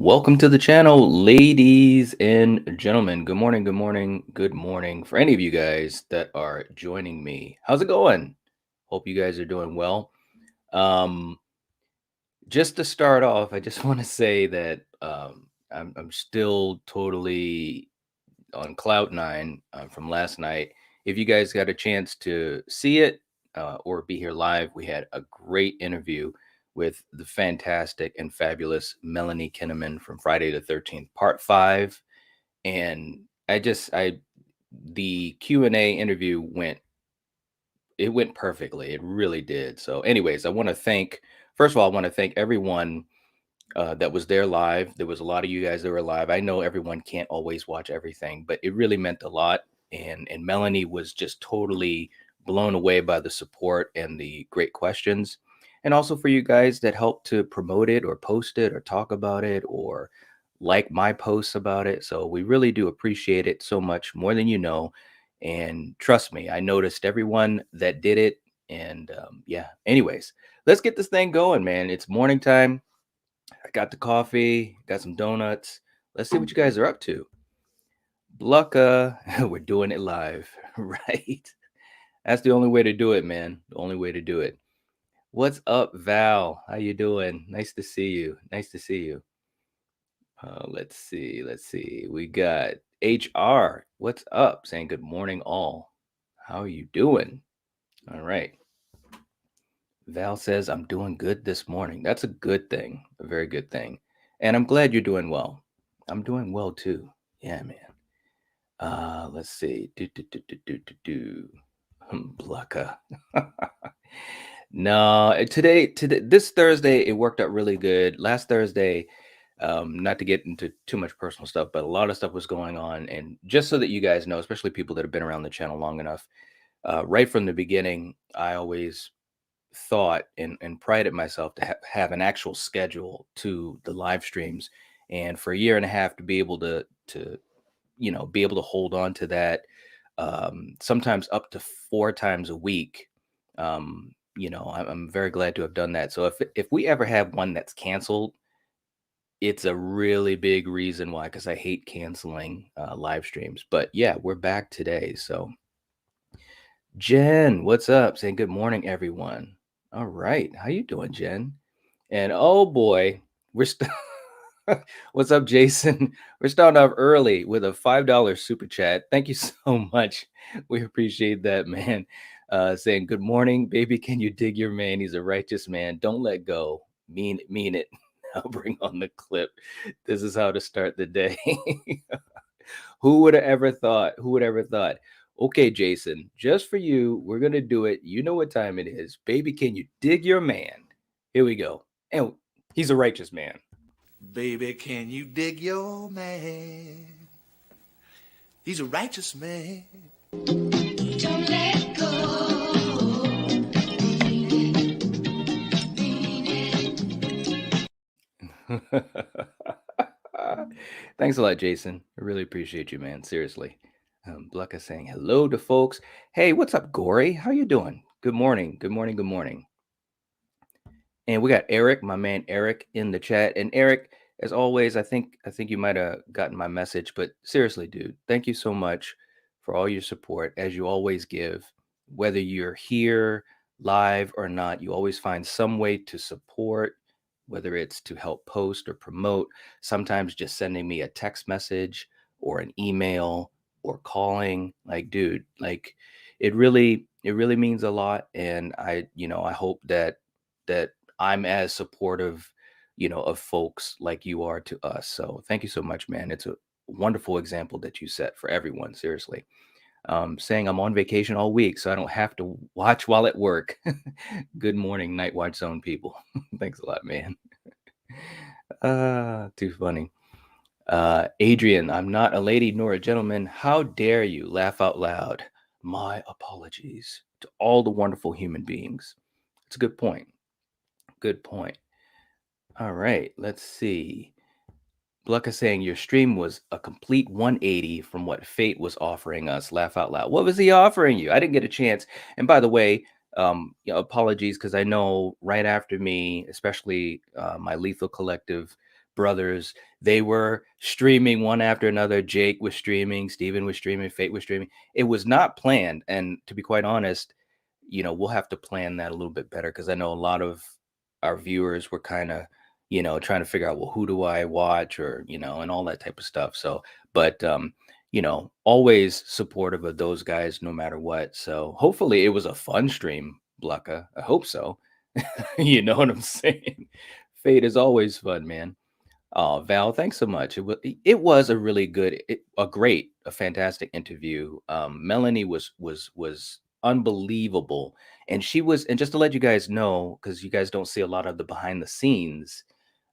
Welcome to the channel, ladies and gentlemen. Good morning, good morning, good morning for any of you guys that are joining me. How's it going? Hope you guys are doing well. Um, just to start off, I just want to say that I'm still totally on cloud nine from last night. If you guys got a chance to see it or be here live, we had a great interview with the fantastic and fabulous Melanie Kinnaman from Friday the 13th, Part 5. And the Q&A interview went perfectly. It really did. So anyways, first of all, I want to thank everyone that was there live. There was a lot of you guys that were live. I know everyone can't always watch everything, but it really meant a lot. And Melanie was just totally blown away by the support and the great questions. And also for you guys that helped to promote it or post it or talk about it or like my posts about it. So we really do appreciate it so much, more than you know. And trust me, I noticed everyone that did it. And yeah, anyways, let's get this thing going, man. It's morning time. I got the coffee, got some donuts. Let's see what you guys are up to. Blucka, we're doing it live, right? That's the only way to do it, man. The only way to do it. What's up, Val? How you doing? Nice to see you. Nice to see you. Let's see. Let's see. We got HR. What's up? Saying good morning, all. How are you doing? All right. Val says, I'm doing good this morning. That's a good thing, a very good thing. And I'm glad you're doing well. I'm doing well too. Yeah, man. Let's see. Blucka. No, today, this Thursday, it worked out really good. Last Thursday, not to get into too much personal stuff, but a lot of stuff was going on. And just so that you guys know, especially people that have been around the channel long enough, right from the beginning, I always thought and prided myself to have an actual schedule to the live streams, and for a year and a half to be able to be able to hold on to that, sometimes up to 4 times a week. I'm very glad to have done that. So if we ever have one that's canceled, it's a really big reason why, because I hate canceling live streams. But yeah, we're back today. So Jen, what's up? Saying good morning, everyone. All right, how you doing, Jen? And oh boy, we're st- what's up, Jason? We're starting off early with a $5 super chat. Thank you so much. We appreciate that, man. Saying good morning, baby. Can you dig your man? He's a righteous man. Don't let go. Mean it. I'll bring on the clip. This is how to start the day. Who would have ever thought? Who would ever thought? Okay, Jason, just for you, we're gonna do it. You know what time it is, baby. Can you dig your man? Here we go. And he's a righteous man. Baby, can you dig your man? He's a righteous man. Don't let go. Thanks a lot, Jason. I really appreciate you, man. Seriously. Blucka saying hello to folks. Hey, what's up, Gory? How you doing? Good morning. Good morning. Good morning. And we got Eric, my man Eric, in the chat. And Eric, as always, I think you might have gotten my message, but seriously, dude, thank you so much for all your support as you always give. Whether you're here live or not, you always find some way to support, whether it's to help post or promote, sometimes just sending me a text message or an email or calling. Like, dude, like it really means a lot. And I hope that I'm as supportive, of folks like you are to us. So thank you so much, man. It's a wonderful example that you set for everyone. Seriously. Saying I'm on vacation all week, so I don't have to watch while at work. Good morning, Night Watch Zone people. Thanks a lot, man. Too funny. Adrian, I'm not a lady nor a gentleman. How dare you laugh out loud? My apologies to all the wonderful human beings. It's a good point. Good point. All right, let's see. Blucka saying your stream was a complete 180 from what Fate was offering us. Laugh out loud. What was he offering you? I didn't get a chance. And by the way, apologies because I know right after me, especially my Lethal Collective brothers. They were streaming one after another. Jake was streaming, Steven was streaming, Fate was streaming. It was not planned. And to be quite honest, we'll have to plan that a little bit better because I know a lot of our viewers were kind of, trying to figure out, well, who do I watch or, and all that type of stuff. So, but, always supportive of those guys no matter what. So hopefully it was a fun stream, Blucka. I hope so. You know what I'm saying? Fate is always fun, man. Oh, Val, thanks so much. It was a really good, a fantastic interview. Melanie was unbelievable, and just to let you guys know, because you guys don't see a lot of the behind the scenes,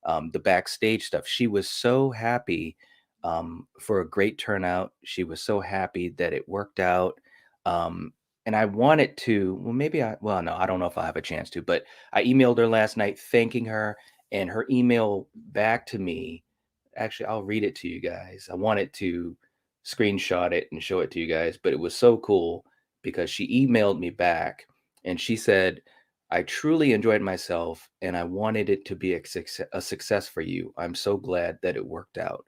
the backstage stuff. She was so happy for a great turnout. She was so happy that it worked out. And I wanted to, well, no, I don't know if I have a chance to, but I emailed her last night thanking her, and her email back to me, actually, I'll read it to you guys. I wanted to screenshot it and show it to you guys, but it was so cool because she emailed me back and she said, I truly enjoyed myself and I wanted it to be a success for you. I'm so glad that it worked out.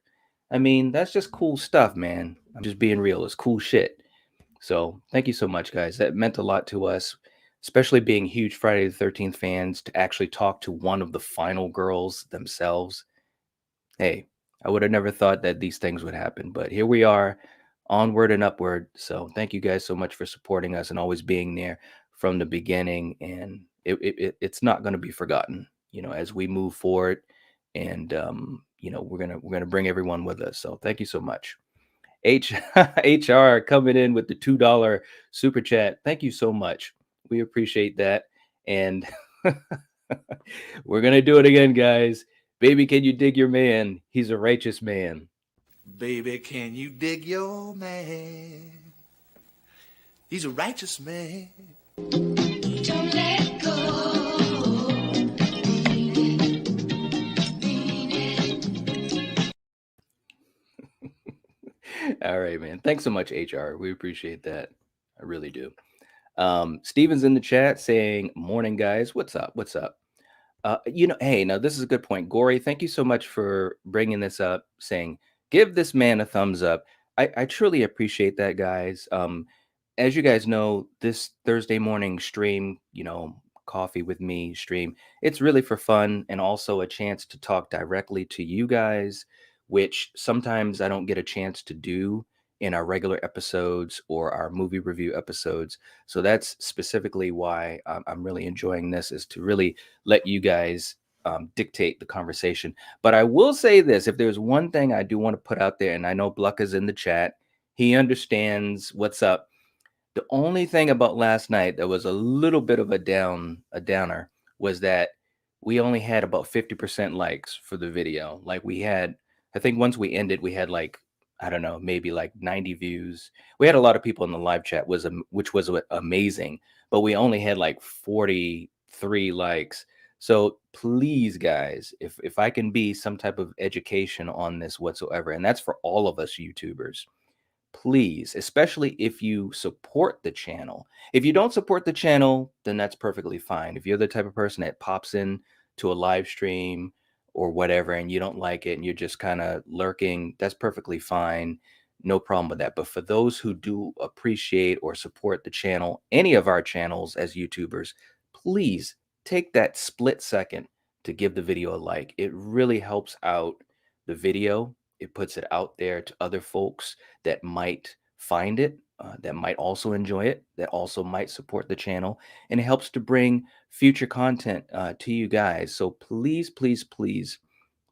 I mean, that's just cool stuff, man. I'm just being real. It's cool shit. So thank you so much, guys. That meant a lot to us, especially being huge Friday the 13th fans, to actually talk to one of the final girls themselves. Hey, I would have never thought that these things would happen, but here we are, onward and upward. So thank you guys so much for supporting us and always being there from the beginning. And it's not going to be forgotten, as we move forward. And we're gonna bring everyone with us. So thank you so much. H HR coming in with the $2 super chat. Thank you so much. We appreciate that. And we're gonna do it again, guys. Baby, can you dig your man? He's a righteous man. Baby, can you dig your man? He's a righteous man. Don't let go. All right, man. Thanks so much, HR. We appreciate that. I really do. Steven's in the chat saying, morning, guys. What's up? What's up? Hey, now this is a good point. Gory, thank you so much for bringing this up, saying, give this man a thumbs up. I truly appreciate that, guys. As you guys know, this Thursday morning stream, coffee with me stream, it's really for fun and also a chance to talk directly to you guys, which sometimes I don't get a chance to do in our regular episodes or our movie review episodes. So that's specifically why I'm really enjoying this, is to really let you guys dictate the conversation. But I will say this, if there's one thing I do want to put out there, and I know Bluck is in the chat, he understands what's up. The only thing about last night that was a little bit of a downer was that we only had about 50% likes for the video. Like we had, I think once we ended, we had like, I don't know, maybe like 90 views. We had a lot of people in the live chat, which was amazing, but we only had like 43 likes. So please, guys, if I can be some type of education on this whatsoever, and that's for all of us YouTubers, please, especially if you support the channel. If you don't support the channel, then that's perfectly fine. If you're the type of person that pops in to a live stream or whatever and you don't like it and you're just kind of lurking, that's perfectly fine. No problem with that. But for those who do appreciate or support the channel, any of our channels as YouTubers, please take that split second to give the video a like. It really helps out the video. It puts it out there to other folks that might find it, that might also enjoy it, that also might support the channel, and it helps to bring future content to you guys. So please, please, please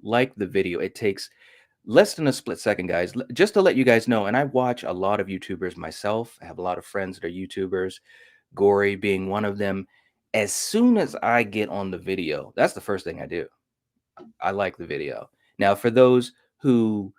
like the video. It takes less than a split second, guys, just to let you guys know. And I watch a lot of YouTubers myself. I have a lot of friends that are YouTubers, Gory being one of them. As soon as I get on the video, that's the first thing I do. I like the video. Now, for those who,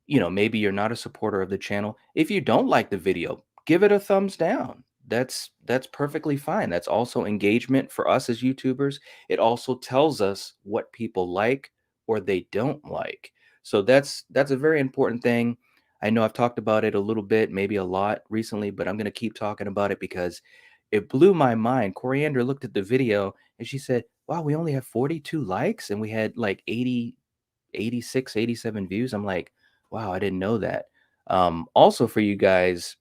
maybe you're not a supporter of the channel, if you don't like the video, give it a thumbs down. That's perfectly fine. That's also engagement for us as YouTubers. It also tells us what people like or they don't like. So that's a very important thing. I know I've talked about it a little bit, maybe a lot recently, but I'm going to keep talking about it because it blew my mind. Coriander looked at the video and she said, wow, we only have 42 likes and we had like 80 86, 87 views. I'm like, wow, I didn't know that. Also for you guys,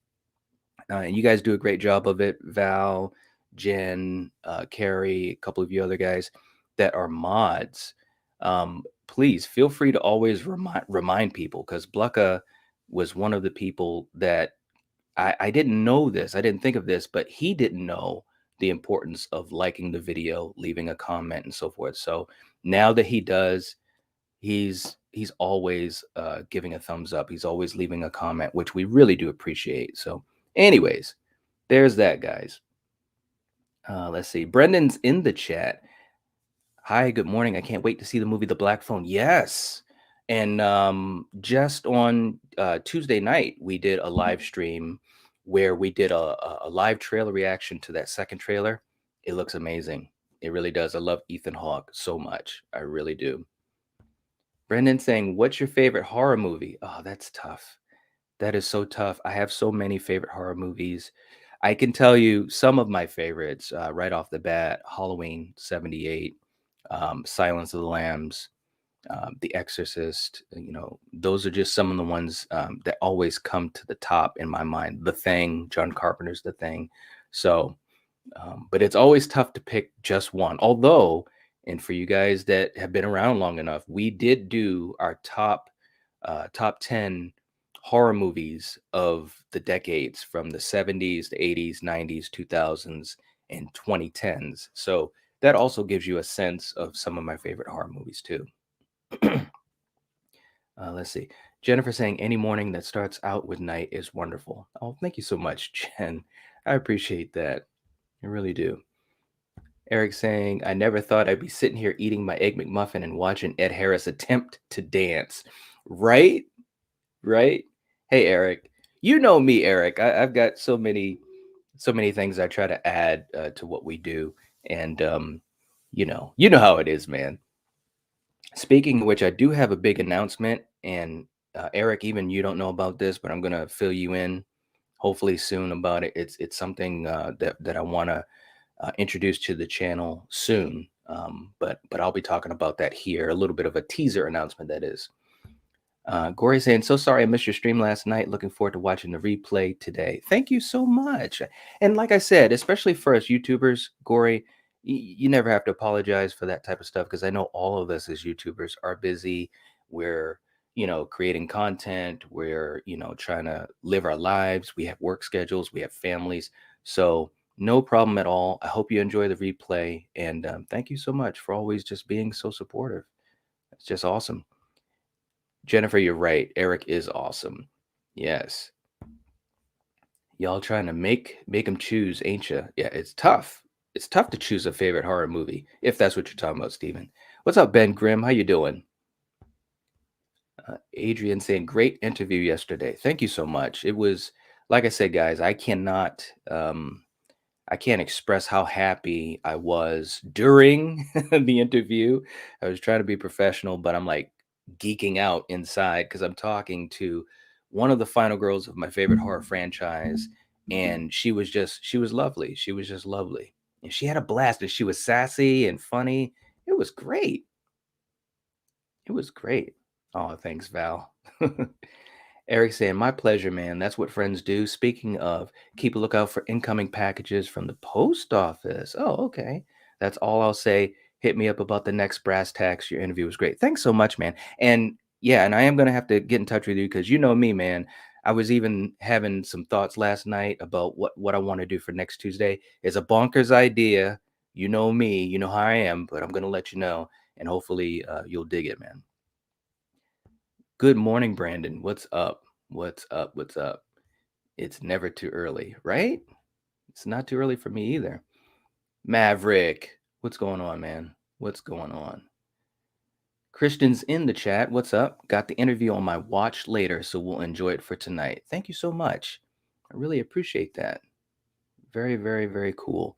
and you guys do a great job of it. Val, Jen, Carrie, a couple of you other guys that are mods. Please feel free to always remind people, because Blucka was one of the people that I didn't know this. I didn't think of this, but he didn't know the importance of liking the video, leaving a comment, and so forth. So now that he does, he's always giving a thumbs up. He's always leaving a comment, which we really do appreciate. So, anyways, there's that, guys. Let's see. Brendan's in the chat. Hi, good morning. I can't wait to see the movie The Black Phone. Yes. And just on Tuesday night, we did a live stream where we did a live trailer reaction to that second trailer. It looks amazing. It really does. I love Ethan Hawke so much. I really do. Brendan saying, "What's your favorite horror movie?" Oh, that's tough. That is so tough. I have so many favorite horror movies. I can tell you some of my favorites right off the bat: Halloween '78, Silence of the Lambs, The Exorcist. Those are just some of the ones that always come to the top in my mind. The Thing, John Carpenter's The Thing. So, but it's always tough to pick just one. Although, and for you guys that have been around long enough, we did do our top 10 horror movies of the decades from the 70s, the 80s, 90s, 2000s, and 2010s. So that also gives you a sense of some of my favorite horror movies too. Let's see. Jennifer saying any morning that starts out with night is wonderful. Oh, thank you so much, Jen. I appreciate that. I really do. Eric saying, I never thought I'd be sitting here eating my Egg McMuffin and watching Ed Harris attempt to dance. Right? Right? Hey, Eric. You know me, Eric. I've got so many things I try to add to what we do. And, you know how it is, man. Speaking of which, I do have a big announcement. And Eric, even you don't know about this, but I'm going to fill you in hopefully soon about it. It's something that I want to introduce to the channel soon. But I'll be talking about that here. A little bit of a teaser announcement, that is. Gory saying, so sorry I missed your stream last night. Looking forward to watching the replay today. Thank you so much. And like I said, especially for us YouTubers, Gory, you never have to apologize for that type of stuff, because I know all of us as YouTubers are busy. We're, creating content. We're, trying to live our lives. We have work schedules. We have families. So no problem at all. I hope you enjoy the replay. And thank you so much for always just being so supportive. It's just awesome. Jennifer, you're right. Eric is awesome. Yes. Y'all trying to make him choose, ain't ya? Yeah, it's tough. It's tough to choose a favorite horror movie, if that's what you're talking about, Steven. What's up, Ben Grimm? How you doing? Adrian saying, great interview yesterday. Thank you so much. It was, like I said, guys, I can't express how happy I was during the interview. I was trying to be professional, but I'm like geeking out inside because I'm talking to one of the final girls of my favorite horror franchise. And she was lovely. She was just lovely. And she had a blast, and she was sassy and funny. It was great. It was great. Oh, thanks, Val. Eric saying, my pleasure, man. That's what friends do. Speaking of, keep a lookout for incoming packages from the post office. Oh, okay. That's all I'll say. Hit me up about the next brass tacks. Your interview was great. Thanks so much, man. And yeah, and I am going to have to get in touch with you, because you know me, man. I was even having some thoughts last night about what I want to do for next Tuesday. It's a bonkers idea. You know me. You know how I am, but I'm going to let you know. And hopefully you'll dig it, man. Good morning, Brandon. What's up? What's up? What's up? It's never too early, right? It's not too early for me either. Maverick, what's going on, man? What's going on? Christian's in the chat. What's up? Got the interview on my watch later, so we'll enjoy it for tonight. Thank you so much. I really appreciate that. Very, very, very cool.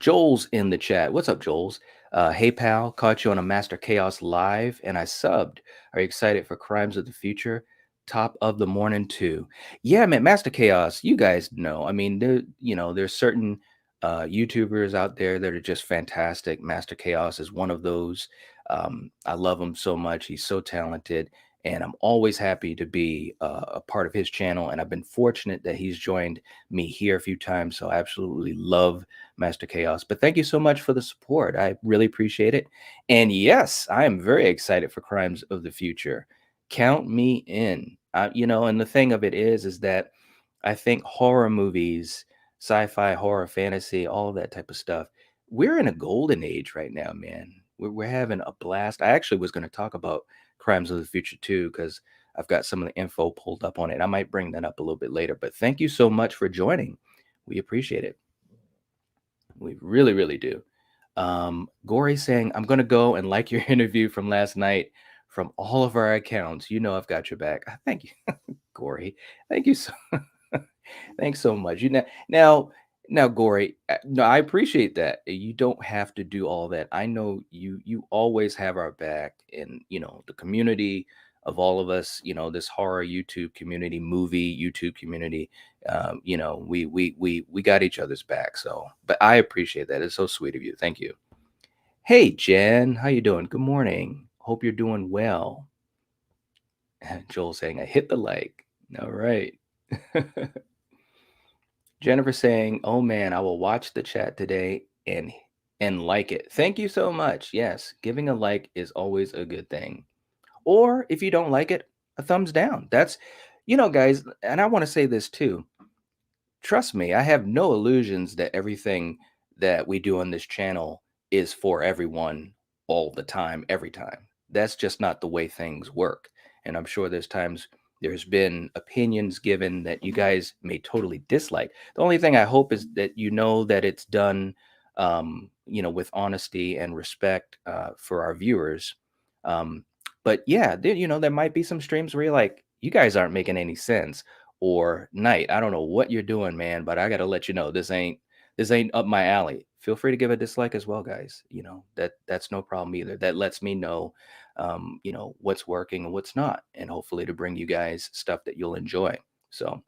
Joel's in the chat. What's up, Joel's? Hey, pal, caught you on a Master Chaos live, and I subbed. Are you excited for Crimes of the Future? Top of the morning, too. Yeah, man, Master Chaos, you guys know. I mean, there's certain YouTubers out there that are just fantastic. Master Chaos is one of those. I love him so much. He's so talented, and I'm always happy to be a part of his channel. And I've been fortunate that he's joined me here a few times. So I absolutely love Master Chaos. But thank you so much for the support. I really appreciate it. And yes, I am very excited for Crimes of the Future. Count me in. And the thing of it is that I think horror movies, sci-fi, horror, fantasy, all of that type of stuff, we're in a golden age right now, man. We're having a blast. I actually was going to talk about Crimes of the Future too, because I've got some of the info pulled up on it. I might bring that up a little bit later, but thank you so much for joining. We appreciate it. We really, really do. Gory saying, I'm going to go and like your interview from last night from all of our accounts. You know, I've got your back. Thank you, Gory. Thank you so Thanks so much. Now, Gory, no, I appreciate that. You don't have to do all that. I know you always have our back, and the community of all of us. This horror YouTube community, movie YouTube community. We got each other's back. So, but I appreciate that. It's so sweet of you. Thank you. Hey, Jen, how you doing? Good morning. Hope you're doing well. Joel saying, I hit the like. All right. Jennifer saying, "Oh man, I will watch the chat today and like it." Thank you so much. Yes, giving a like is always a good thing. Or if you don't like it, a thumbs down. Guys, and I want to say this too. Trust me, I have no illusions that everything that we do on this channel is for everyone all the time, every time. That's just not the way things work. And I'm sure there's been opinions given that you guys may totally dislike. The only thing I hope is that that it's done, with honesty and respect for our viewers. Um, but yeah, there might be some streams where you're like, you guys aren't making any sense, or Night, I don't know what you're doing, man, but I got to let you know this ain't up my alley. Feel free to give a dislike as well, guys. That's no problem either. That lets me know, what's working and what's not, and hopefully to bring you guys stuff that you'll enjoy. So,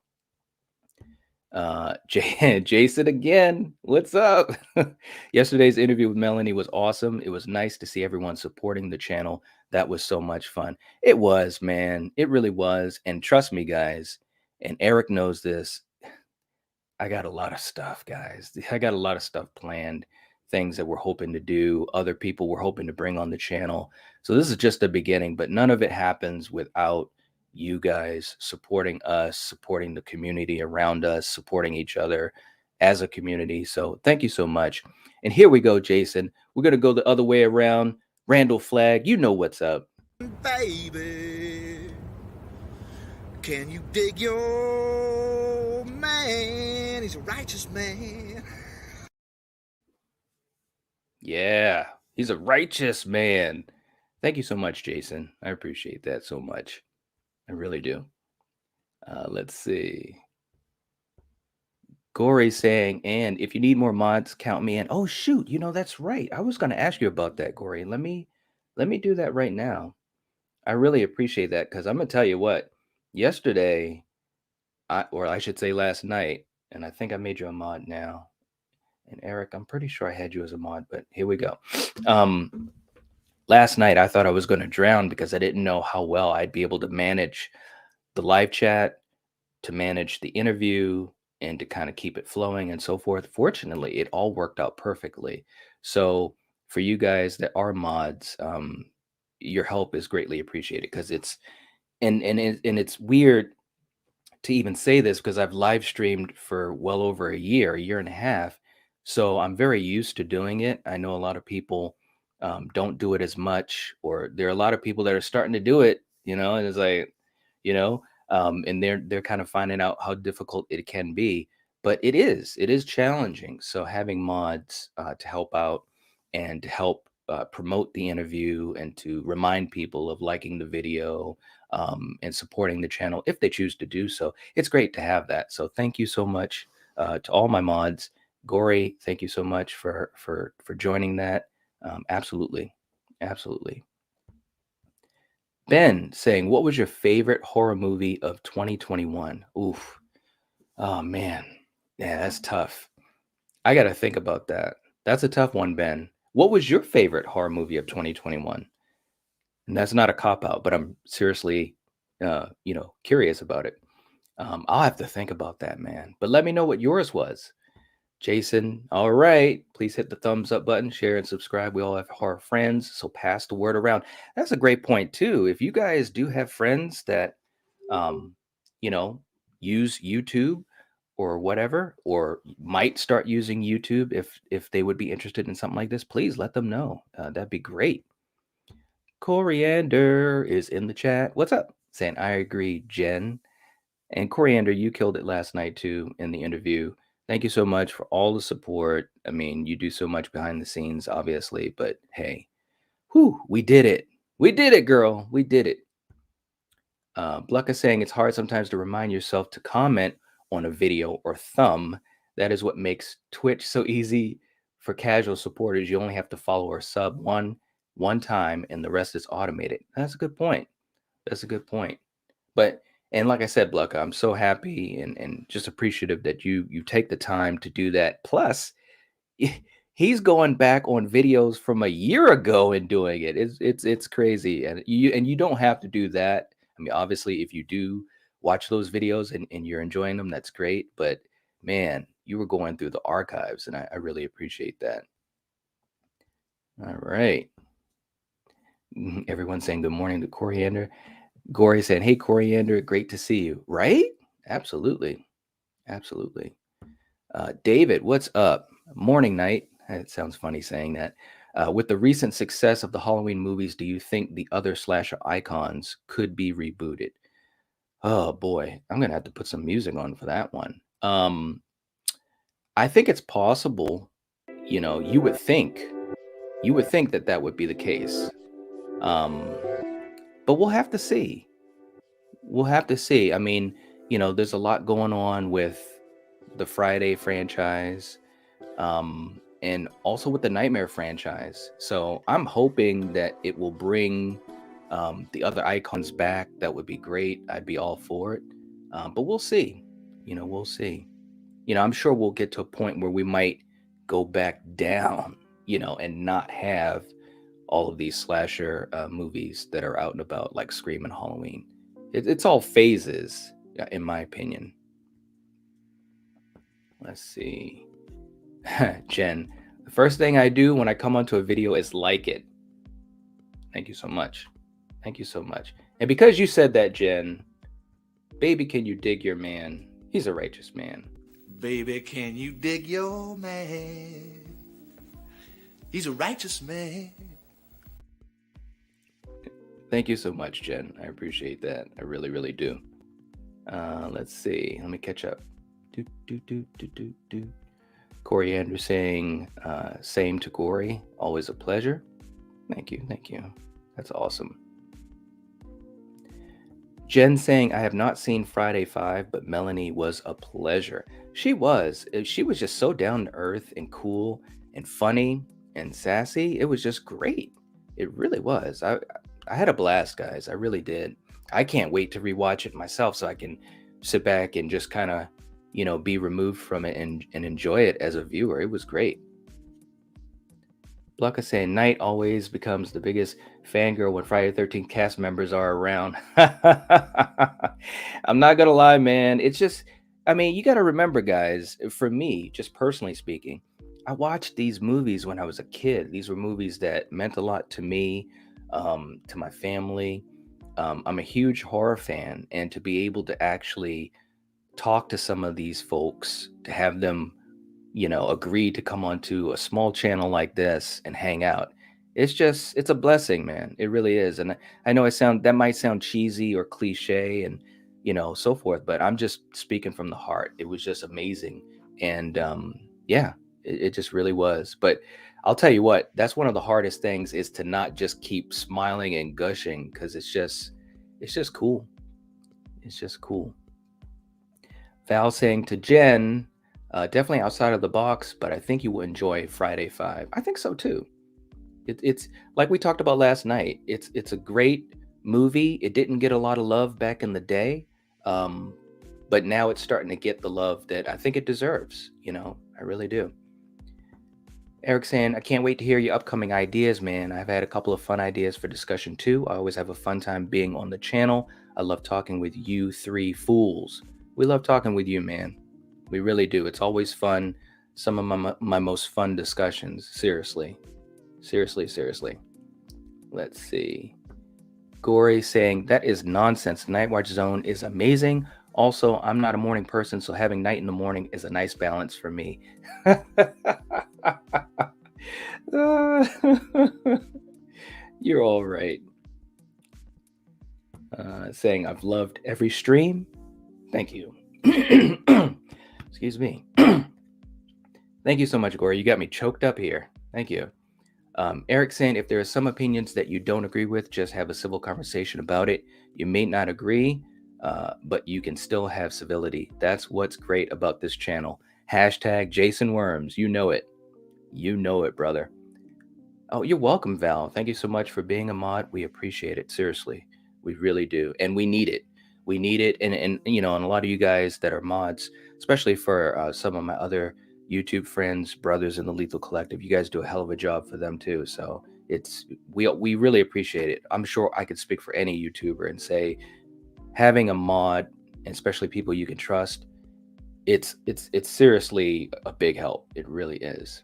Jason again, what's up? Yesterday's interview with Melanie was awesome. It was nice to see everyone supporting the channel. That was so much fun. It was, man. It really was. And trust me, guys, and Eric knows this. I got a lot of stuff, guys. I got a lot of stuff planned, things that we're hoping to do, other people we're hoping to bring on the channel. So this is just the beginning, but none of it happens without you guys supporting us, supporting the community around us, supporting each other as a community. So thank you so much. And here we go, Jason. We're going to go the other way around. Randall Flagg, you know what's up. Baby, can you dig your man? He's a righteous man. Yeah, he's a righteous man. Thank you so much, Jason. I appreciate that so much. I really do. Let's see. Gory saying, and if you need more mods, count me in. Oh shoot, that's right. I was going to ask you about that, Gory. Let me do that right now. I really appreciate that, because I'm gonna tell you what. Yesterday, or I should say last night, and I think I made you a mod now. And Eric, I'm pretty sure I had you as a mod, but here we go. Last night I thought I was going to drown because I didn't know how well I'd be able to manage the live chat, to manage the interview, and to kind of keep it flowing and so forth. Fortunately, it all worked out perfectly. So for you guys that are mods, your help is greatly appreciated, because it's weird to even say this because I've live streamed for well over a year and a half. So I'm very used to doing it. I know a lot of people don't do it as much, or there are a lot of people that are starting to do it, and it's like, and they're kind of finding out how difficult it can be. But it is challenging. So having mods to help out and to help promote the interview and to remind people of liking the video, and supporting the channel if they choose to do so. It's great to have that. So thank you so much to all my mods. Gory, thank you so much for joining that. Absolutely, absolutely. Ben saying, what was your favorite horror movie of 2021? Oof. Oh man. Yeah, that's tough. I got to think about that. That's a tough one, Ben. What was your favorite horror movie of 2021? And that's not a cop out, but I'm seriously, curious about it. I'll have to think about that, man. But let me know what yours was. Jason, all right. Please hit the thumbs up button, share, and subscribe. We all have horror friends, so pass the word around. That's a great point, too. If you guys do have friends that, um, you know, use YouTube or whatever, or might start using YouTube if they would be interested in something like this, please let them know. That'd be great. Coriander is in the chat. What's up? Saying, I agree, Jen. And Coriander, you killed it last night too in the interview. Thank you so much for all the support. I mean, you do so much behind the scenes, obviously, but hey, whew, we did it. We did it, girl. We did it. Blucka saying it's hard sometimes to remind yourself to comment on a video or thumb. That is what makes Twitch so easy for casual supporters. You only have to follow or sub one time, and the rest is automated. That's a good point. That's a good point. But and like I said, Blucka, I'm so happy and just appreciative that you take the time to do that. Plus, he's going back on videos from a year ago and doing it. It's crazy. And you don't have to do that. I mean, obviously, if you do watch those videos and you're enjoying them, that's great. But man, you were going through the archives, and I really appreciate that. All right. Everyone's saying good morning to Coriander. Gory saying, hey, Coriander, great to see you. Right? Absolutely. Absolutely. David, what's up? Morning night. It sounds funny saying that. With the recent success of the Halloween movies, do you think the other slasher icons could be rebooted? Oh boy, I'm gonna have to put some music on for that one. I think it's possible. You would think that that would be the case. Um, but we'll have to see. We'll have to see. I mean, there's a lot going on with the Friday franchise, and also with the Nightmare franchise. So I'm hoping that it will bring the other icons back. That would be great. I'd be all for it. But we'll see. We'll see. I'm sure we'll get to a point where we might go back down, and not have all of these slasher movies that are out and about, like Scream and Halloween. It's all phases, in my opinion. Let's see. Jen, the first thing I do when I come onto a video is like it. Thank you so much. Thank you so much. And because you said that, Jen, baby, can you dig your man? He's a righteous man. Baby, can you dig your man? He's a righteous man. Thank you so much, Jen. I appreciate that. I really, really do. Let's see. Let me catch up. Coriander saying, same to Gory. Always a pleasure. Thank you. Thank you. That's awesome. Jen saying, I have not seen Friday 5, but Melanie was a pleasure. She was. She was just so down to earth and cool and funny and sassy. It was just great. It really was. I had a blast, guys. I really did. I can't wait to rewatch it myself so I can sit back and just kind of, be removed from it and enjoy it as a viewer. It was great. Blanca saying, Night always becomes the biggest fangirl when Friday the 13th cast members are around. I'm not going to lie, man. It's just, I mean, you got to remember, guys, for me, just personally speaking, I watched these movies when I was a kid. These were movies that meant a lot to me, to my family. I'm a huge horror fan, and to be able to actually talk to some of these folks, to have them agree to come onto a small channel like this and hang out. It's a blessing, man. It really is. And I know that might sound cheesy or cliche and, so forth, but I'm just speaking from the heart. It was just amazing. And yeah, it just really was. But I'll tell you what, that's one of the hardest things, is to not just keep smiling and gushing, because it's just cool. It's just cool. Val saying to Jen, definitely outside of the box, but I think you will enjoy Friday 5. I think so too. It's like we talked about last night. It's a great movie. It didn't get a lot of love back in the day, but now it's starting to get the love that I think it deserves. I really do. Eric saying, I can't wait to hear your upcoming ideas, man. I've had a couple of fun ideas for discussion too. I always have a fun time being on the channel. I love talking with you three fools. We love talking with you, man. We really do. It's always fun. Some of my most fun discussions. Seriously. Seriously, seriously. Let's see. Gory saying, that is nonsense. Night Watch Zone is amazing. Also, I'm not a morning person, so having night in the morning is a nice balance for me. You're all right. Saying, I've loved every stream. Thank you. Excuse me. Thank you so much, Gory. You got me choked up here. Thank you. Eric saying, if there are some opinions that you don't agree with, just have a civil conversation about it. You may not agree, but you can still have civility. That's what's great about this channel. Hashtag Jason Worms. You know it. You know it, brother. Oh, you're welcome, Val. Thank you so much for being a mod. We appreciate it. Seriously. We really do. And we need it. We need it. And you know, and a lot of you guys that are mods, especially for some of my other YouTube friends, brothers in the Lethal Collective, you guys do a hell of a job for them too. So we really appreciate it. I'm sure I could speak for any YouTuber and say having a mod, and especially people you can trust, it's seriously a big help. It really is.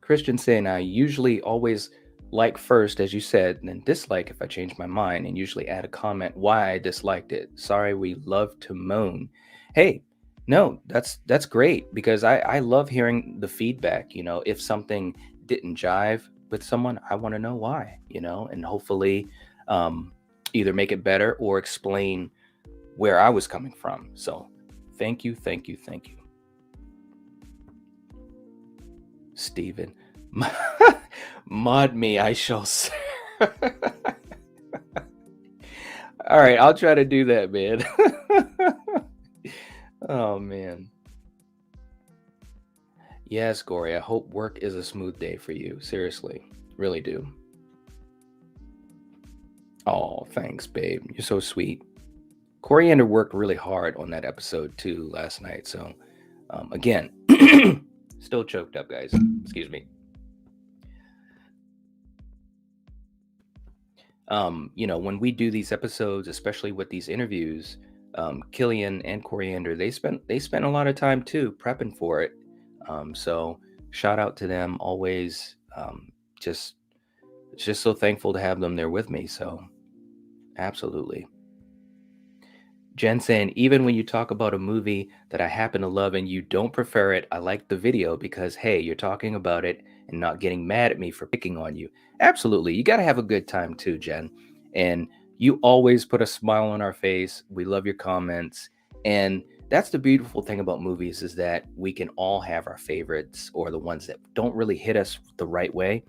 Christian saying, I usually always like first, as you said, and then dislike if I change my mind, and usually add a comment why I disliked it. Sorry, we love to moan. Hey, no, that's great, because I love hearing the feedback. You know, if something didn't jive with someone, I want to know why, you know, and hopefully either make it better or explain where I was coming from. So thank you, thank you, thank you. Steven. Mod me, I shall say. All right, I'll try to do that, man. Oh, man. Yes, Gory, I hope work is a smooth day for you. Seriously, really do. Oh, thanks, babe. You're so sweet. Coriander worked really hard on that episode too last night. So, again, still choked up, guys. Excuse me. You know, when we do these episodes, especially with these interviews, Killian and Coriander, they spent a lot of time too prepping for it. So shout out to them always. Just so thankful to have them there with me. So absolutely. Jen saying, even when you talk about a movie that I happen to love and you don't prefer it, I like the video because, hey, you're talking about it and not getting mad at me for picking on you. Absolutely. You got to have a good time too, Jen. And you always put a smile on our face. We love your comments. And that's the beautiful thing about movies, is that we can all have our favorites or the ones that don't really hit us the right way.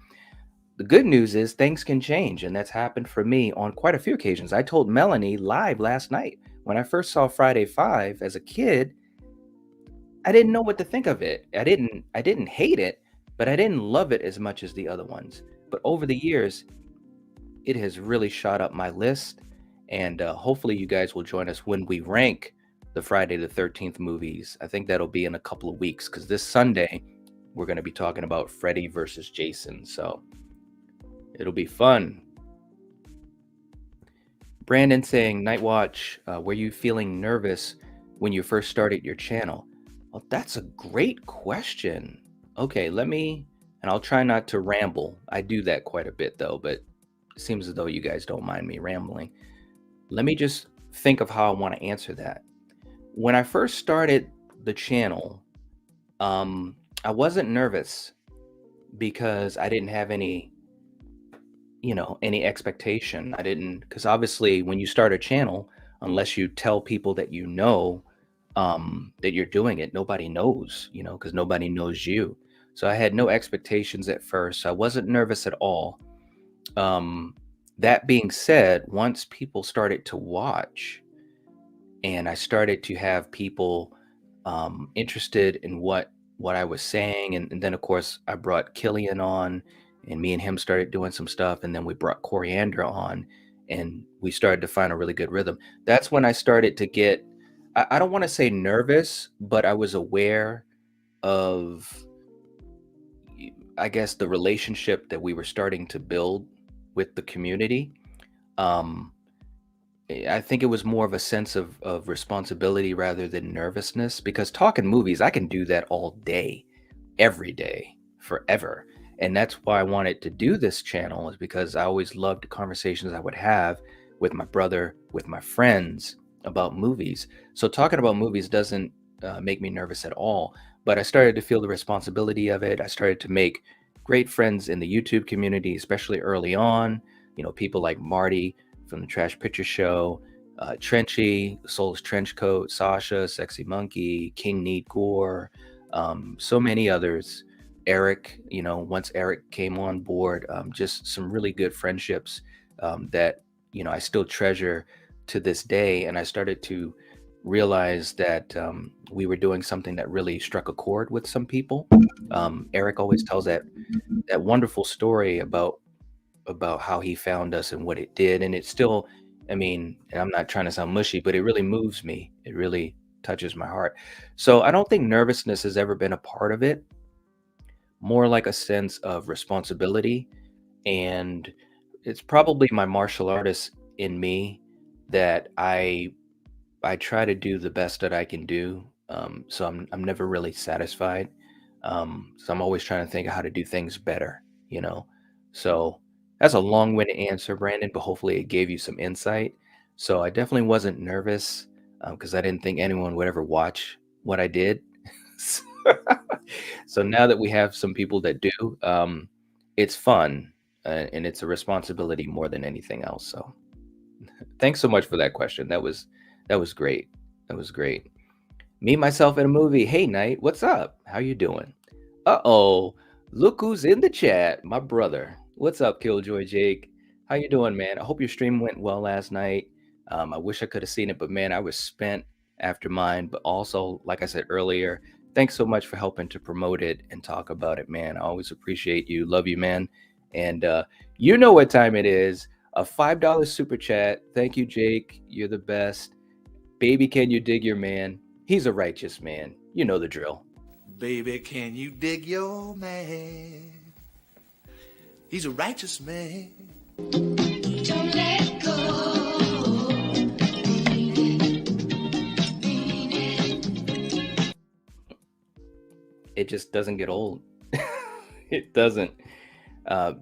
The good news is things can change, and that's happened for me on quite a few occasions. I told Melanie live last night, when I first saw Friday 5 as a kid, I didn't know what to think of it. I didn't hate it, but I didn't love it as much as the other ones. But over the years, it has really shot up my list, and hopefully you guys will join us when we rank the Friday the 13th movies. I think that'll be in a couple of weeks, because this Sunday we're going to be talking about Freddy versus Jason. So it'll be fun. Brandon saying, Night Watch, were you feeling nervous when you first started your channel? Well, that's a great question. Okay, and I'll try not to ramble. I do that quite a bit though, but it seems as though you guys don't mind me rambling. Let me just think of how I want to answer that. When I first started the channel, I wasn't nervous because I didn't have any expectation. I didn't, because obviously when you start a channel, unless you tell people that you know that you're doing it, nobody knows, because nobody knows you. So I had no expectations at first. I wasn't nervous at all. That being said, once people started to watch and I started to have people interested in what I was saying, and then of course I brought Killian on, and me and him started doing some stuff, and then we brought Coriander on, and we started to find a really good rhythm. That's when I started to get, I don't want to say nervous, but I was aware of I guess the relationship that we were starting to build with the community. Um, I think it was more of a sense of responsibility rather than nervousness, because talking movies, I can do that all day, every day, forever. And that's why I wanted to do this channel, is because I always loved the conversations I would have with my brother, with my friends about movies. So talking about movies doesn't make me nervous at all. But I started to feel the responsibility of it. I started to make great friends in the YouTube community, especially early on. People like Marty from the Trash Picture Show, Trenchy, Soulless Trenchcoat, Sasha, Sexy Monkey, King Need Gore, so many others. Eric, once Eric came on board, just some really good friendships that, I still treasure to this day. And I started to realize that we were doing something that really struck a chord with some people. Eric always tells that wonderful story about how he found us and what it did. And it still, I mean, and I'm not trying to sound mushy, but it really moves me. It really touches my heart. So I don't think nervousness has ever been a part of it, more like a sense of responsibility. And it's probably my martial artist in me that I try to do the best that I can do. So I'm never really satisfied. So I'm always trying to think of how to do things better, you know. So that's a long-winded answer, Brandon, but hopefully it gave you some insight. So I definitely wasn't nervous because I didn't think anyone would ever watch what I did. So now that we have some people that do, it's fun and it's a responsibility more than anything else. So thanks so much for that question. That was great. That was great. Me myself in a movie. Hey, Knight, what's up? How you doing? Uh-oh. Look who's in the chat. My brother. What's up, Killjoy Jake? How you doing, man? I hope your stream went well last night. I wish I could have seen it, but man, I was spent after mine. But also, like I said earlier, thanks so much for helping to promote it and talk about it, man. I always appreciate you. Love you, man. And you know what time it is. A $5 super chat. Thank you, Jake. You're the best. Baby, can you dig your man? He's a righteous man. You know the drill. Baby, can you dig your man? He's a righteous man. Don't let go. It just doesn't get old. It doesn't.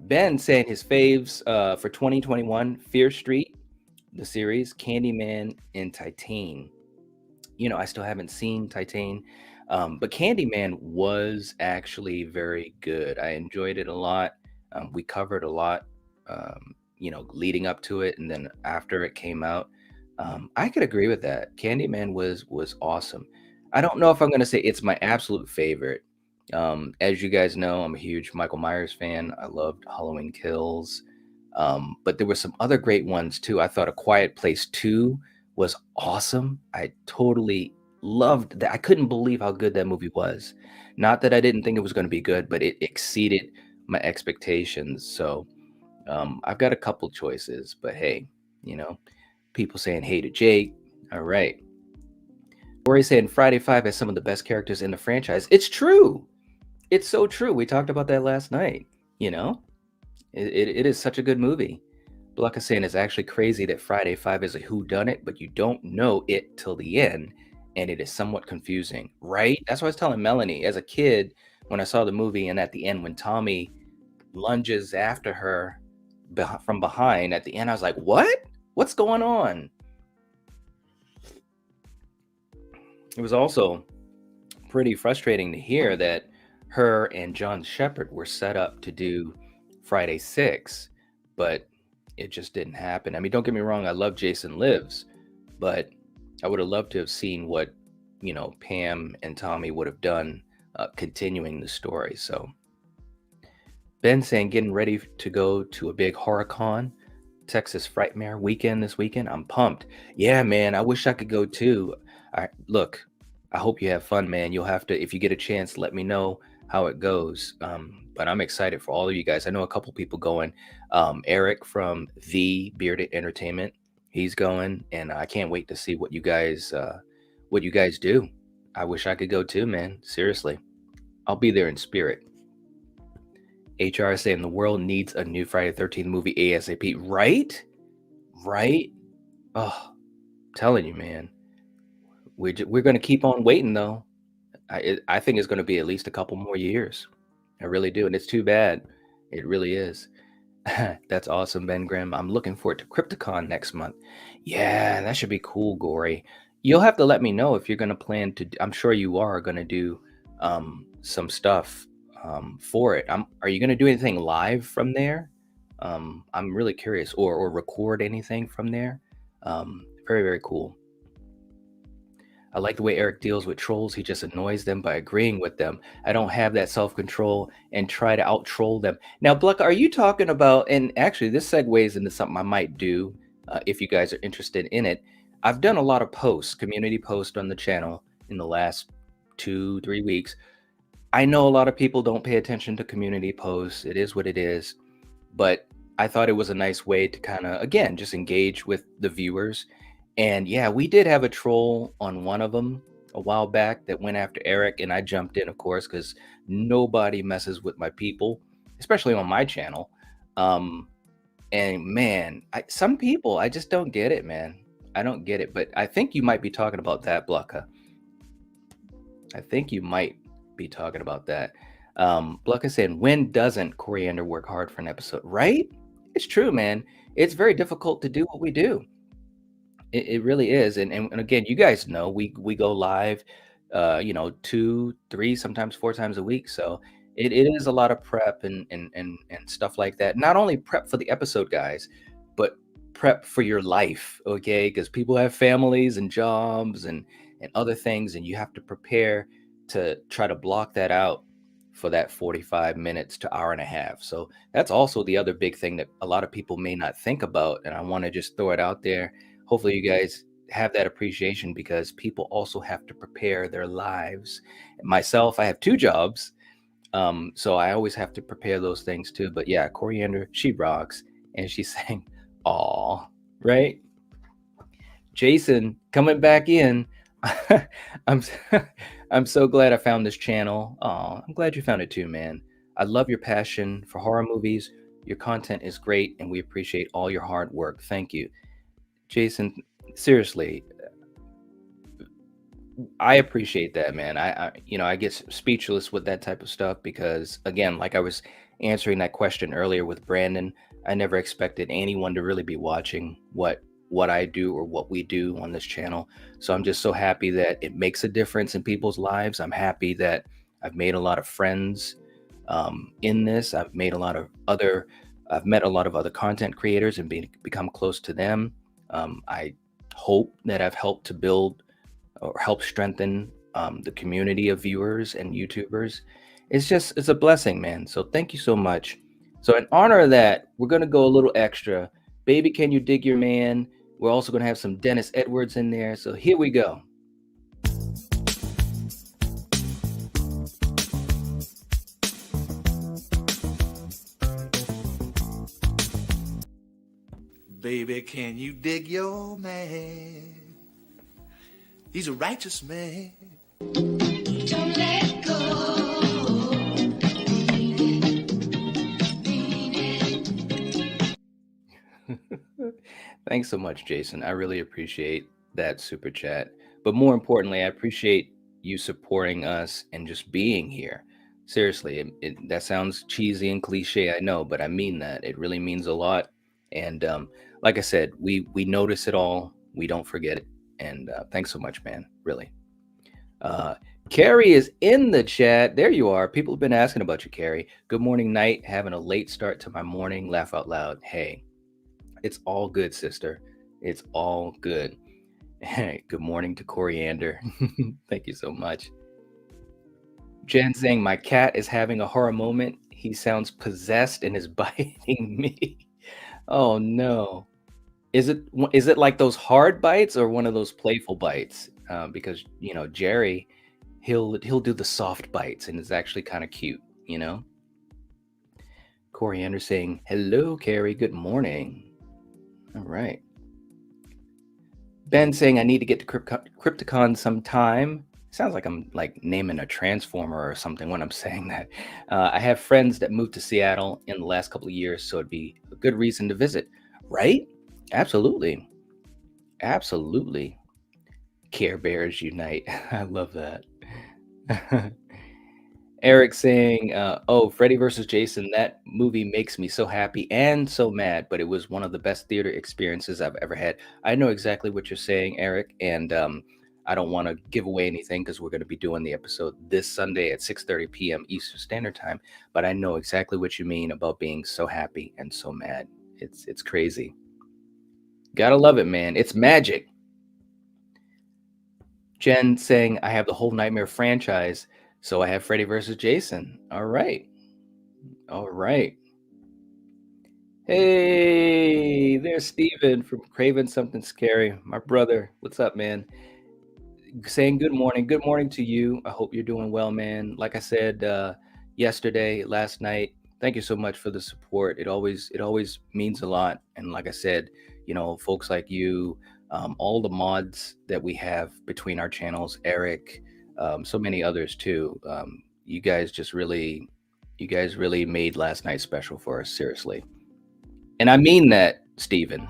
Ben saying his faves for 2021: Fear Street, the series, Candyman, and Titan. I still haven't seen Titan, but Candyman was actually very good. I enjoyed it a lot. We covered a lot, leading up to it, and then after it came out. I could agree with that. Candyman was awesome. I don't know if I'm going to say it's my absolute favorite. As you guys know, I'm a huge Michael Myers fan. I loved Halloween Kills. But there were some other great ones too. I thought A Quiet Place 2 was awesome. I totally loved that. I couldn't believe how good that movie was. Not that I didn't think it was going to be good, but it exceeded my expectations. So I've got a couple choices, but hey, people saying hey to Jake. All right. Corey saying Friday 5 has some of the best characters in the franchise. It's true. It's so true. We talked about that last night. You know, it is such a good movie. Blanca saying it's actually crazy that Friday 5 is a whodunit, but you don't know it till the end, and it is somewhat confusing, right? That's what I was telling Melanie. As a kid, when I saw the movie, and at the end, when Tommy lunges after her from behind, at the end, I was like, what? What's going on? It was also pretty frustrating to hear that her and John Shepard were set up to do Friday 6, but it just didn't happen. I mean, don't get me wrong, I love Jason Lives, but I would have loved to have seen what, Pam and Tommy would have done continuing the story. So Ben saying getting ready to go to a big horror con, Texas Frightmare weekend this weekend. I'm pumped. Yeah, man, I wish I could go too. Look, I hope you have fun, man. You'll have to, if you get a chance, let me know how it goes. But I'm excited for all of you guys. I know a couple people going. Eric from The Bearded Entertainment, he's going, and I can't wait to see what you guys do. I wish I could go too, man. Seriously, I'll be there in spirit. HR is saying the world needs a new Friday the 13th movie ASAP. Right? Right? Oh, telling you, man. We're going to keep on waiting, though. I think it's going to be at least a couple more years. I really do. And it's too bad. It really is. That's awesome, Ben Grimm. I'm looking forward to Crypticon next month. Yeah, that should be cool, Gory. You'll have to let me know if you're going to plan to. I'm sure you are going to do some stuff for it. Are you going to do anything live from there? I'm really curious, or record anything from there. Very, very cool. I like the way Eric deals with trolls. He just annoys them by agreeing with them. I don't have that self-control and try to out-troll them. Now, Bluck, are you talking about, and actually this segues into something I might do if you guys are interested in it. I've done a lot of posts, community posts on the channel in the last 2-3 weeks. I know a lot of people don't pay attention to community posts. It is what it is. But I thought it was a nice way to kind of, again, just engage with the viewers. And yeah, we did have a troll on one of them a while back that went after Eric, and I jumped in, of course, because nobody messes with my people, especially on my channel. And man, some people, I just don't get it, man. I don't get it. But I think you might be talking about that, Blucka. I think you might be talking about that. Blucka saying, when doesn't Coriander work hard for an episode? Right? It's true, man. It's very difficult to do what we do. It really is. And again, you guys know we go live, 2, 3, sometimes 4 times a week. So it is a lot of prep and stuff like that. Not only prep for the episode, guys, but prep for your life, okay? Because people have families and jobs and other things, and you have to prepare to try to block that out for that 45 minutes to hour and a half. So that's also the other big thing that a lot of people may not think about. And I want to just throw it out there. Hopefully you guys have that appreciation, because people also have to prepare their lives. Myself, I have 2 jobs. So I always have to prepare those things too. But yeah, Coriander, she rocks. And she's saying, aw, right? Jason coming back in. I'm I'm so glad I found this channel. Oh, I'm glad you found it too, man. I love your passion for horror movies. Your content is great, and we appreciate all your hard work. Thank you. Jason, seriously, I appreciate that, man. I get speechless with that type of stuff because, again, like I was answering that question earlier with Brandon, I never expected anyone to really be watching what I do or what we do on this channel. So I'm just so happy that it makes a difference in people's lives. I'm happy that I've made a lot of friends in this. I've met a lot of other content creators and become close to them. I hope that I've helped to build or help strengthen the community of viewers and YouTubers. It's a blessing, man. So thank you so much. So in honor of that, we're going to go a little extra. Baby, can you dig your man? We're also going to have some Dennis Edwards in there. So here we go. Baby, can you dig your man? He's a righteous man. Don't let go. Thanks so much, Jason. I really appreciate that super chat. But more importantly, I appreciate you supporting us and just being here. Seriously, that sounds cheesy and cliche, I know, but I mean that. It really means a lot. And like I said, we notice it all. We don't forget it. And thanks so much, man. Really. Carrie is in the chat. There you are. People have been asking about you, Carrie. Good morning, night. Having a late start to my morning. Laugh out loud. Hey, it's all good, sister. It's all good. Hey, good morning to Coriander. Thank you so much. Jen saying, my cat is having a horror moment. He sounds possessed and is biting me. Oh no. Is it like those hard bites or one of those playful bites? Because Jerry, he'll do the soft bites, and it's actually kind of cute, Coriander saying, hello, Carrie. Good morning. All right. Ben saying, I need to get to Crypticon sometime. Sounds like I'm like naming a transformer or something when I'm saying that. I have friends that moved to Seattle in the last couple of years, so it'd be a good reason to visit, right? Absolutely. Absolutely. Care Bears unite. I love that. Eric saying, "Oh, Freddy versus Jason, that movie makes me so happy and so mad, but it was one of the best theater experiences I've ever had." I know exactly what you're saying, Eric, and I don't want to give away anything because we're going to be doing the episode this Sunday at 6:30 p.m. Eastern Standard Time. But I know exactly what you mean about being so happy and so mad. It's crazy. Gotta love it, man. It's magic. Jen saying, "I have the whole Nightmare franchise, so I have Freddy versus Jason." All right. All right. Hey, there's Steven from Craving Something Scary. My brother. What's up, man? Saying good morning. Good morning to you. I hope you're doing well, man. Like I said yesterday, last night, thank you so much for the support. It always means a lot. And like I said, folks like you, all the mods that we have between our channels, Eric, so many others too. You guys just really, you guys really made last night special for us. Seriously. And I mean that, Steven.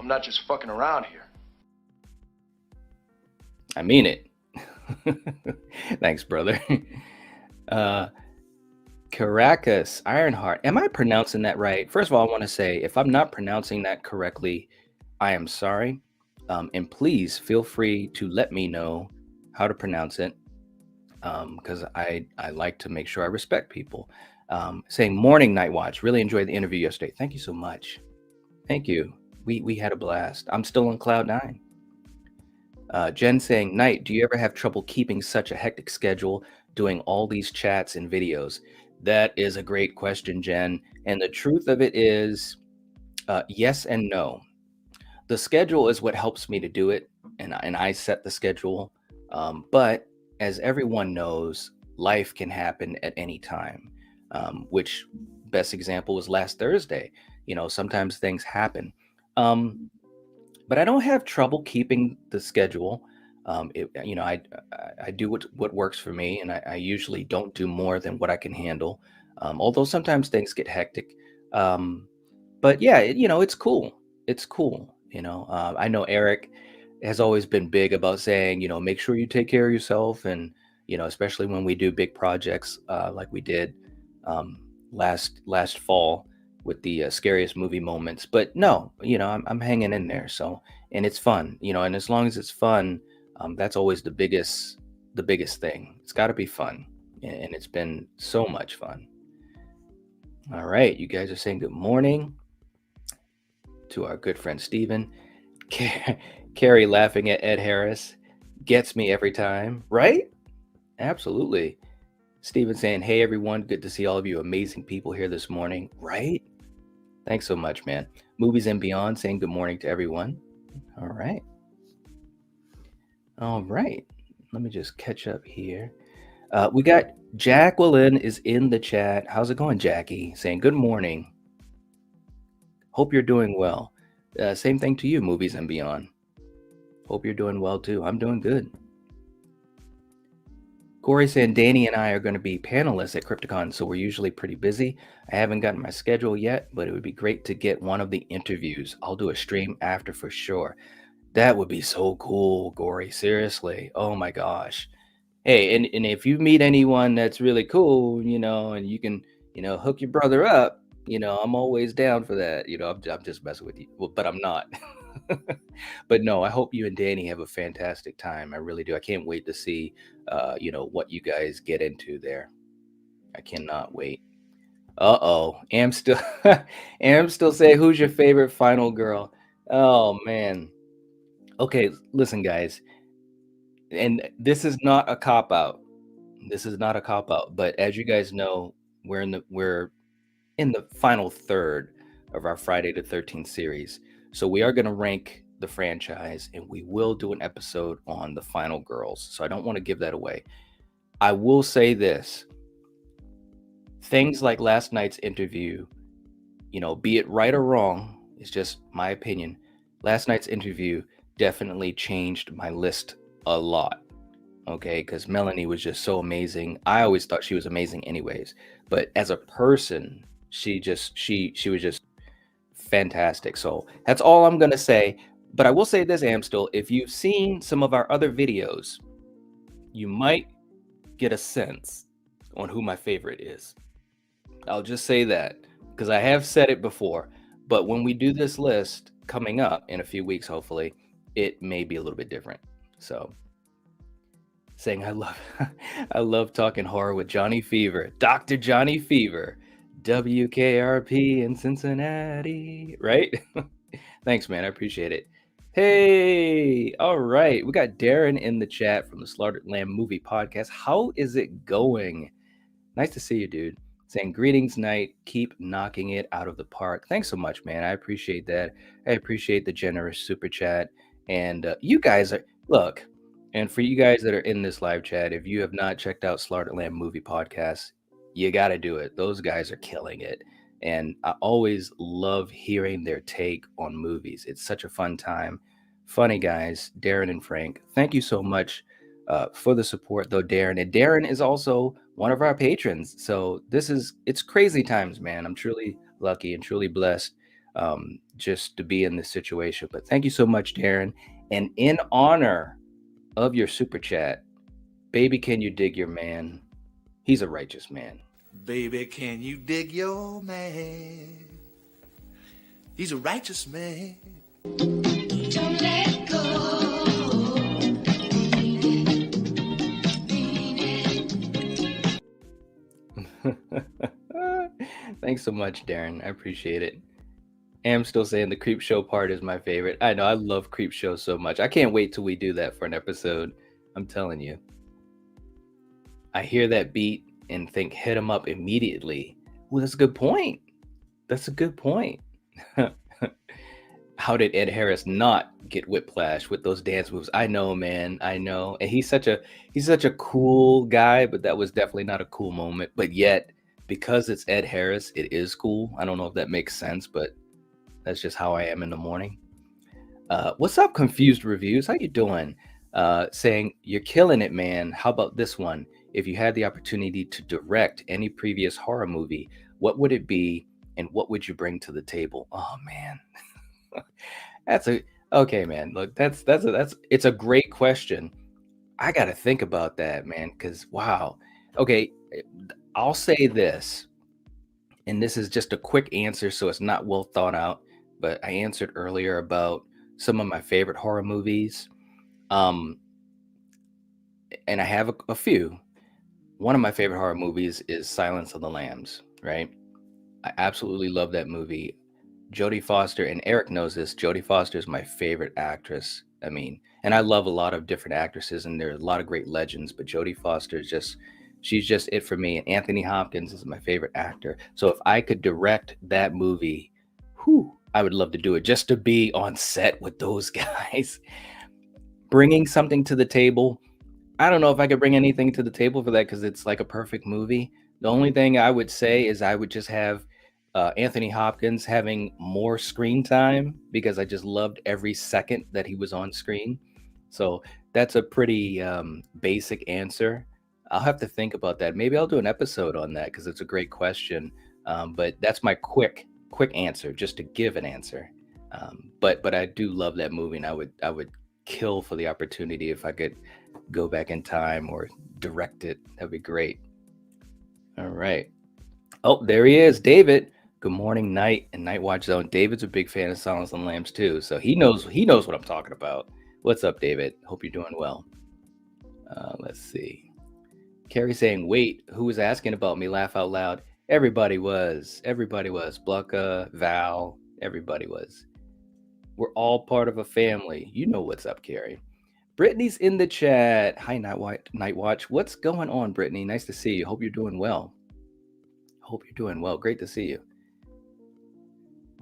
I'm not just fucking around here. I mean it. Thanks, brother. uh, Caracas Ironheart. Am I pronouncing that right? First of all, I want to say if I'm not pronouncing that correctly, I am sorry. And please feel free to let me know how to pronounce it because I like to make sure I respect people. Saying morning night watch. Really enjoyed the interview yesterday. Thank you so much. Thank you. We had a blast. I'm still on cloud nine. Jen saying, Night, do you ever have trouble keeping such a hectic schedule, doing all these chats and videos? That is a great question, Jen. And the truth of it is, yes and no. The schedule is what helps me to do it, and I set the schedule. But as everyone knows, life can happen at any time, which best example was last Thursday. Sometimes things happen. But I don't have trouble keeping the schedule. I do what works for me, and I usually don't do more than what I can handle. Although sometimes things get hectic. Um, but yeah, it's cool. It's cool. I know Eric has always been big about saying, make sure you take care of yourself, and especially when we do big projects like we did um, last fall with the scariest movie moments. But no, I'm hanging in there. So, and it's fun, and as long as it's fun, that's always the biggest thing. It's got to be fun, and it's been so much fun. All right, you guys are saying good morning to our good friend Steven. Carrie laughing at Ed Harris gets me every time, right? Absolutely. Steven saying, hey everyone, good to see all of you amazing people here this morning, right? Thanks so much, man. Movies and Beyond saying good morning to everyone. All right. All right. Let me just catch up here. We got Jacqueline is in the chat. How's it going, Jackie? Saying good morning. Hope you're doing well. Same thing to you, Movies and Beyond. Hope you're doing well too. I'm doing good. Corey saying Danny and I are going to be panelists at Crypticon, so we're usually pretty busy. I haven't gotten my schedule yet, but it would be great to get one of the interviews. I'll do a stream after for sure. That would be so cool, Corey. Seriously. Oh my gosh. Hey, and if you meet anyone that's really cool, and you can, hook your brother up, I'm always down for that. I'm just messing with you, well, but I'm not. But no, I hope you and Danny have a fantastic time. I really do. I can't wait to see, what you guys get into there. I cannot wait. Uh-oh. Am still saying, who's your favorite final girl? Oh man. Okay, listen, guys, and this is not a cop out. This is not a cop out, but as you guys know, we're in the final third of our Friday the 13th series. So we are going to rank the franchise, and we will do an episode on the final girls. So I don't want to give that away. I will say this. Things like last night's interview, be it right or wrong, it's just my opinion. Last night's interview definitely changed my list a lot. okay? Because Melanie was just so amazing. I always thought she was amazing, anyways. But as a person, she was just fantastic. So that's all I'm gonna say. But I will say this, Amstel, if you've seen some of our other videos, you might get a sense on who my favorite is. I'll just say that because I have said it before. But when we do this list coming up in a few weeks, hopefully, it may be a little bit different. So saying I love I love talking horror with Johnny Fever, Dr. Johnny Fever, WKRP in Cincinnati, right? Thanks, man. I appreciate it. Hey, all right. We got Darren in the chat from the Slaughtered Lamb Movie Podcast. How is it going? Nice to see you, dude. Saying greetings, night. Keep knocking it out of the park. Thanks so much, man. I appreciate that. I appreciate the generous super chat. And you guys are look. And for you guys that are in this live chat, if you have not checked out Slaughtered Lamb Movie Podcast, you got to do it. Those guys are killing it. And I always love hearing their take on movies. It's such a fun time. Funny guys, Darren and Frank. Thank you so much for the support, though, Darren. And Darren is also one of our patrons. So it's crazy times, man. I'm truly lucky and truly blessed just to be in this situation. But thank you so much, Darren. And in honor of your super chat, baby, can you dig your man? He's a righteous man. Baby, can you dig your man? He's a righteous man. Don't let go. Thanks so much, Darren. I appreciate it. I'm still saying the creep show part is my favorite. I know I love creep show so much. I can't wait till we do that for an episode. I'm telling you. I hear that beat and think hit him up immediately. Well, that's a good point. That's a good point. How did Ed Harris not get whiplash with those dance moves? I know, man. I know. And he's such a cool guy, but that was definitely not a cool moment. But yet, because it's Ed Harris, it is cool. I don't know if that makes sense, but that's just how I am in the morning. What's up, Confused Reviews? How you doing? Saying you're killing it, man. How about this one? If you had the opportunity to direct any previous horror movie, what would it be, and what would you bring to the table? Oh man, that's a okay, man. Look, that's it's a great question. I got to think about that, man, because wow. Okay, I'll say this, and this is just a quick answer, so it's not well thought out. But I answered earlier about some of my favorite horror movies, um, and I have a few. One of my favorite horror movies is Silence of the Lambs. Right? I absolutely love that movie. Jodie Foster, and Eric knows this. Jodie Foster is my favorite actress. I mean, and I love a lot of different actresses, and there are a lot of great legends, but Jodie Foster is she's just it for me. And Anthony Hopkins is my favorite actor. So if I could direct that movie, whew, I would love to do it just to be on set with those guys, bringing something to the table. I don't know if I could bring anything to the table for that because it's like a perfect movie. The only thing I would say is I would just have Anthony Hopkins having more screen time because I just loved every second that he was on screen. So that's a pretty basic answer. I'll have to think about that. Maybe I'll do an episode on that because it's a great question. But that's my quick answer, just to give an answer. But I do love that movie, and I would kill for the opportunity if I could go back in time or direct it. That'd be great. All right. Oh, there he is, David. Good morning, Night and Night Watch Zone. David's a big fan of Silence of the Lambs too, so he knows what I'm talking about. What's up, David? Hope you're doing well. Let's see. Carrie saying, "Wait, who was asking about me?" Laugh out loud. Everybody was. Everybody was. Blucka, Val. Everybody was. We're all part of a family. You know what's up, Carrie. Brittany's in the chat. Hi, Night Watch. What's going on, Brittany? Nice to see you. Hope you're doing well. Hope you're doing well. Great to see you.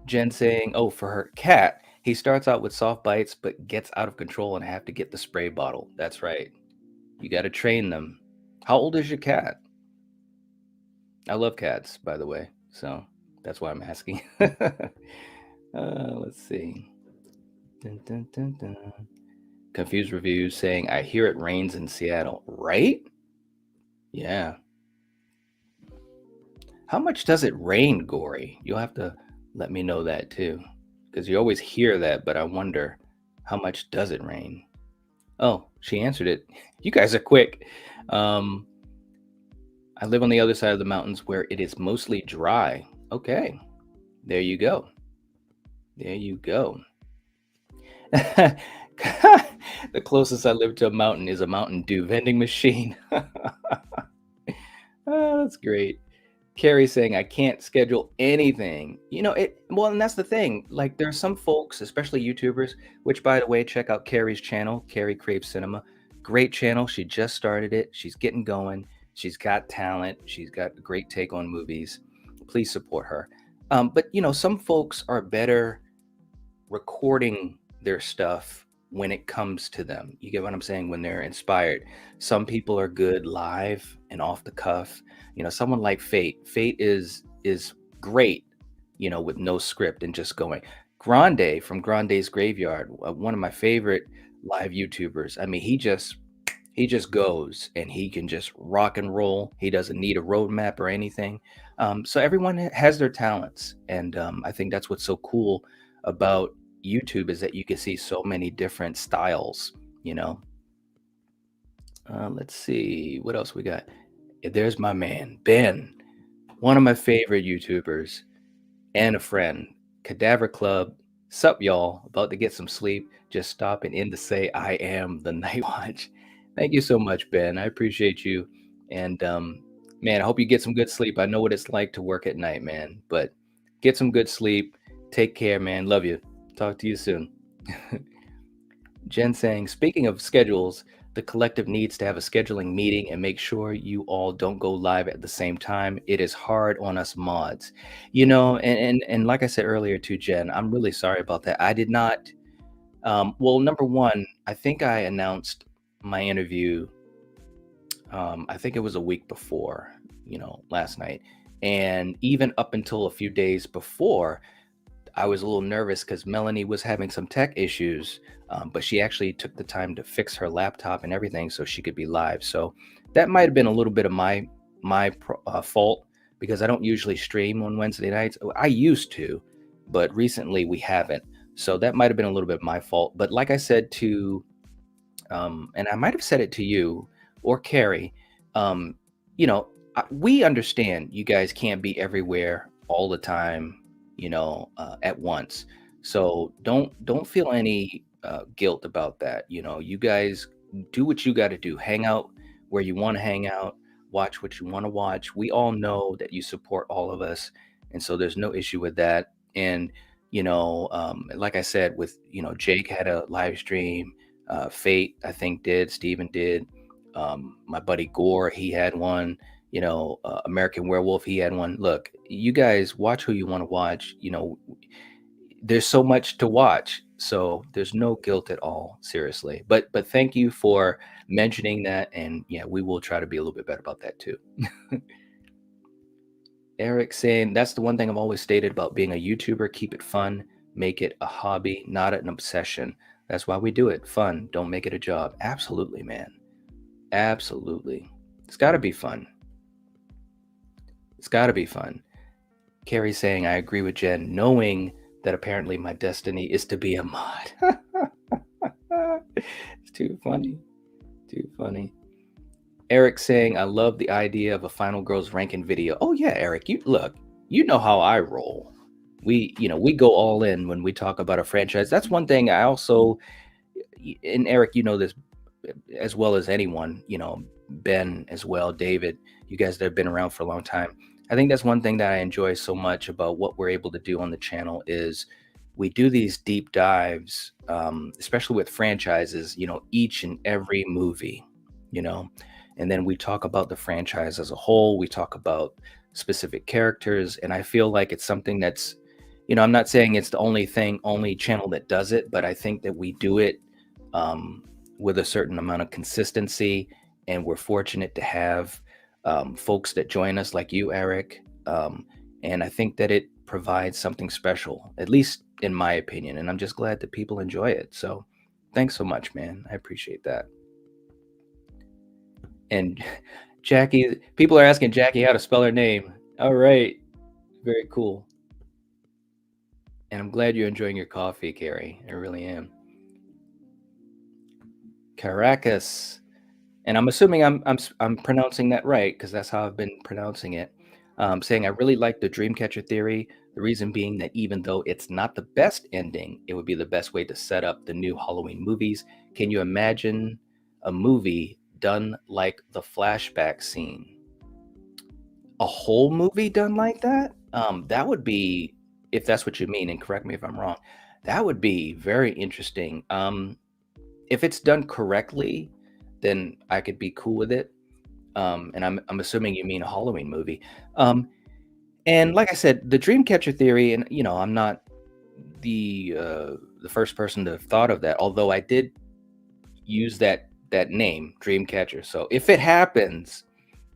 Jen saying, oh, for her cat, he starts out with soft bites, but gets out of control and have to get the spray bottle. That's right. You got to train them. How old is your cat? I love cats, by the way. So that's why I'm asking. Let's see. Dun, dun, dun, dun. Confused Reviews saying, I hear it rains in Seattle. Right? Yeah. How much does it rain, Gory? You'll have to let me know that too. Because you always hear that, but I wonder how much does it rain? Oh, she answered it. You guys are quick. Um, I live on the other side of the mountains where it is mostly dry. Okay, there you go. There you go. The closest I live to a mountain is a Mountain Dew vending machine. Oh, that's great. Carrie saying, I can't schedule anything. Well, and that's the thing. Like, there are some folks, especially YouTubers, which, by the way, check out Carrie's channel, Carrie Craves Cinema. Great channel. She just started it. She's getting going. She's got talent. She's got a great take on movies. Please support her. But, some folks are better recording their stuff when it comes to them. You get what I'm saying? When they're inspired. Some people are good live and off the cuff. Someone like Fate. Fate is great, with no script and just going. Grande from Grande's Graveyard, one of my favorite live YouTubers. I mean, he just goes and he can just rock and roll. He doesn't need a roadmap or anything. So everyone has their talents, and I think that's what's so cool about YouTube is that you can see so many different styles. Let's see what else we got. There's my man Ben, one of my favorite YouTubers and a friend. Cadaver Club. Sup, y'all? About to get some sleep. Just stopping in to say I am the Night Watch. Thank you so much, Ben. I appreciate you. And man, I hope you get some good sleep. I know what it's like to work at night, man. But get some good sleep. Take care, man. Love you. Talk to you soon. Jen saying, speaking of schedules, the collective needs to have a scheduling meeting and make sure you all don't go live at the same time. It is hard on us mods. And like I said earlier to Jen, I'm really sorry about that. I did not. Well, number one, I think I announced my interview. I think it was a week before, last night. And even up until a few days before, I was a little nervous because Melanie was having some tech issues, but she actually took the time to fix her laptop and everything so she could be live. So that might have been a little bit of my fault because I don't usually stream on Wednesday nights. I used to, but recently we haven't. So that might have been a little bit my fault. But like I said to, and I might have said it to you or Carrie, um, we understand you guys can't be everywhere all the time, at once. So don't feel any guilt about that. You guys do what you got to do. Hang out where you want to hang out. Watch what you want to watch. We all know that you support all of us, and so there's no issue with that. And like I said, with Jake had a live stream. Fate, I think, did. Steven did. My buddy Gore, he had one. American Werewolf, he had one. Look, you guys watch who you want to watch. There's so much to watch, so there's no guilt at all, seriously. But thank you for mentioning that, and yeah, we will try to be a little bit better about that too. Eric saying, that's the one thing I've always stated about being a YouTuber: keep it fun, make it a hobby, not an obsession. That's why we do it. Fun, don't make it a job. Absolutely, man. Absolutely. It's got to be fun. It's got to be fun. Carrie saying, I agree with Jen, knowing that apparently my destiny is to be a mod. It's too funny. Too funny. Eric saying, I love the idea of a Final Girls ranking video. Oh yeah, Eric, you know how I roll. We go all in when we talk about a franchise. That's one thing I also, and Eric, you know this as well as anyone, Ben as well, David, you guys that have been around for a long time. I think that's one thing that I enjoy so much about what we're able to do on the channel is we do these deep dives, especially with franchises, each and every movie, and then we talk about the franchise as a whole. We talk about specific characters, and I feel like it's something that's, I'm not saying it's the only channel that does it, but I think that we do it with a certain amount of consistency, and we're fortunate to have folks that join us like you, Eric, and I think that it provides something special, at least in my opinion, and I'm just glad that people enjoy it. So Thanks so much, man. I appreciate that. And Jackie, people are asking Jackie how to spell her name. All right. Very cool. And I'm glad you're enjoying your coffee, Carrie. I really am. Caracas. And I'm assuming I'm pronouncing that right because that's how I've been pronouncing it. Saying I really like the Dreamcatcher theory. The reason being that even though it's not the best ending, it would be the best way to set up the new Halloween movies. Can you imagine a movie done like the flashback scene? A whole movie done like that? That would be, if that's what you mean, and correct me if I'm wrong, that would be very interesting. If it's done correctly, then I could be cool with it. And I'm assuming you mean a Halloween movie. And like I said, the Dreamcatcher theory, and I'm not the first person to have thought of that, although I did use that name, Dreamcatcher. So if it happens,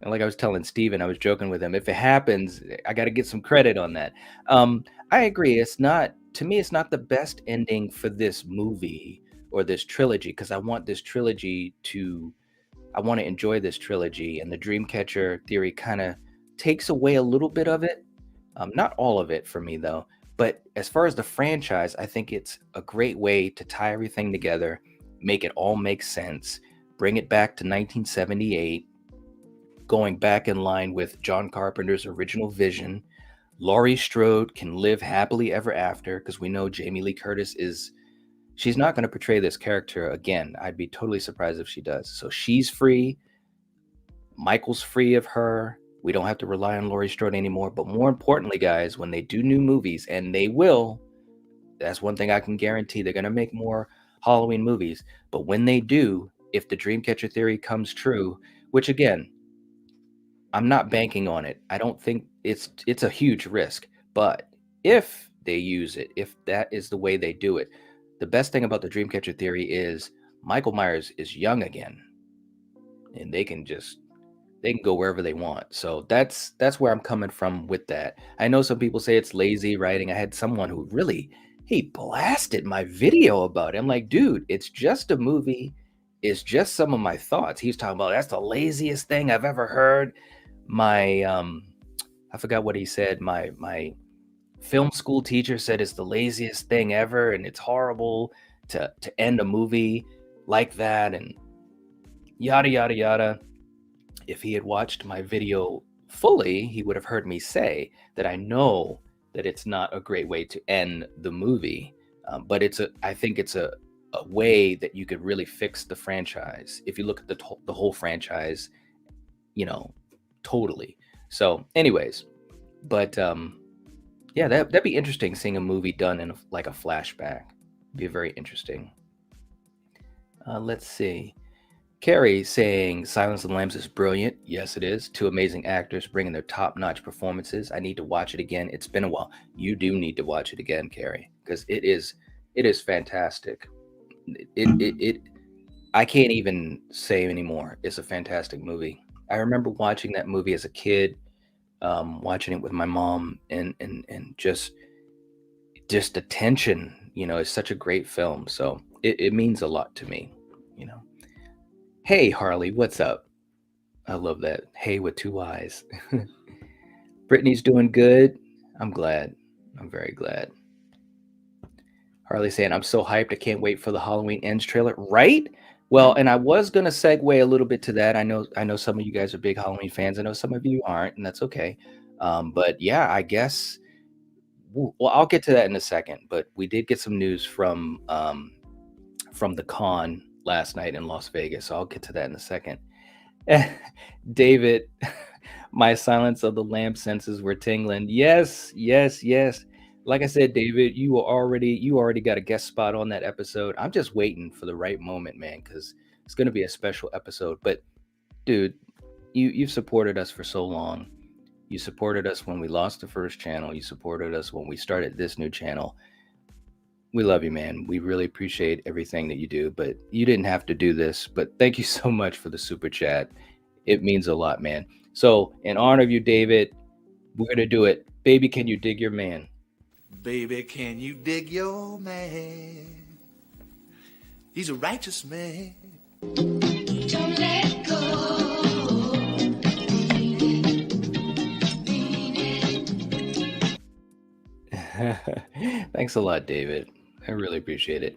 and like I was telling Steven, I was joking with him, if it happens, I got to get some credit on that. I agree. It's not, to me, it's not the best ending for this movie or this trilogy because I want to enjoy this trilogy, and the Dreamcatcher theory kind of takes away a little bit of it. Not all of it for me, though. But as far as the franchise, I think it's a great way to tie everything together, make it all make sense, bring it back to 1978, going back in line with John Carpenter's original vision. Laurie Strode can live happily ever after because we know Jamie Lee Curtis is she's not going to portray this character again. I'd be totally surprised if she does. So she's free. Michael's free of her. We don't have to rely on Laurie Strode anymore. But more importantly, guys, when they do new movies, and they will, that's one thing I can guarantee. They're going to make more Halloween movies. But when they do, if the Dreamcatcher theory comes true, which again, I'm not banking on it. I don't think it's a huge risk. But if they use it, if that is the way they do it, the best thing about the Dreamcatcher theory is Michael Myers is young again, and they can go wherever they want. So that's where I'm coming from with that. I know some people say it's lazy writing. I had someone who really he blasted my video about it. I'm like, dude, it's just a movie. It's just some of my thoughts. He was talking about that's the laziest thing I've ever heard. My I forgot what he said. My film school teacher said it's the laziest thing ever, and it's horrible to end a movie like that, and yada yada yada. If he had watched my video fully, he would have heard me say that I know that it's not a great way to end the movie, but I think it's a way that you could really fix the franchise if you look at the whole franchise, you know, totally. So, anyways, but yeah, that'd be interesting seeing a movie done in like a flashback. Be very interesting. Let's see. Carrie saying Silence of the Lambs is brilliant. Yes, it is. Two amazing actors bringing their top-notch performances. I need to watch it again. It's been a while. You do need to watch it again, Carrie, because it is fantastic. It I can't even say anymore. It's a fantastic movie. I remember watching that movie as a kid, watching it with my mom, and just the tension. It's such a great film. So it means a lot to me. You know. Hey Harley, what's up? I love that. Hey with two eyes. Brittany's doing good. I'm glad. I'm very glad. Harley saying, I'm so hyped. I can't wait for the Halloween Ends trailer. Right? Well, and I was gonna segue a little bit to that. I know some of you guys are big Halloween fans. I know some of you aren't, and that's okay. But yeah, I guess well, I'll get to that in a second. But we did get some news from the con last night in Las Vegas. So I'll get to that in a second. David, my Silence of the Lamb senses were tingling. Yes, yes, yes. Like I said, David, you already got a guest spot on that episode. I'm just waiting for the right moment, man, because it's gonna be a special episode. But dude, you've supported us for so long. You supported us when we lost the first channel. You supported us when we started this new channel. We love you, man. We really appreciate everything that you do, but you didn't have to do this. But thank you so much for the super chat. It means a lot, man. So, in honor of you, David, we're going to do it. Baby, can you dig your man? Baby, can you dig your man? He's a righteous man. Don't let go. Thanks a lot, David. I really appreciate it.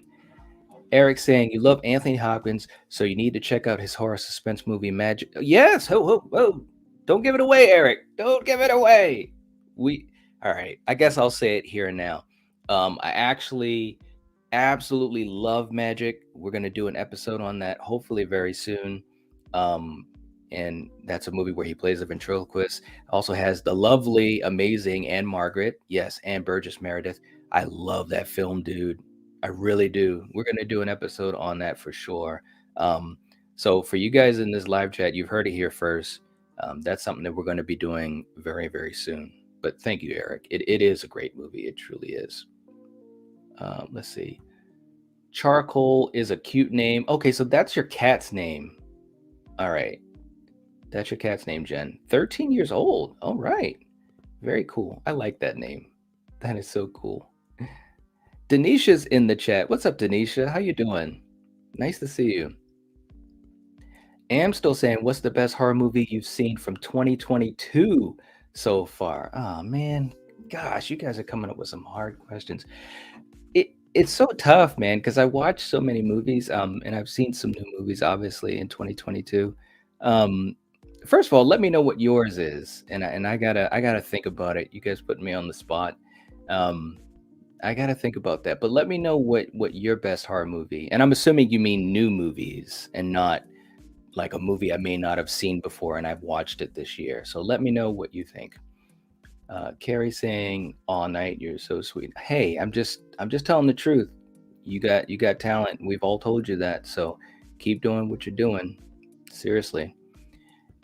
Eric saying you love Anthony Hopkins, so you need to check out his horror suspense movie Magic. Yes, ho ho ho! Don't give it away, Eric. Don't give it away. We all right. I guess I'll say it here and now. I actually absolutely love Magic. We're gonna do an episode on that hopefully very soon. Um, and that's a movie where he plays a ventriloquist. Also has the lovely, amazing Anne Margaret. Yes, Anne Burgess Meredith. I love that film, dude. I really do. We're gonna do an episode on that for sure. Um, so for you guys in this live chat, you've heard it here first. That's something that we're going to be doing very, very soon. But thank you, Eric. It is a great movie. It truly is. Let's see. Charcoal is a cute name. Okay, so that's your cat's name. All right. That's your cat's name, Jen. 13 years old. All right. Very cool. I like that name. That is so cool. Denisha's in the chat. What's up, Denisha? How you doing? Nice to see you. Am still saying, what's the best horror movie you've seen from 2022 so far? Oh man, gosh, you guys are coming up with some hard questions. It's so tough, man, because I watch so many movies, and I've seen some new movies, obviously, in 2022. Um, First of all, let me know what yours is, and I gotta think about it. You guys put me on the spot. Um, I gotta think about that. But let me know what your best horror movie, and I'm assuming you mean new movies and not like a movie I may not have seen before and I've watched it this year. So let me know what you think. Carrie saying, "All night, you're so sweet." Hey, I'm just telling the truth. You got talent. We've all told you that. So keep doing what you're doing. Seriously.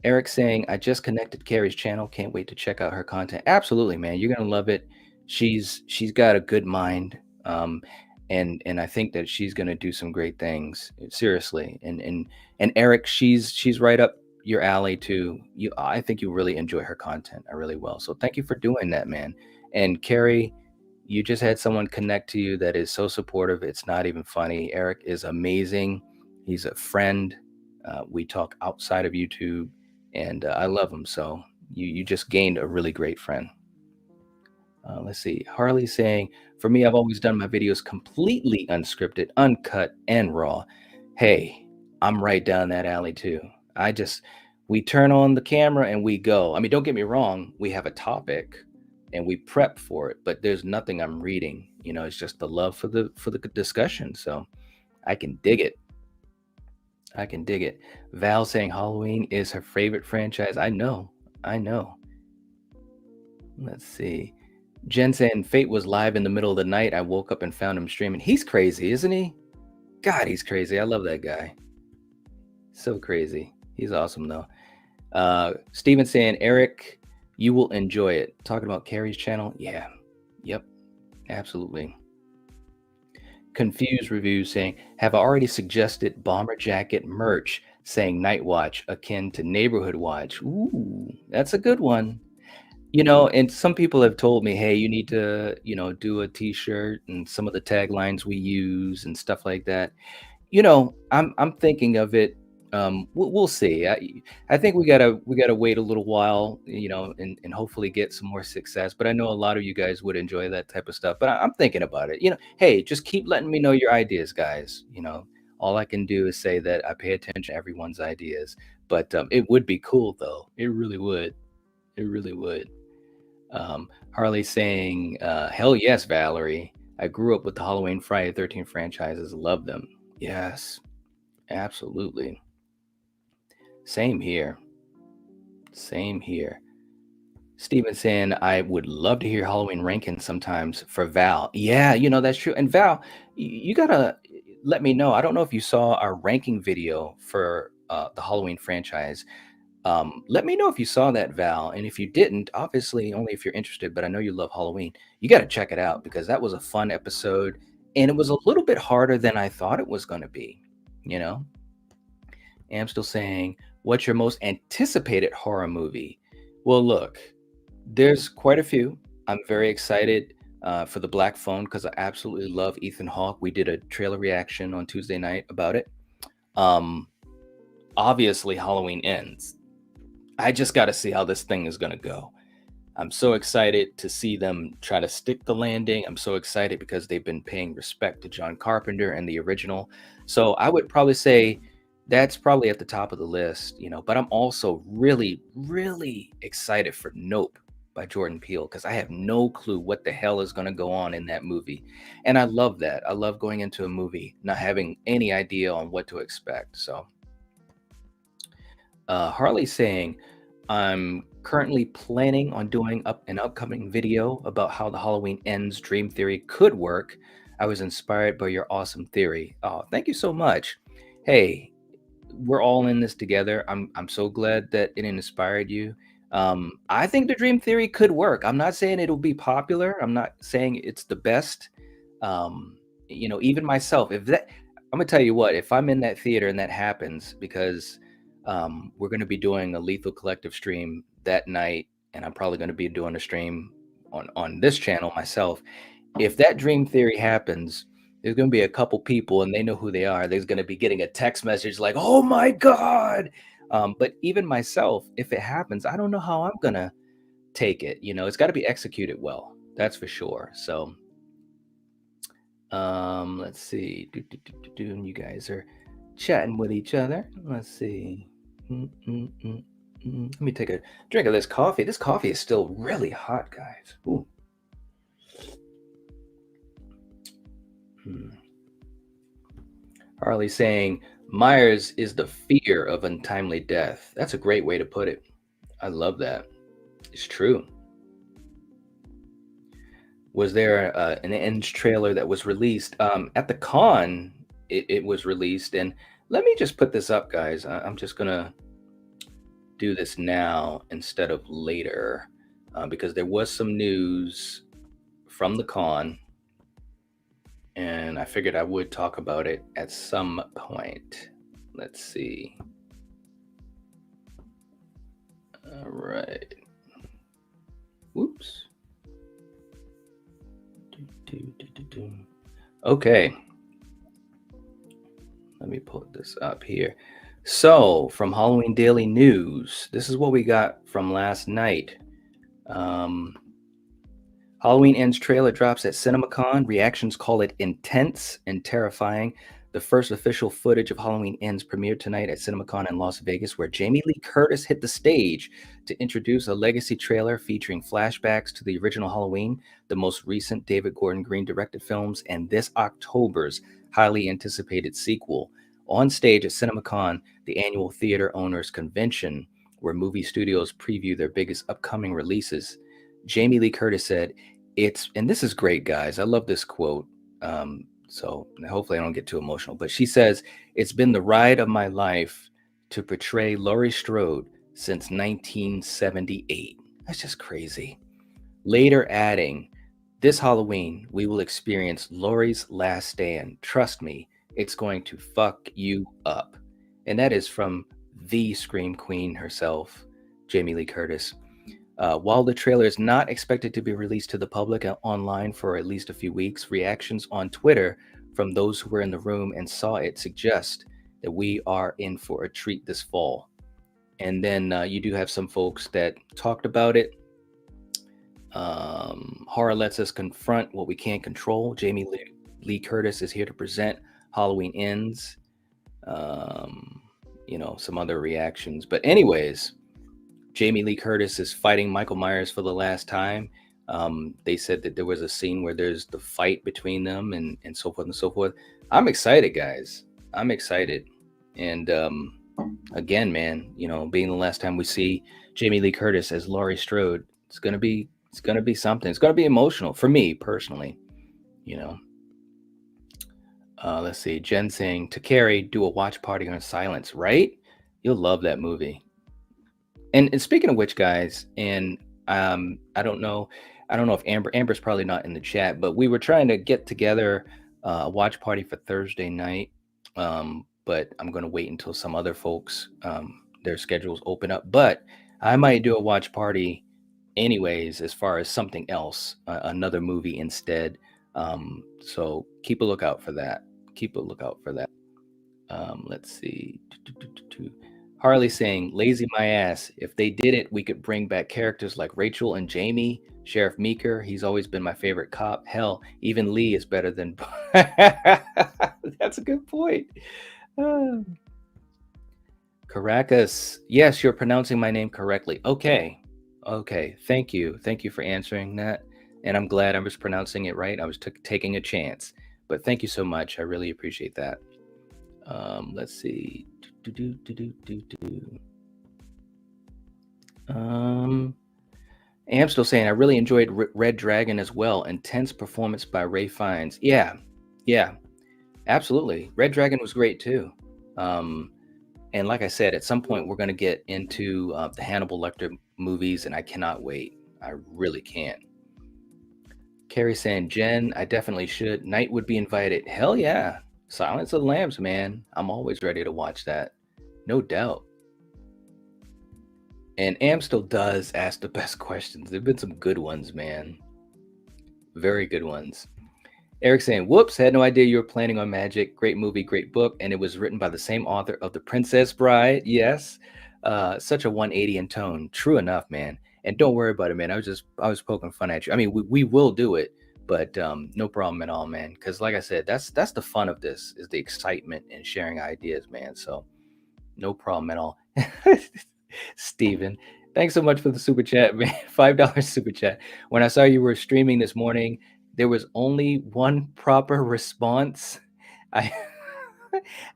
Eric saying, "I just connected Carrie's channel. Can't wait to check out her content." Absolutely, man. You're gonna love it. She's got a good mind. And I think that she's gonna do some great things. Seriously. And Eric, she's right up your alley too. I think you really enjoy her content. I really will. So thank you for doing that, man. And Carrie, you just had someone connect to you that is so supportive. It's not even funny. Eric is amazing. He's a friend. We talk outside of YouTube, and I love him. So you just gained a really great friend. Let's see. Harley saying, for me, I've always done my videos completely unscripted, uncut, and raw. Hey, I'm right down that alley too. I just, we turn on the camera and we go. I mean, don't get me wrong, we have a topic and we prep for it, but there's nothing I'm reading. It's just the love for the discussion. So I can dig it. I can dig it. Val saying Halloween is her favorite franchise. I know. I know. Let's see. Jen saying Fate was live in the middle of the night. I woke up and found him streaming. He's crazy, isn't he? God, he's crazy. I love that guy. So crazy. He's awesome though. Steven saying, Eric, you will enjoy it. Talking about Carrie's channel. Yeah. Yep. Absolutely. Confused review saying, have already suggested bomber jacket merch saying Night Watch akin to Neighborhood Watch. Ooh, that's a good one. And some people have told me, hey, you need to, do a t-shirt and some of the taglines we use and stuff like that. I'm thinking of it. We'll see. I think we gotta wait a little while, and hopefully get some more success. But I know a lot of you guys would enjoy that type of stuff. But I'm thinking about it. Hey, just keep letting me know your ideas, guys. All I can do is say that I pay attention to everyone's ideas. But it would be cool though. It really would. It really would. Harley saying, hell yes, Valerie. I grew up with the Halloween Friday 13 franchises. Love them. Yes, absolutely. Same here. Same here. Steven saying, I would love to hear Halloween rankings sometimes for Val. Yeah, that's true. And Val, you gotta let me know. I don't know if you saw our ranking video for the Halloween franchise. Let me know if you saw that, Val. And if you didn't, obviously only if you're interested, but I know you love Halloween. You got to check it out because that was a fun episode. And it was a little bit harder than I thought it was going to be. I'm still saying, what's your most anticipated horror movie? Well, look, there's quite a few. I'm very excited for the Black Phone because I absolutely love Ethan Hawke. We did a trailer reaction on Tuesday night about it. Um, Obviously, Halloween Ends. I just got to see how this thing is going to go. I'm so excited to see them try to stick the landing. I'm so excited because they've been paying respect to John Carpenter and the original. So I would probably say that's probably at the top of the list, but I'm also really, really excited for Nope by Jordan Peele because I have no clue what the hell is going to go on in that movie. And I love that. I love going into a movie not having any idea on what to expect. So Harley saying, I'm currently planning on doing an upcoming video about how the Halloween Ends dream theory could work. I was inspired by your awesome theory. Oh, thank you so much. Hey, we're all in this together. I'm so glad that it inspired you. I think the dream theory could work. I'm not saying it'll be popular. I'm not saying it's the best. Even myself, if that, I'm gonna tell you what, if I'm in that theater and that happens, because we're gonna be doing a Lethal Collective stream that night, and I'm probably gonna be doing a stream on this channel myself. If that dream theory happens, there's going to be a couple people and they know who they are. There's going to be getting a text message like, oh my God. But even myself, if it happens, I don't know how I'm going to take it. It's got to be executed well. That's for sure. So let's see. You guys are chatting with each other. Let's see. Let me take a drink of this coffee. This coffee is still really hot, guys. Ooh. Harley saying Myers is the fear of untimely death. That's a great way to put it. I love that. It's true. Was there an Ends trailer that was released at the con? It was released, and let me just put this up, guys. I'm just gonna do this now instead of later because there was some news from the con. And I figured I would talk about it at some point. Let's see. All right. Whoops. Okay. Let me put this up here. So, from Halloween Daily News, this is what we got from last night. Halloween Ends trailer drops at CinemaCon. Reactions call it intense and terrifying. The first official footage of Halloween Ends premiered tonight at CinemaCon in Las Vegas, where Jamie Lee Curtis hit the stage to introduce a legacy trailer featuring flashbacks to the original Halloween, the most recent David Gordon Green directed films, and this October's highly anticipated sequel. On stage at CinemaCon, the annual theater owners convention, where movie studios preview their biggest upcoming releases, Jamie Lee Curtis said, and this is great, guys. I love this quote. So hopefully I don't get too emotional, but she says, it's been the ride of my life to portray Laurie Strode since 1978. That's just crazy. Later adding, this Halloween, we will experience Laurie's last stand. Trust me, it's going to fuck you up. And that is from the Scream Queen herself, Jamie Lee Curtis. While the trailer is not expected to be released to the public online for at least a few weeks, reactions on Twitter from those who were in the room and saw it suggest that we are in for a treat this fall. And then you do have some folks that talked about it. Horror lets us confront what we can't control. Jamie Lee Curtis is here to present Halloween Ends. Some other reactions. But anyways, Jamie Lee Curtis is fighting Michael Myers for the last time. They said that there was a scene where there's the fight between them and so forth and so forth. I'm excited, guys. I'm excited. And again, man, being the last time we see Jamie Lee Curtis as Laurie Strode, it's gonna be something. It's gonna be emotional for me personally. Let's see. Jen saying, to Carrie, do a watch party on Silence, right? You'll love that movie. And speaking of which, guys, and I don't know if Amber's probably not in the chat, but we were trying to get together a watch party for Thursday night. But I'm going to wait until some other folks, their schedules open up. But I might do a watch party anyways, as far as something else, another movie instead. So keep a lookout for that. Keep a lookout for that. Let's see. Harley saying, "Lazy my ass. If they did it, we could bring back characters like Rachel and Jamie, Sheriff Meeker. He's always been my favorite cop. Hell, even Lee is better than." That's a good point. Ah. Caracas. Yes, you're pronouncing my name correctly. Okay. Okay. Thank you. Thank you for answering that. And I'm glad I was pronouncing it right. I was taking a chance. But thank you so much. I really appreciate that. Let's see. Do, do, do, do, do, do. I'm still saying I really enjoyed Red Dragon as well. Intense performance by Ray Fiennes. Yeah. Yeah. Absolutely. Red Dragon was great too. And like I said, at some point we're going to get into the Hannibal Lecter movies, and I cannot wait. I really can't. Carrie saying, Jen, I definitely should. Knight would be invited. Hell yeah. Silence of the Lambs, man. I'm always ready to watch that. No doubt. And Am still does ask the best questions. There've been some good ones, man. Very good ones. Eric saying, whoops, had no idea you were planning on magic. Great movie, great book. And it was written by the same author of The Princess Bride. Yes. Such a 180 in tone. True enough, man. And don't worry about it, man. I was poking fun at you. I mean, we will do it, but no problem at all, man. Because like I said, that's the fun of this, is the excitement and sharing ideas, man. So no problem at all. Steven, thanks so much for the super chat, man. $5 super chat. When I saw you were streaming this morning, there was only one proper response. I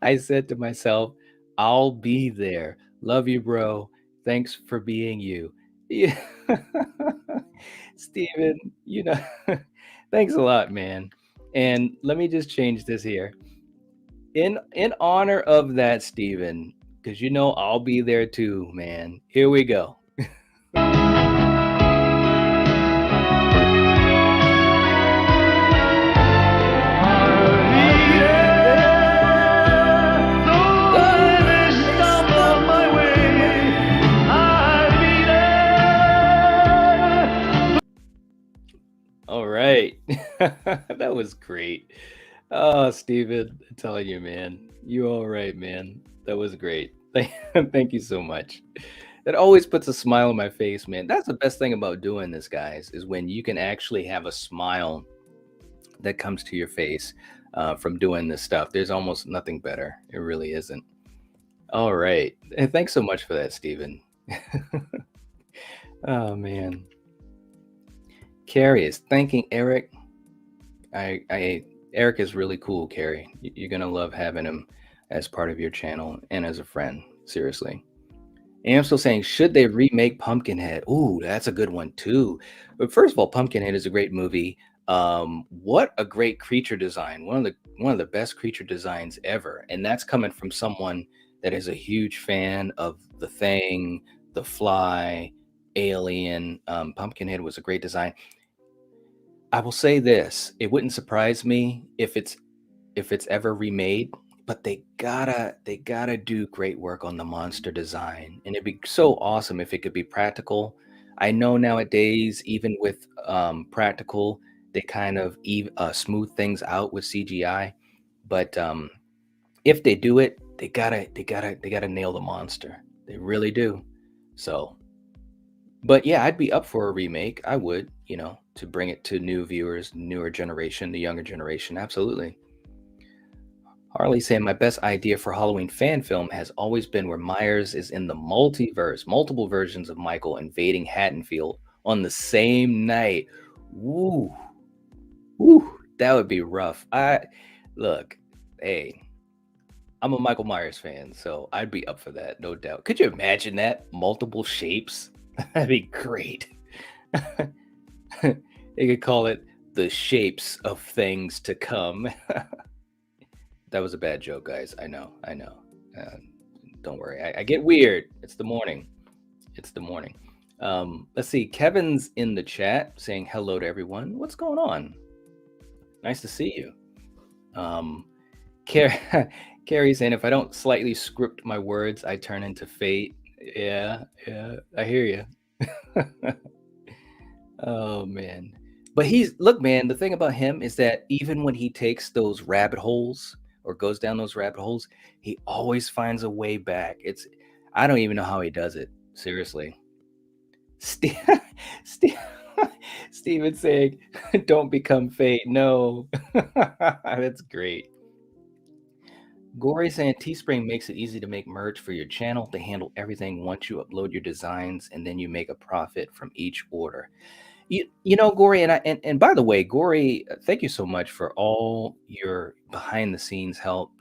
I said to myself, I'll be there. Love you, bro. Thanks for being you. Yeah. Steven, thanks a lot, man. And let me just change this here. In honor of that, Steven, because I'll be there too, man. Here we go. All right. That was great. Oh, Steven, I'm telling you, man. You all right, man. That was great. Thank you so much. That always puts a smile on my face, man. That's the best thing about doing this, guys, is when you can actually have a smile that comes to your face from doing this stuff. There's almost nothing better. It really isn't. All right. And thanks so much for that, Steven. Oh, man. Carrie is thanking Eric. Eric is really cool, Carrie. You're gonna love having him as part of your channel and as a friend. Seriously. And I'm still saying, should they remake Pumpkinhead? Ooh, that's a good one too. But first of all, Pumpkinhead is a great movie. What a great creature design! One of the best creature designs ever, and that's coming from someone that is a huge fan of The Thing, The Fly, Alien. Pumpkinhead was a great design. I will say this: it wouldn't surprise me if it's ever remade, but they gotta do great work on the monster design, and it'd be so awesome if it could be practical. I know nowadays, even with practical, they kind of smooth things out with CGI, but if they do it, they gotta nail the monster. They really do. So, but yeah, I'd be up for a remake. I would, to bring it to new viewers, newer generation, the younger generation. Absolutely. Harley saying, my best idea for Halloween fan film has always been where Myers is in the multiverse, multiple versions of Michael invading Haddonfield on the same night. Woo, woo, that would be rough. Look, hey, I'm a Michael Myers fan, so I'd be up for that, no doubt. Could you imagine that? Multiple shapes? That'd be great. They could call it the shapes of things to come. That was a bad joke, guys. I know. Uh, don't worry. I get weird. It's the morning. It's the morning. Let's see. Kevin's in the chat saying hello to everyone. What's going on? Nice to see you. Carrie saying, if I don't slightly script my words, I turn into fate. Yeah, I hear you. Oh man. But he's look, man, the thing about him is that even when he takes those rabbit holes or goes down those rabbit holes, he always finds a way back. It's I don't even know how he does it. Seriously. Steve, Steve, Steven saying, "Don't become fate." No, that's great. Gory saying Teespring makes it easy to make merch for your channel. They handle everything once you upload your designs, and then you make a profit from each order. You know, Gory, and by the way, Gory, thank you so much for all your behind the scenes help.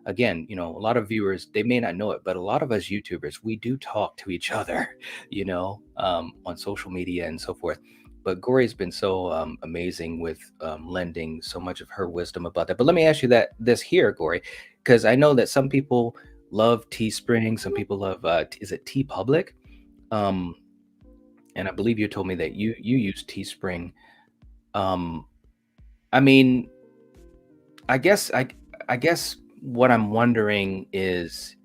Again, you know, a lot of viewers they may not know it, but a lot of us YouTubers we do talk to each other, you know, on social media and so forth. But Gory's been so amazing with lending so much of her wisdom about that. But let me ask you this here, Gory, because I know that some people love Teespring, some people love is it T Public? Um, and I believe you told me that you use Teespring. Um, I mean, I guess I guess what I'm wondering is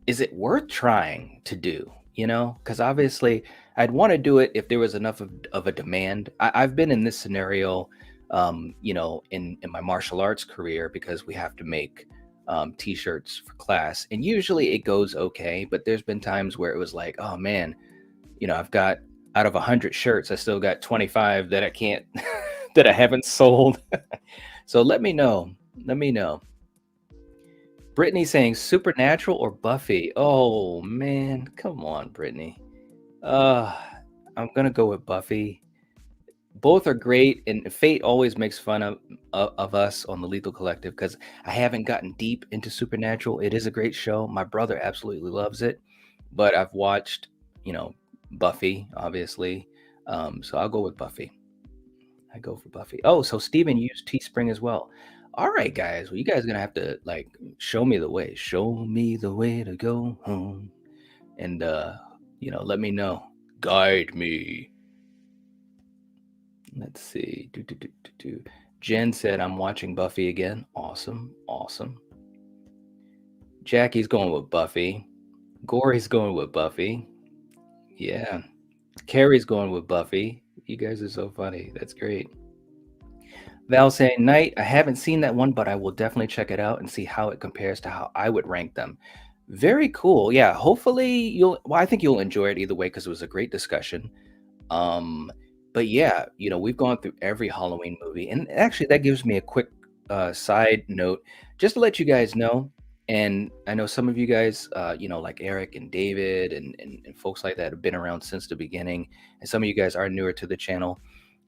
it worth trying to do? You know, because obviously I'd want to do it if there was enough of a demand. I've been in this scenario, you know, in my martial arts career because we have to make t-shirts for class, and usually it goes okay. But there's been times where it was like, oh man, you know, I've got out of 100 shirts, I still got 25 that I can't that I haven't sold. So let me know. Let me know. Brittany saying Supernatural or Buffy. Oh man, come on, Brittany. Uh, I'm gonna go with Buffy. Both are great, and Fate always makes fun of us on the Lethal Collective because I haven't gotten deep into Supernatural. It is a great show. My brother absolutely loves it, but I've watched, you know, Buffy, obviously. So I'll go with Buffy. I go for Buffy. Oh, so Steven used Teespring as well. All right, guys. Well, you guys are gonna have to like show me the way. Show me the way to go home, and you know, let me know. Guide me. Let's see. Do. Jen said, "I'm watching Buffy again." Awesome, awesome. Jackie's going with Buffy. Gory's going with Buffy. Yeah. Carrie's going with Buffy. You guys are so funny. That's great. Val saying, Knight, I haven't seen that one, but I will definitely check it out and see how it compares to how I would rank them. Very cool. Yeah, hopefully well, I think you'll enjoy it either way because it was a great discussion. Um, but yeah, you know, we've gone through every Halloween movie, and actually that gives me a quick side note just to let you guys know. And I know some of you guys, you know, like Eric and David and folks like that have been around since the beginning, and some of you guys are newer to the channel,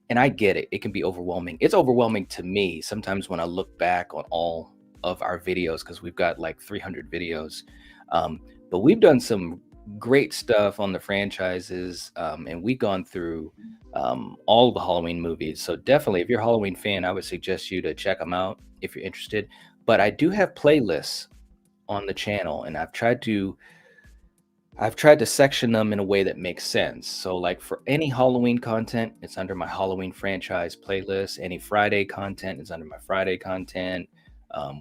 and I get it. It can be overwhelming. It's overwhelming to me sometimes when I look back on all of our videos because we've got like 300 videos. Um, but we've done some great stuff on the franchises, and we've gone through all the Halloween movies. So definitely, if you're a Halloween fan, I would suggest you to check them out if you're interested. But I do have playlists on the channel, and I've tried to section them in a way that makes sense. So, like for any Halloween content, it's under my Halloween franchise playlist. Any Friday content is under my Friday content.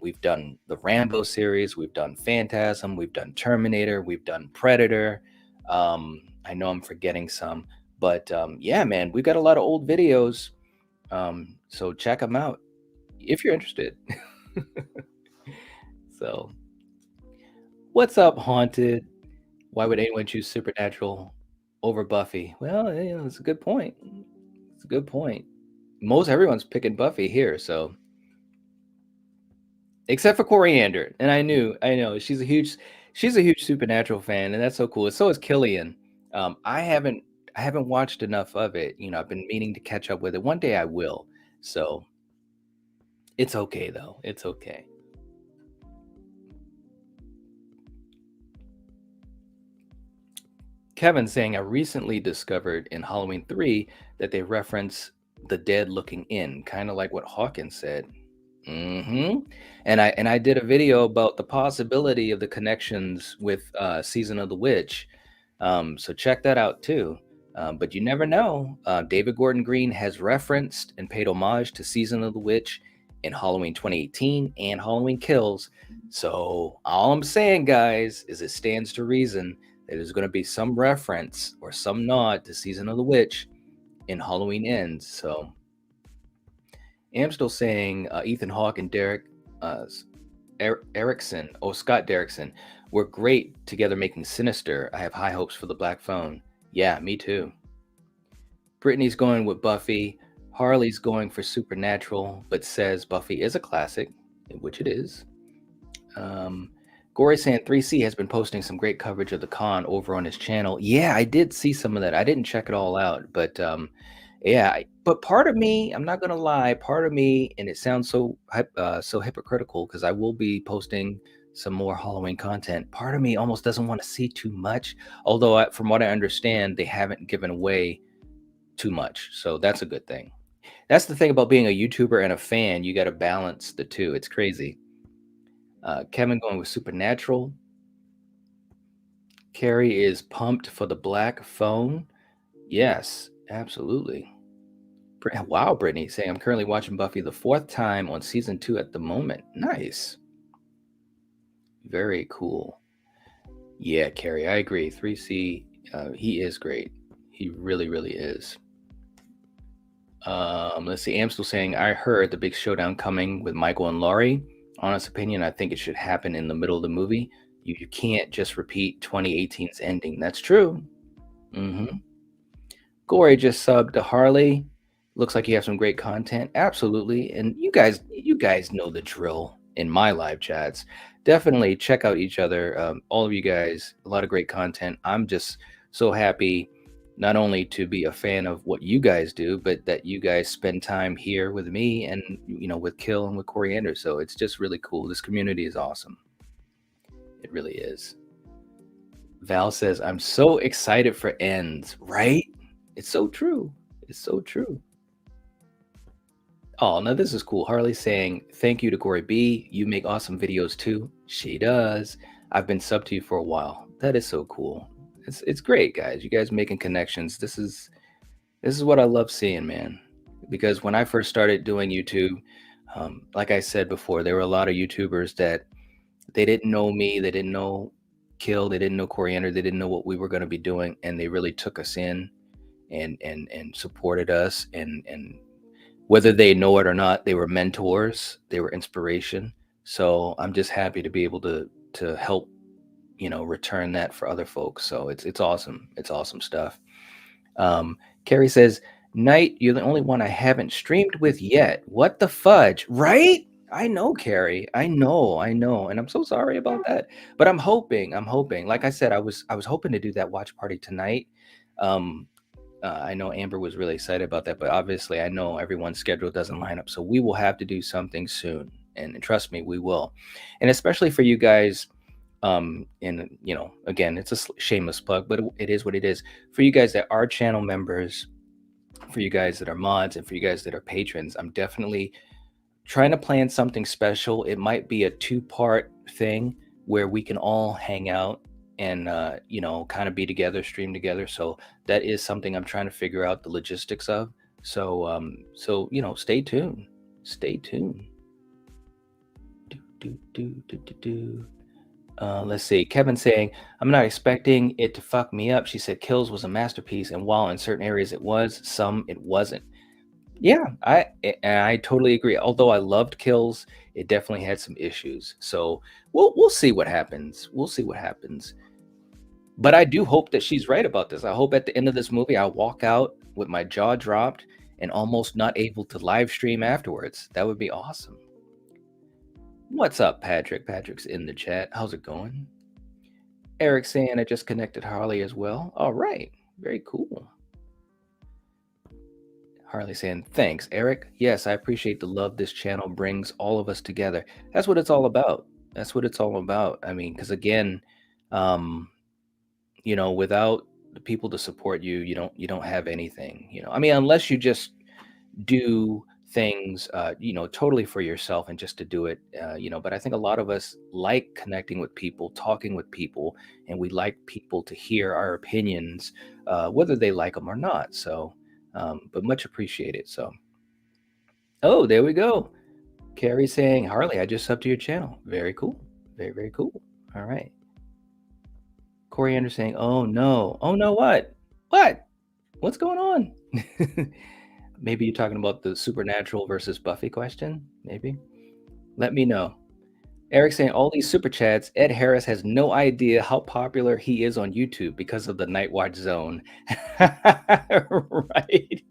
We've done the Rambo series, we've done Phantasm, we've done Terminator, we've done Predator. I know I'm forgetting some, but yeah, man, we've got a lot of old videos. So check them out if you're interested. So, what's up, Haunted? Why would anyone choose Supernatural over Buffy? Well, you know, it's a good point. It's a good point. Most everyone's picking Buffy here, so except for Coriander. And I know she's a huge Supernatural fan, and that's so cool. And so is Killian. I haven't watched enough of it. You know, I've been meaning to catch up with it. One day I will. So it's okay though. It's okay. Kevin saying, I recently discovered in Halloween 3 that they reference the dead looking in, kind of like what Hawkins said. Hmm. And I did a video about the possibility of the connections with Season of the Witch. So check that out too. But you never know. David Gordon Green has referenced and paid homage to Season of the Witch in Halloween 2018 and Halloween Kills. So all I'm saying, guys, is it stands to reason that there's going to be some reference or some nod to Season of the Witch and Halloween Ends. So I'm still saying Ethan Hawke and Derek Erickson, Scott Derrickson, were great together making Sinister. I have high hopes for the Black Phone. Yeah, me too. Brittany's going with Buffy. Harley's going for Supernatural, but says Buffy is a classic, which it is. Gory saying 3C has been posting some great coverage of the con over on his channel. Yeah, I did see some of that. I didn't check it all out, but yeah. But part of me, I'm not gonna lie, part of me, and it sounds so hypocritical because I will be posting some more Halloween content. Part of me almost doesn't want to see too much, although from what I understand, they haven't given away too much, so that's a good thing. That's the thing about being a YouTuber and a fan. You got to balance the two. It's crazy. Kevin going with Supernatural. Carrie is pumped for the Black Phone. Yes, absolutely. Wow, Brittany saying I'm currently watching Buffy the 4th time on season 2 at the moment. Nice. Very cool. Yeah, Carrie, I agree. 3C, he is great. He really, really is. Let's see. Amstel saying I heard the big showdown coming with Michael and Laurie. Honest opinion, I think it should happen in the middle of the movie. You can't just repeat 2018's ending. That's true. Mm-hmm. Gory just subbed to Harley. Looks like you have some great content. Absolutely. And you guys know the drill in my live chats. Definitely check out each other. All of you guys, a lot of great content. I'm just so happy not only to be a fan of what you guys do, but that you guys spend time here with me and with Kill and with Coriander. So it's just really cool. This community is awesome. It really is. Val says, I'm so excited for Ends, right? It's so true. It's so true. Oh, now this is cool. Harley saying, thank you to Gory B. You make awesome videos too. She does. I've been sub to you for a while. That is so cool. It's great, guys. You guys making connections. This is what I love seeing, man. Because when I first started doing YouTube, like I said before, there were a lot of YouTubers that they didn't know me, they didn't know Kill, they didn't know Coriander, they didn't know what we were going to be doing, and they really took us in and supported us, and whether they know it or not, they were mentors, they were inspiration. So I'm just happy to be able to help return that for other folks. So it's awesome. It's awesome stuff. Carrie says, Knight, you're the only one I haven't streamed with yet. What the fudge, right? I know, Carrie. I know, and I'm so sorry about that. But I'm hoping. Like I said, I was hoping to do that watch party tonight. I know Amber was really excited about that, but obviously I know everyone's schedule doesn't line up. So we will have to do something soon. And trust me, we will. And especially for you guys, and again, it's a shameless plug, but it is what it is. For you guys that are channel members, for you guys that are mods, and for you guys that are patrons, I'm definitely trying to plan something special. It might be a 2-part thing where we can all hang out and kind of be together, stream together. So that is something I'm trying to figure out the logistics of. So stay tuned. Stay tuned. Let's see. Kevin saying, I'm not expecting it to fuck me up. She said Kills was a masterpiece, and while in certain areas it was, some it wasn't. Yeah, I totally agree. Although I loved Kills, it definitely had some issues. So we'll see what happens. We'll see what happens. But I do hope that she's right about this. I hope at the end of this movie I walk out with my jaw dropped and almost not able to live stream afterwards. That would be awesome. What's up, Patrick? Patrick's in the chat. How's it going? Eric saying I just connected Harley as well. All right. Very cool. Harley saying, thanks, Eric. Yes, I appreciate the love this channel brings all of us together. That's what it's all about. That's what it's all about. I mean, because again, without the people to support you, you don't have anything. I mean, unless you just do things, totally for yourself and just to do it, But I think a lot of us like connecting with people, talking with people, and we like people to hear our opinions, whether they like them or not. So. But much appreciated. So, oh, there we go. Carrie saying, Harley, I just subbed to your channel. Very cool. Very, very cool. All right. Coriander saying, oh no, what? What's going on? Maybe you're talking about the Supernatural versus Buffy question? Maybe? Let me know. Eric saying all these super chats. Ed Harris has no idea how popular he is on YouTube because of the Night Watch Zone. Right.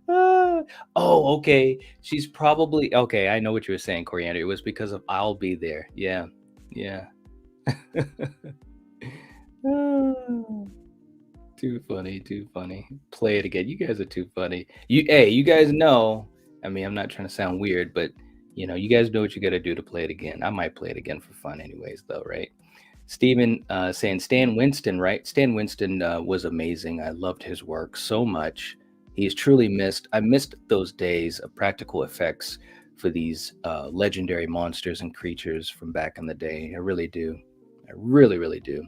Ah, oh, okay. She's probably okay. I know what you were saying, Coriander. It was because of I'll Be There. Yeah. Yeah. Ah, too funny, too funny. Play it again. You guys are too funny. You guys know. I mean, I'm not trying to sound weird, but you guys know what you got to do to play it again. I might play it again for fun, anyways, though, right? Steven saying Stan Winston, right? Stan Winston was amazing. I loved his work so much. He's truly missed. I missed those days of practical effects for these legendary monsters and creatures from back in the day. I really do. I really, really do.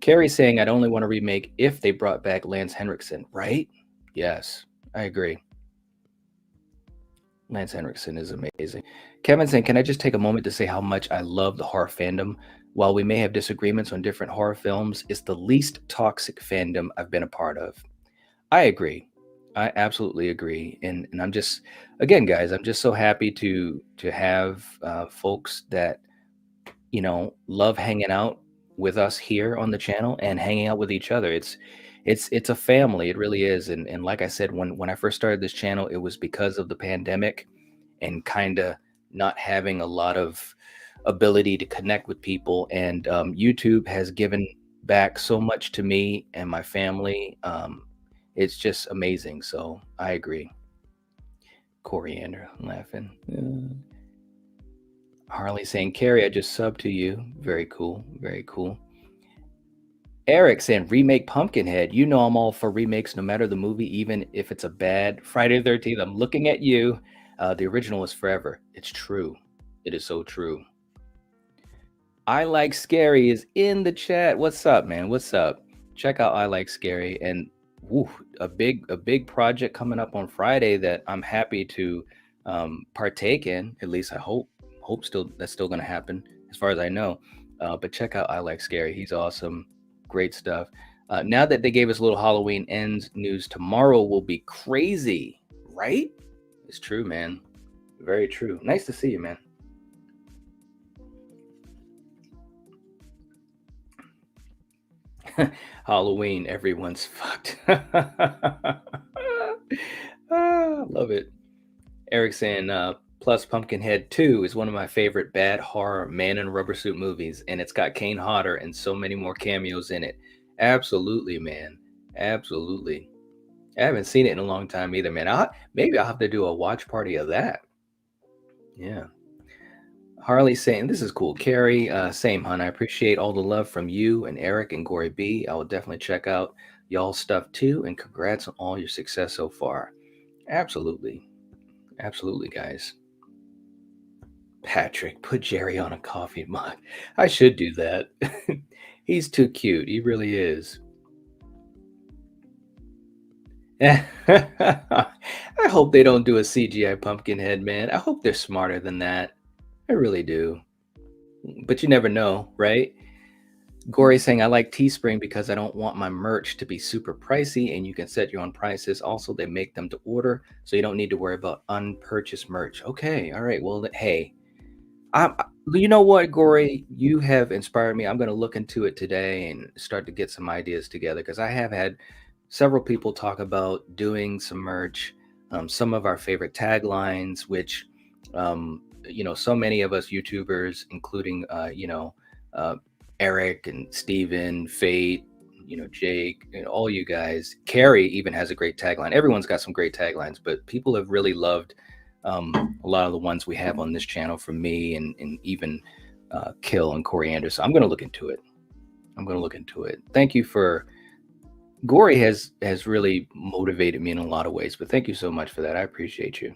Carrie saying, I'd only want to remake if they brought back Lance Henriksen, right? Yes, I agree. Lance Henriksen is amazing. Kevin saying, can I just take a moment to say how much I love the horror fandom? While we may have disagreements on different horror films, it's the least toxic fandom I've been a part of. I agree. I absolutely agree. And I'm just, again, guys, I'm just so happy to have folks that love hanging out with us here on the channel and hanging out with each other. It's a family. It really is. And like I said, when I first started this channel, it was because of the pandemic and kind of not having a lot of ability to connect with people. And YouTube has given back so much to me and my family. It's just amazing. So I agree. Coriander laughing. Harley saying, Carrie, I just subbed to you. Very cool. Very cool. Eric saying, remake Pumpkinhead. You know I'm all for remakes no matter the movie, even if it's a bad Friday the 13th. I'm looking at you. The original is forever. It's true. It is so true. I Like Scary is in the chat. What's up, man? What's up? Check out I Like Scary. And a big project coming up on Friday that I'm happy to partake in. At least I hope still that's still going to happen as far as I know. But check out I Like Scary. He's awesome. Great stuff. Now that they gave us a little Halloween ends news, tomorrow will be crazy, right? It's true, man. Very true. Nice to see you, man. Halloween, everyone's fucked. Love it. Eric saying, plus Pumpkinhead 2 is one of my favorite bad horror man in a rubber suit movies, and it's got Kane Hodder and so many more cameos in it. Absolutely, man. Absolutely. I haven't seen it in a long time either, man. Maybe I'll have to do a watch party of that. Yeah. Harley saying, this is cool. Carrie, same, hon. I appreciate all the love from you and Eric and Gory B. I will definitely check out y'all's stuff too, and congrats on all your success so far. Absolutely. Absolutely, guys. Patrick, put Jerry on a coffee mug. I should do that. He's too cute. He really is. I hope they don't do a CGI Pumpkinhead, man. I hope they're smarter than that. I really do. But you never know, right? Gory saying, I like Teespring because I don't want my merch to be super pricey and you can set your own prices. Also, they make them to order, so you don't need to worry about unpurchased merch. Okay, all right. Well, hey, you know what, Gory? You have inspired me. I'm going to look into it today and start to get some ideas together because I have had several people talk about doing some merch, some of our favorite taglines, which, so many of us YouTubers, including, uh, Eric and Steven, Fate, Jake, all you guys. Carrie even has a great tagline. Everyone's got some great taglines, but people have really loved a lot of the ones we have on this channel from me and even Kill and Coriander. So I'm going to look into it. Thank you for Gory has really motivated me in a lot of ways, but thank you so much for that. I appreciate you.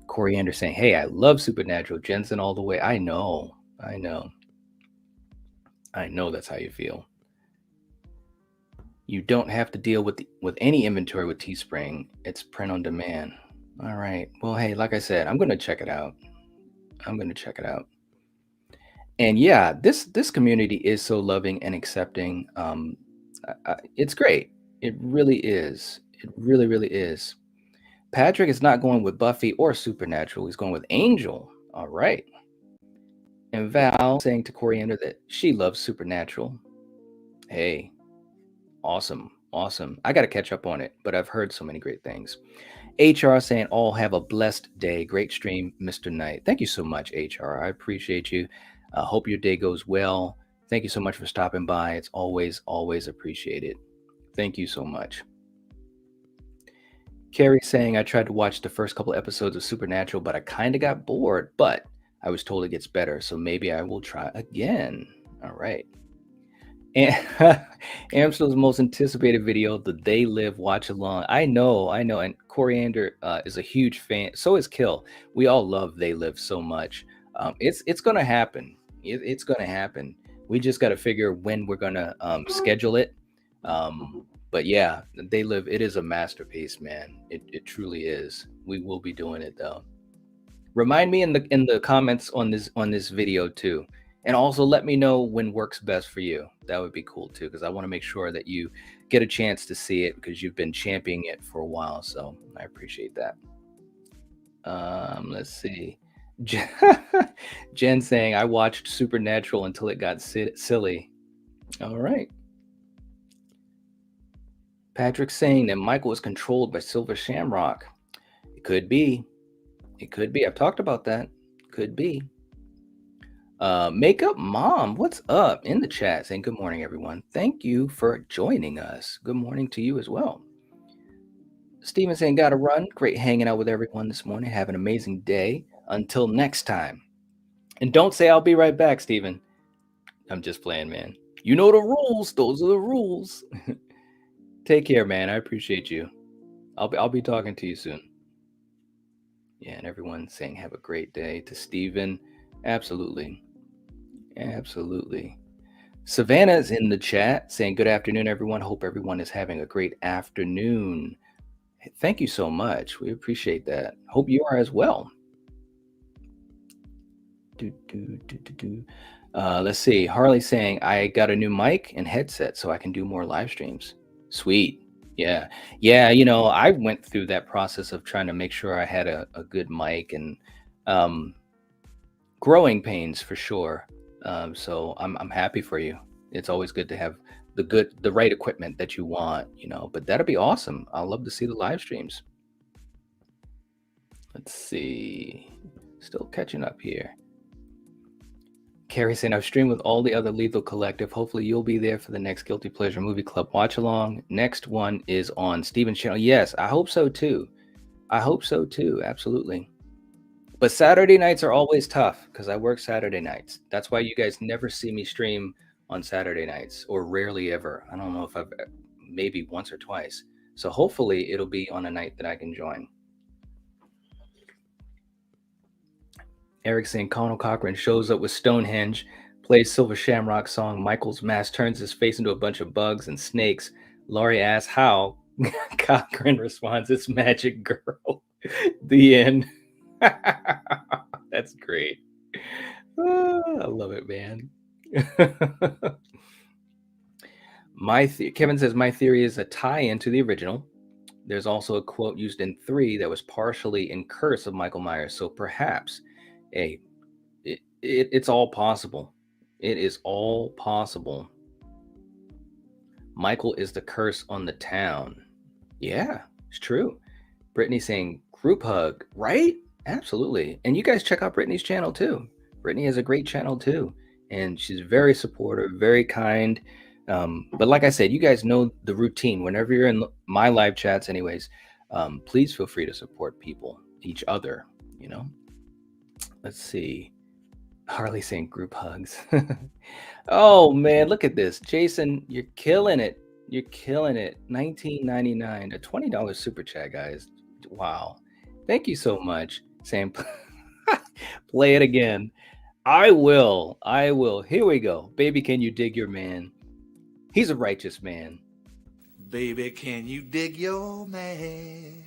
Coriander saying, hey, I love Supernatural. Jensen all the way. I know that's how you feel. You don't have to deal with any inventory with Teespring. It's print on demand. All right. Well, hey, like I said, I'm going to check it out. And yeah, this community is so loving and accepting. It's great. It really is. It really, really is. Patrick is not going with Buffy or Supernatural. He's going with Angel. All right. And Val saying to Coriander that she loves Supernatural. Hey, awesome. Awesome. I got to catch up on it, but I've heard so many great things. HR saying, all have a blessed day. Great stream, Mr. Knight. Thank you so much, HR. I appreciate you. Hope your day goes well. Thank you so much for stopping by. It's always, always appreciated. Thank you so much. Carrie saying, I tried to watch the first couple episodes of Supernatural, but I kind of got bored, but I was told it gets better, so maybe I will try again. All right. And Amstel's most anticipated video, the They Live watch along. I know. And Coriander is a huge fan. So is Kill. We all love They Live so much. It's gonna happen. It's gonna happen. We just got to figure when we're gonna schedule it. But yeah, They Live. It is a masterpiece, man. It truly is. We will be doing it though. Remind me in the comments on this video too. And also let me know when works best for you. That would be cool too, because I want to make sure that you get a chance to see it because you've been championing it for a while. So I appreciate that. Let's see. Jen saying, I watched Supernatural until it got silly. All right. Patrick saying that Michael is controlled by Silver Shamrock. It could be. It could be. I've talked about that. Could be. Makeup Mom, what's up in the chat? Saying good morning, everyone. Thank you for joining us. Good morning to you as well. Steven saying gotta run. Great hanging out with everyone this morning. Have an amazing day. Until next time. And don't say I'll be right back, Steven. I'm just playing, man. You know the rules. Those are the rules. Take care, man. I appreciate you. I'll be talking to you soon. Yeah, and everyone saying have a great day. To Steven, absolutely. Absolutely. Savannah's in the chat saying good afternoon, everyone. Hope everyone is having a great afternoon. Thank you so much. We appreciate that. Hope you are as well. Let's see. Harley saying I got a new mic and headset so I can do more live streams. Sweet. Yeah. You know, I went through that process of trying to make sure I had a good mic and growing pains for sure. So I'm happy for you. It's always good to have the right equipment that you want, you know, but that'll be awesome. I'll love to see the live streams. Let's see. Still catching up here. Carrie saying, I've streamed with all the other Lethal Collective. Hopefully you'll be there for the next Guilty Pleasure Movie Club watch along. Next one is on Steven's channel. Yes, I hope so too. Absolutely. But Saturday nights are always tough because I work Saturday nights. That's why you guys never see me stream on Saturday nights, or rarely ever. I don't know if I've maybe once or twice. So hopefully it'll be on a night that I can join. Eric saying Conal Cochran shows up with Stonehenge, plays Silver Shamrock song. Michael's mask turns his face into a bunch of bugs and snakes. Laurie asks how. Cochran responds, it's Magic Girl. The end. That's great. I love it, man. Kevin says my theory is a tie-in to the original. There's also a quote used in 3 that was partially in Curse of Michael Myers. So perhaps, hey, it's all possible. It is all possible. Michael is the curse on the town. Yeah, it's true. Brittany saying group hug, right? Absolutely. And you guys check out Brittany's channel too. Brittany has a great channel too. And she's very supportive, very kind. But like I said, you guys know the routine. Whenever you're in my live chats anyways, please feel free to support people, each other, you know. Let's see. Harley saying group hugs. Oh man, look at this. Jason, you're killing it. You're killing it. $19.99, a $20 super chat, guys. Wow. Thank you so much. Sam, play it again. I will. Here we go. Baby, can you dig your man? He's a righteous man. Baby, can you dig your man?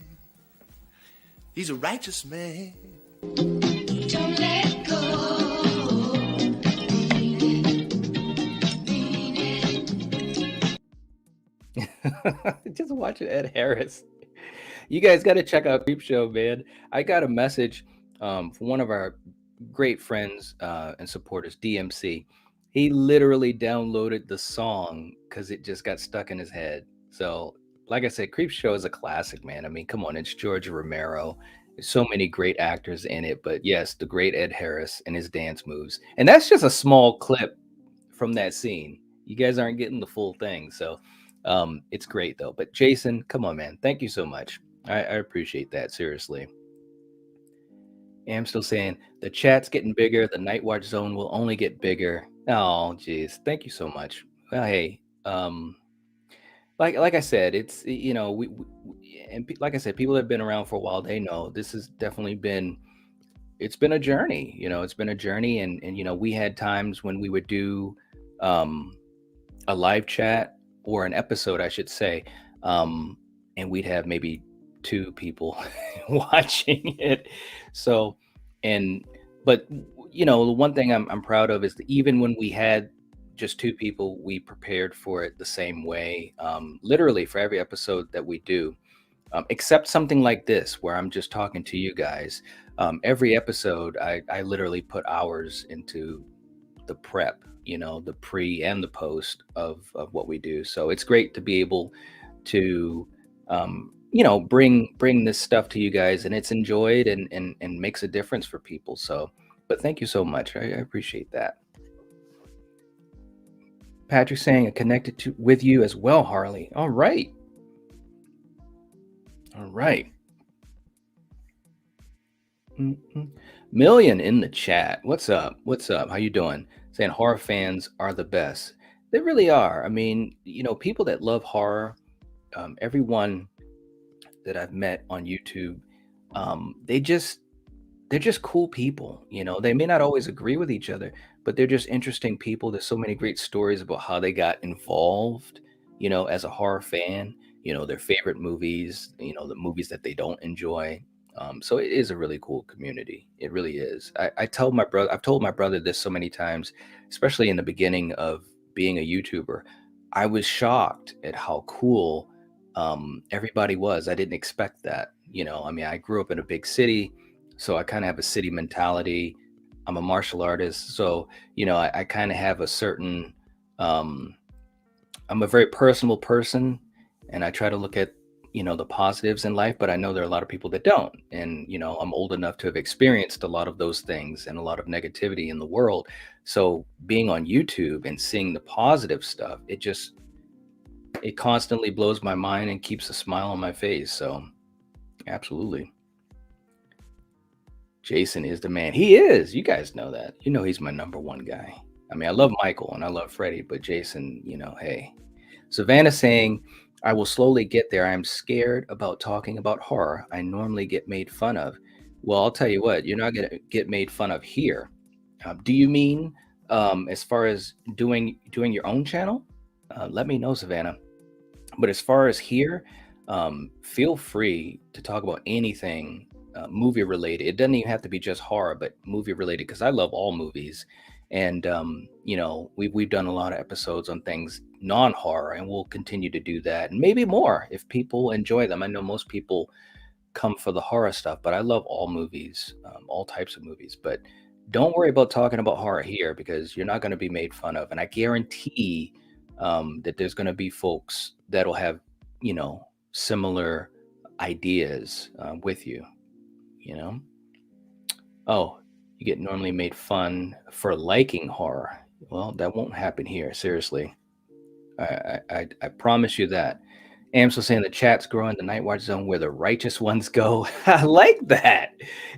He's a righteous man. Don't let go. Just watching Ed Harris. You guys got to check out Creep Show, man. I got a message from one of our great friends and supporters, DMC. He literally downloaded the song because it just got stuck in his head. So, like I said, Creep Show is a classic, man. I mean, come on, it's George Romero. There's so many great actors in it, but yes, the great Ed Harris and his dance moves. And that's just a small clip from that scene. You guys aren't getting the full thing. So, it's great though. But Jason, come on, man. Thank you so much. I appreciate that. Seriously. I'm still saying the chat's getting bigger. The Night Watch Zone will only get bigger. Oh, geez. Thank you so much. Well, hey, like I said, it's and like I said, people that have been around for a while, they know this has definitely been. It's been a journey. It's been a journey, and we had times when we would do um, a live chat or an episode, I should say, um, and we'd have maybe two people watching it. So, and but the one thing I'm proud of is that even when we had just two people, we prepared for it the same way. Literally for every episode that we do, except something like this where I'm just talking to you guys. Every episode, I literally put hours into the prep, the pre and the post of what we do. So it's great to be able to bring this stuff to you guys, and it's enjoyed and makes a difference for people. So, but thank you so much. I appreciate that. Patrick saying connected to with you as well, Harley. All right. All right. Million in the chat. What's up? What's up? How you doing? Saying horror fans are the best. They really are. I mean, people that love horror, everyone that I've met on YouTube, they just they're just cool people. They may not always agree with each other, but they're just interesting people. There's so many great stories about how they got involved, as a horror fan, their favorite movies, the movies that they don't enjoy. So it is a really cool community. It really is. I've told my brother this so many times, especially in the beginning of being a YouTuber. I was shocked at how cool everybody was. I didn't expect that. I mean, I grew up in a big city, so I kind of have a city mentality. I'm a martial artist, so I kind of have a certain. Um, I'm a very personable person, and I try to look at the positives in life. But I know there are a lot of people that don't, and I'm old enough to have experienced a lot of those things and a lot of negativity in the world. So being on YouTube and seeing the positive stuff, it constantly blows my mind and keeps a smile on my face. So absolutely. Jason is the man. He is. You guys know that. He's my number one guy. I mean, I love Michael and I love Freddie, but Jason, hey. Savannah saying, I will slowly get there. I'm scared about talking about horror. I normally get made fun of. Well, I'll tell you what, you're not going to get made fun of here. Do you mean as far as doing your own channel? Let me know, Savannah. But as far as here, feel free to talk about anything movie related. It doesn't even have to be just horror, but movie related because I love all movies. And we've done a lot of episodes on things non-horror, and we'll continue to do that, and maybe more if people enjoy them. I know most people come for the horror stuff, but I love all movies, all types of movies. But don't worry about talking about horror here because you're not going to be made fun of, and I guarantee that there's going to be folks that'll have similar ideas with you. You know. Oh, you get normally made fun for liking horror. Well, that won't happen here. Seriously, I promise you that. Amsel saying the chat's growing, the Night Watch Zone where the righteous ones go. I like that.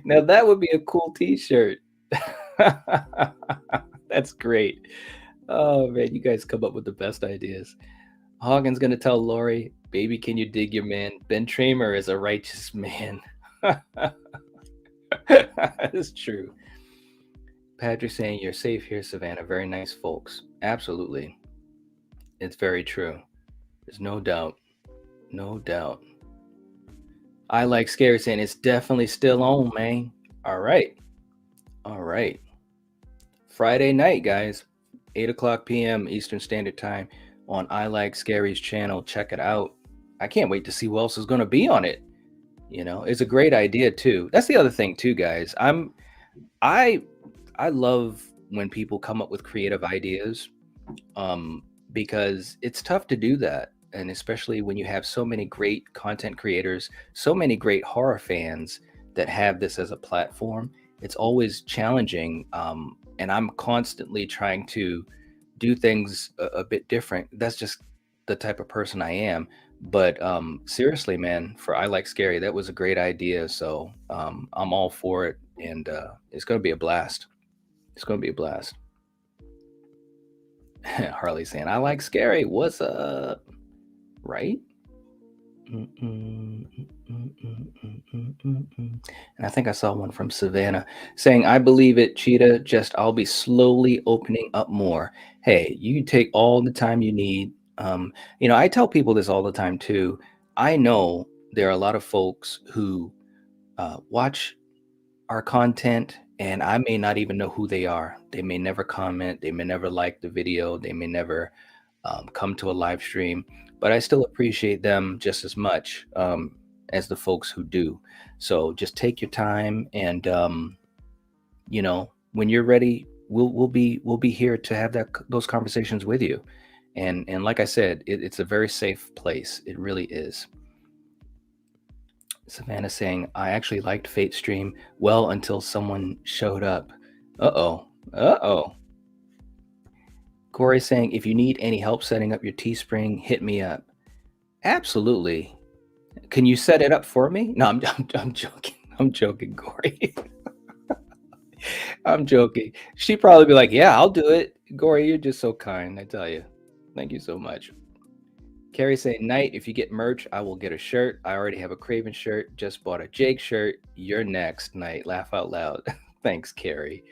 Now that would be a cool T-shirt. That's great. Oh man, you guys come up with the best ideas. Hagen's gonna tell Lori, "Baby, can you dig your man? Ben Tramer is a righteous man." It's true. Patrick saying you're safe here, Savannah. Very nice folks. Absolutely. It's very true. There's no doubt. No doubt. I like Scary saying it's definitely still on, man. All right. All right. Friday night, guys. 8 o'clock p.m. Eastern Standard Time. on I Like Scary's channel. Check it out. I can't wait to see who else is going to be on it. It's a great idea too. That's the other thing too, guys. I I love when people come up with creative ideas, um, because it's tough to do that. And especially when you have so many great content creators, so many great horror fans that have this as a platform, it's always challenging. And I'm constantly trying to do things a bit different. That's just the type of person I am. But seriously, man, for I Like Scary, that was a great idea. So I'm all for it. And it's going to be a blast. It's going to be a blast. Harley saying, I like scary. What's up? Right? And I think I saw one from Savannah saying, I believe it, Cheetah. Just I'll be slowly opening up more. Hey, you take all the time you need. I tell people this all the time too. I know there are a lot of folks who watch our content and I may not even know who they are. They may never comment, they may never like the video, they may never come to a live stream, but I still appreciate them just as much as the folks who do. So just take your time, and when you're ready, we'll be here to have those conversations with you. And like I said, it's a very safe place. It really is. Savannah saying, I actually liked Fate stream well until someone showed up. Uh-oh. Uh-oh. Corey saying, if you need any help setting up your Teespring, hit me up. Absolutely. Can you set it up for me? No, I'm joking. I'm joking, Corey. I'm joking. She'd probably be like, yeah, I'll do it. Corey, you're just so kind, I tell you. Thank you so much. Carrie saying, Knight, if you get merch, I will get a shirt. I already have a Craven shirt. Just bought a Jake shirt. You're next, Knight. Laugh out loud. Thanks, Carrie.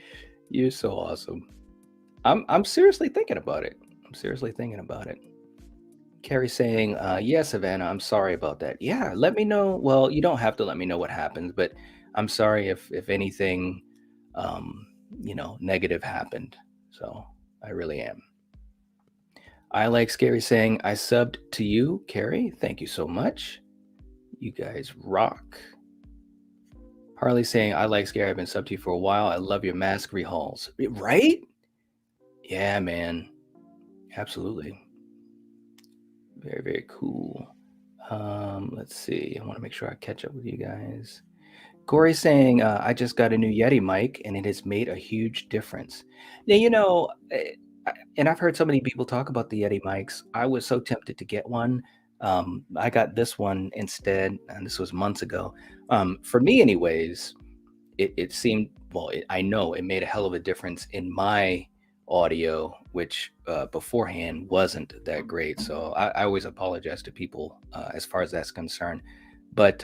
You're so awesome. I'm seriously thinking about it. I'm seriously thinking about it. Carrie saying, yeah, Savannah, I'm sorry about that. Yeah, let me know. Well, you don't have to let me know what happens, but I'm sorry if anything negative happened. So I really am. I Like Scary saying, I subbed to you, Carrie. Thank you so much. You guys rock. Harley saying, I Like Scary. I've been subbed to you for a while. I love your mask rehauls. Right? Yeah, man. Absolutely. Very, very cool. Let's see. I want to make sure I catch up with you guys. Corey saying, I just got a new Yeti mic and it has made a huge difference. Now, and I've heard so many people talk about the Yeti mics. I was so tempted to get one. I got this one instead, and this was months ago. For me, anyways, it seemed, well, I know it made a hell of a difference in my audio, which beforehand wasn't that great. So I always apologize to people as far as that's concerned. But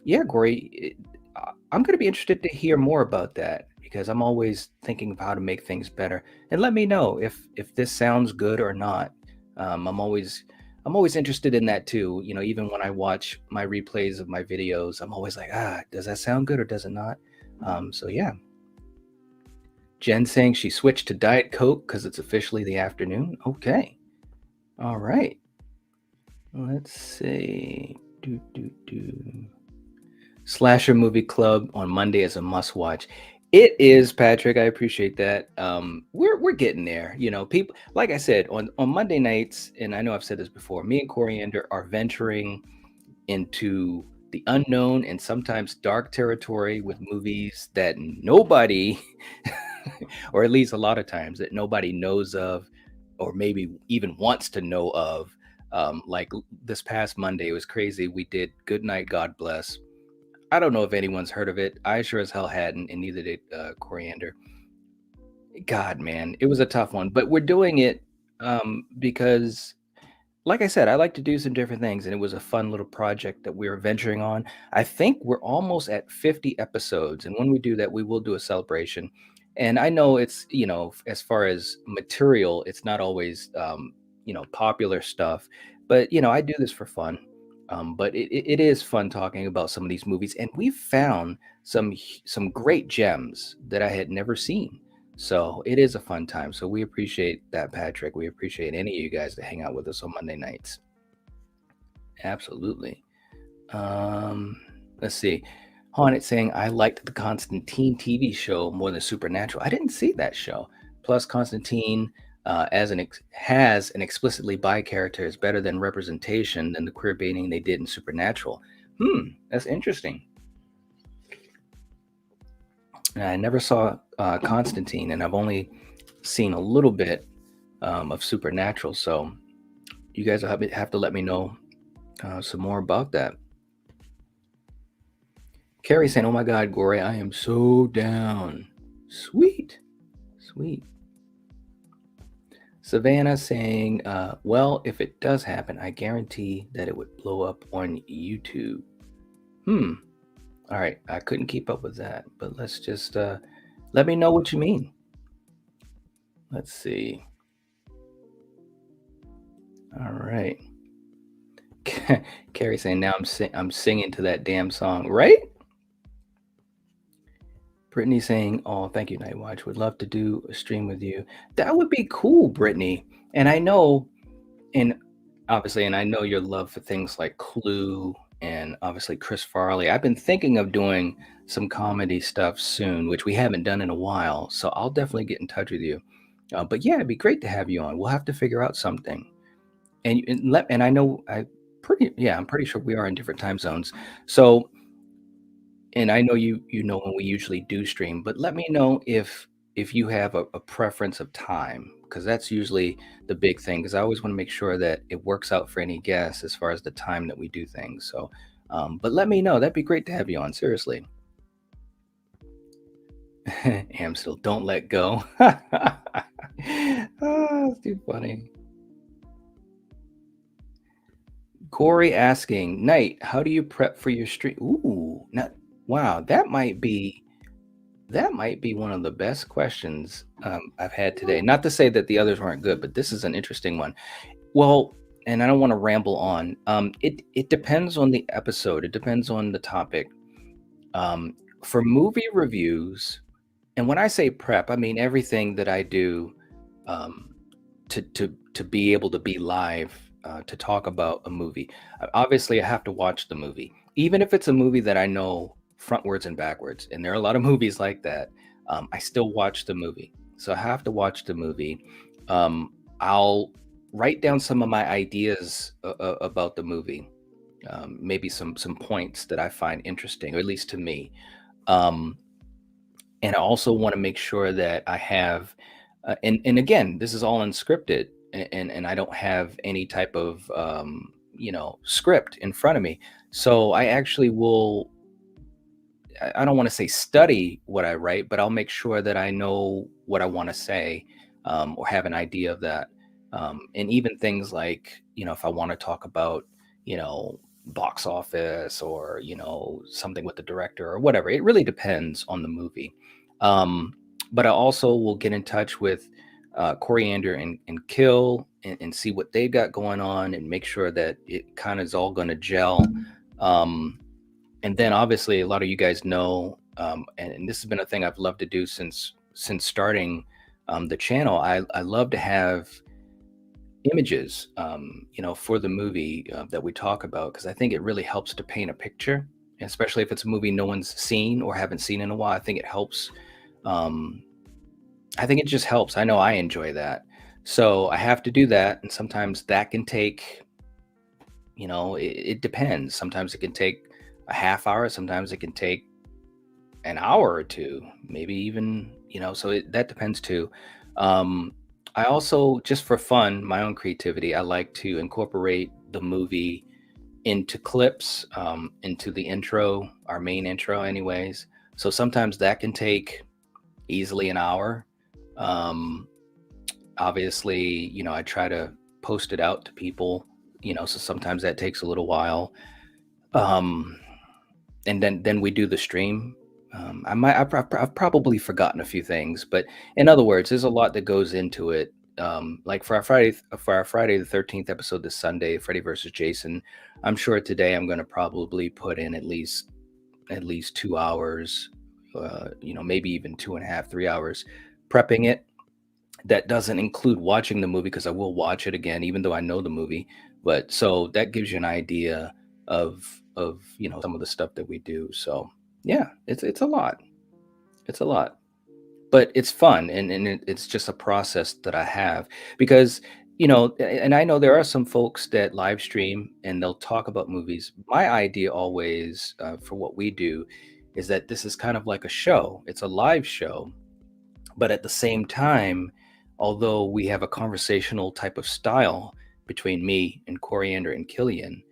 yeah, Corey, I'm going to be interested to hear more about that because I'm always thinking of how to make things better. And let me know if this sounds good or not. I'm always interested in that too. Even when I watch my replays of my videos, I'm always like, does that sound good or does it not? So yeah. Jen saying she switched to Diet Coke because it's officially the afternoon. Okay. All right. Let's see. Slasher Movie Club on Monday is a must watch. It is, Patrick. I appreciate that. We're getting there. People, like I said, on Monday nights, and I know I've said this before, me and Coriander are venturing into the unknown and sometimes dark territory with movies that nobody, or at least a lot of times, that nobody knows of, or maybe even wants to know of. Like this past Monday, it was crazy. We did Good Night, God Bless. I don't know if anyone's heard of it. I sure as hell hadn't, and neither did Coriander. God, man, it was a tough one, but we're doing it because, like I said, I like to do some different things, and it was a fun little project that we were venturing on. I think we're almost at 50 episodes, and when we do that, we will do a celebration. And I know it's, as far as material, it's not always, popular stuff, but, I do this for fun. But it is fun talking about some of these movies, and we've found some great gems that I had never seen. So it is a fun time. So we appreciate that, Patrick. We appreciate any of you guys that hang out with us on Monday nights. Absolutely. Um, let's see. Haunted saying, I liked the Constantine TV show more than Supernatural. I didn't see that show. Plus, Constantine has an explicitly bi character is better than representation than the queer baiting they did in Supernatural. That's interesting. I never saw Constantine, and I've only seen a little bit of Supernatural. So you guys have to let me know some more about that. Carrie saying, "Oh my God, Gory, I am so down." Sweet, sweet. Savannah saying, "Well, if it does happen, I guarantee that it would blow up on YouTube." All right, I couldn't keep up with that, but let's just let me know what you mean. Let's see. All right. Carrie saying, "Now I'm singing to that damn song, right?" Brittany saying, "Oh, thank you, Nightwatch. Would love to do a stream with you." That would be cool, Brittany. And I know, and obviously, and I know your love for things like Clue and obviously Chris Farley. I've been thinking of doing some comedy stuff soon, which we haven't done in a while. So I'll definitely get in touch with you. But yeah, it'd be great to have you on. We'll have to figure out something. And I know I'm pretty sure we are in different time zones. So, and I know you know when we usually do stream, but let me know if you have a preference of time, because that's usually the big thing. Because I always want to make sure that it works out for any guests as far as the time that we do things. So, but let me know. That'd be great to have you on. Seriously. Amstel, don't let go. It's too funny. Corey asking, Knight, how do you prep for your stream? Ooh, not, wow, that might be one of the best questions I've had today. Not to say that the others weren't good, but this is an interesting one. Well, and I don't want to ramble on. It depends on the episode. It depends on the topic. For movie reviews, and when I say prep, I mean everything that I do um, to be able to be live to talk about a movie. Obviously, I have to watch the movie, even if it's a movie that I know frontwards and backwards. And there are a lot of movies like that. I still watch the movie, so I have to watch the movie. I'll write down some of my ideas about the movie, maybe some points that I find interesting, or at least to me. Um, and I also want to make sure that I have, and again, this is all unscripted, and I don't have any type of script in front of me. So I actually will. I don't want to say study what I write, but I'll make sure that I know what I want to say, or have an idea of that. And even things like, if I want to talk about, box office, or, something with the director or whatever, it really depends on the movie. Um, but I also will get in touch with Coriander and Kill, and see what they've got going on, and make sure that it kind of is all going to gel. Um, and then obviously a lot of you guys know, and this has been a thing I've loved to do since starting the channel. I love to have images, for the movie that we talk about, because I think it really helps to paint a picture, especially if it's a movie no one's seen or haven't seen in a while. I think it helps. Um, I think it just helps. I know I enjoy that. So I have to do that, and sometimes that can take, it depends. Sometimes it can take a half hour. Sometimes it can take an hour or two, maybe even, so that depends too. Um, I also, just for fun, my own creativity, I like to incorporate the movie into clips, into the intro, our main intro, anyways. So sometimes that can take easily an hour. Um, Obviously, I try to post it out to people, so sometimes that takes a little while. Um, and then we do the stream. I've probably forgotten a few things, but in other words, there's a lot that goes into it. Like for our Friday the 13th episode this Sunday, Freddy versus Jason, I'm sure today I'm going to probably put in at least 2 hours, maybe even 2.5, 3 hours, prepping it. That doesn't include watching the movie because I will watch it again, even though I know the movie. But so that gives you an idea of some of the stuff that we do. So yeah, it's a lot. It's a lot, but it's fun, and it's just a process that I have because and I know there are some folks that live stream and they'll talk about movies. My idea always for what we do is that this is kind of like a show. It's a live show, but at the same time, although we have a conversational type of style between me and Coriander and Killian,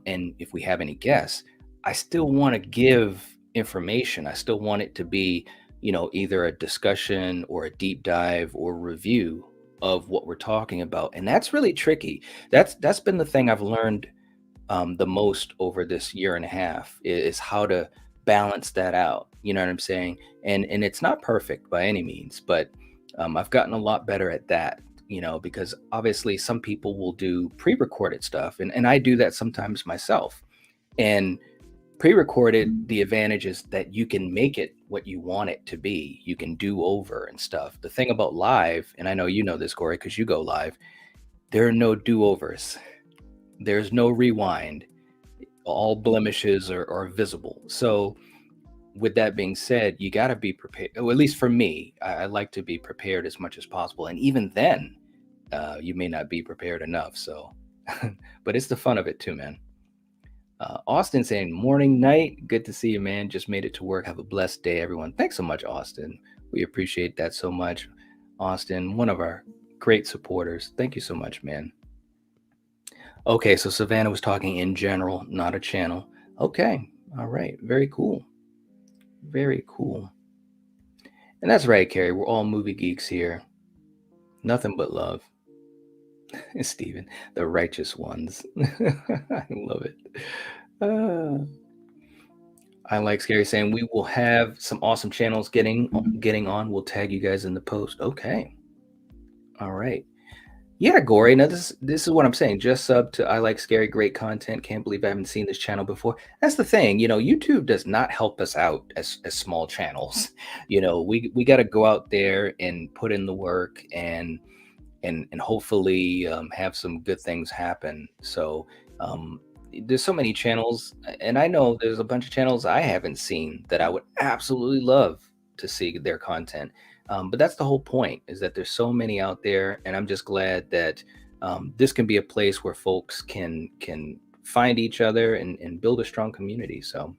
and if we have any guests, I still want to give information. I still want it to be, either a discussion or a deep dive or review of what we're talking about, and that's really tricky. That's been the thing I've learned the most over this year and a half is how to balance that out. You know what I'm saying? And it's not perfect by any means, but I've gotten a lot better at that. Because obviously some people will do pre-recorded stuff, and I do that sometimes myself. And pre-recorded, the advantage is that you can make it what you want it to be. You can do over and stuff. The thing about live, and I know you know this, Corey, because you go live, there are no do-overs. There's no rewind. All blemishes are visible. So, with that being said, you got to be prepared. Or at least for me, I like to be prepared as much as possible. And even then, you may not be prepared enough. So, but it's the fun of it too, man. Austin saying, morning, night. Good to see you, man. Just made it to work. Have a blessed day, everyone. Thanks so much, Austin. We appreciate that so much. Austin, one of our great supporters. Thank you so much, man. Okay, so Savannah was talking in general, not a channel. Okay, all right, very cool. Very cool. And that's right, Carrie. We're all movie geeks here. Nothing but love. Steven, the righteous ones. I love it. Uh, I like Scary saying we will have some awesome channels getting on. We'll tag you guys in the post. Okay. All right. Yeah, Gory. Now this is what I'm saying. Just sub to I Like Scary, great content. Can't believe I haven't seen this channel before. That's the thing. YouTube does not help us out as small channels. We got to go out there and put in the work and hopefully have some good things happen. So there's so many channels, and I know there's a bunch of channels I haven't seen that I would absolutely love to see their content. But that's the whole point, is that there's so many out there, and I'm just glad that this can be a place where folks can find each other and build a strong community. So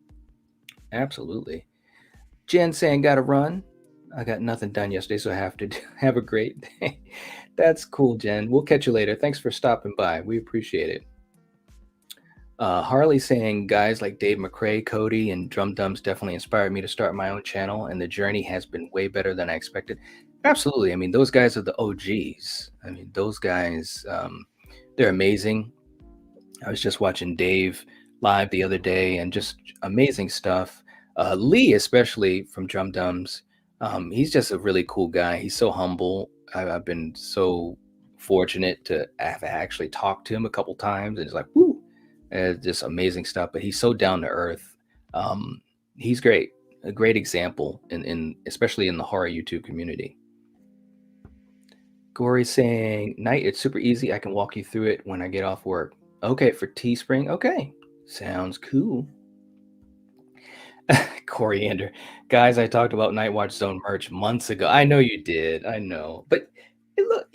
absolutely. Jen saying, gotta run. I got nothing done yesterday, so I have to have a great day. That's cool, Jen. We'll catch you later. Thanks for stopping by. We appreciate it. Harley saying, guys like Dave McCrae, Cody, and Drum Dums definitely inspired me to start my own channel, and the journey has been way better than I expected. Absolutely. I mean, those guys are the OGs. I mean, those guys, they're amazing. I was just watching Dave live the other day, and just amazing stuff. Lee, especially from Drum Dums, he's just a really cool guy. He's so humble. I've been so fortunate to have actually talked to him a couple times, and it's like, whoo, just amazing stuff. But he's so down to earth. He's great, a great example in especially in the horror YouTube community. Gory saying, Night, it's super easy. I can walk you through it when I get off work. Okay, for Teespring. Okay, sounds cool. Coriander. Guys, I talked about Nightwatch Zone merch months ago. I know you did. I know. But look,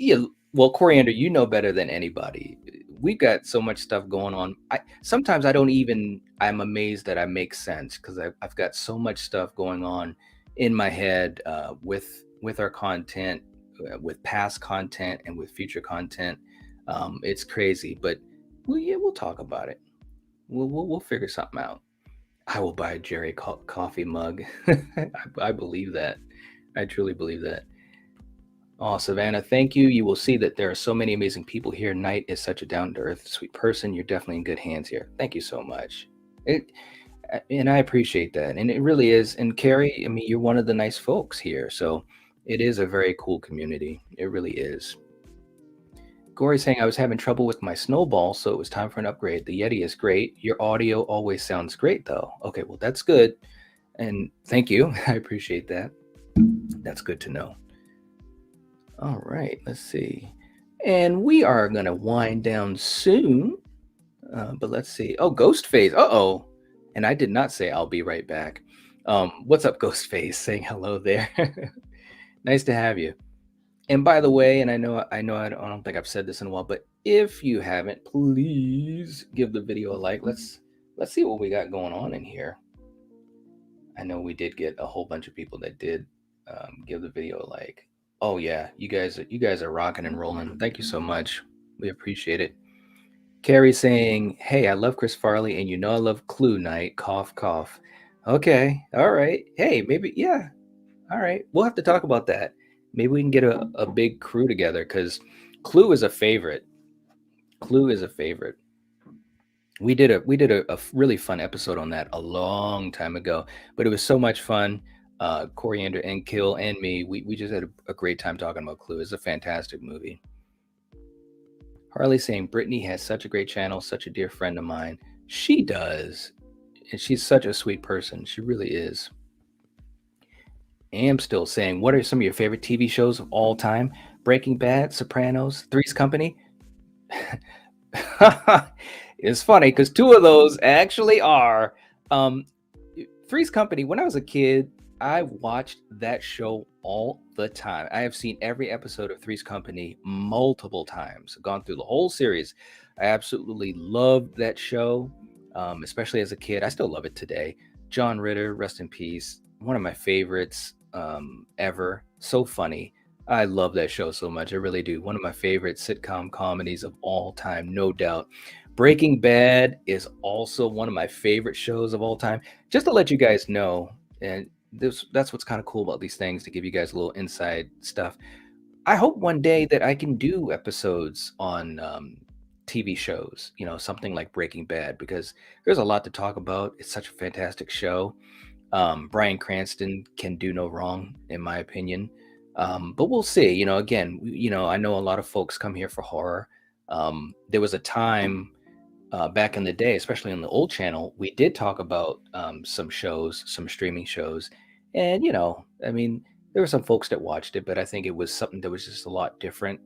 well, Coriander, you know better than anybody. We've got so much stuff going on. Sometimes I'm amazed that I make sense, because I've got so much stuff going on in my head with our content, with past content and with future content. It's crazy, but we'll talk about it. We'll figure something out. I will buy a Jerry coffee mug. I believe that. I truly believe that. Oh, Savannah, thank you. You will see that there are so many amazing people here. Knight is such a down-to-earth, sweet person. You're definitely in good hands here. Thank you so much. And I appreciate that. And it really is. And Carrie, I mean, you're one of the nice folks here. So it is a very cool community. It really is. Gory saying, I was having trouble with my snowball, so it was time for an upgrade. The Yeti is great. Your audio always sounds great, though. Okay, well, that's good. And thank you. I appreciate that. That's good to know. All right, let's see. And we are going to wind down soon. But let's see. Oh, Ghostface. Uh-oh. And I did not say I'll be right back. What's up, Ghostface? Saying hello there. Nice to have you. And by the way, and I don't think I've said this in a while, but if you haven't, please give the video a like. Let's see what we got going on in here. I know we did get a whole bunch of people that did give the video a like. Oh yeah, you guys are rocking and rolling. Thank you so much. We appreciate it. Carrie saying, "Hey, I love Chris Farley, and you know I love Clue Night." Cough, cough. Okay, all right. Hey, maybe yeah. All right, we'll have to talk about that. Maybe we can get a big crew together because Clue is a favorite. Clue is a favorite. We did a really fun episode on that a long time ago, but it was so much fun. Coriander and Kill and me, we just had a great time talking about Clue. It's a fantastic movie. Harley saying Brittany has such a great channel, such a dear friend of mine. She does, and she's such a sweet person. She really is. Am still saying, what are some of your favorite TV shows of all time? Breaking Bad, Sopranos, Three's Company. It's funny because two of those actually are. Um, Three's Company. When I was a kid, I watched that show all the time. I have seen every episode of Three's Company multiple times, gone through the whole series. I absolutely loved that show, especially as a kid. I still love it today. John Ritter, rest in peace. One of my favorites ever. So funny. I love that show so much. I really do. One of my favorite sitcom comedies of all time, no doubt. Breaking Bad is also one of my favorite shows of all time. Just to let you guys know, and that's what's kind of cool about these things to give you guys a little inside stuff. I hope one day that I can do episodes on TV shows, something like Breaking Bad, because there's a lot to talk about. It's such a fantastic show. Bryan Cranston can do no wrong, in my opinion. But we'll see. Again, I know a lot of folks come here for horror. There was a time back in the day, especially on the old channel, we did talk about some shows, some streaming shows, and I mean, there were some folks that watched it, but I think it was something that was just a lot different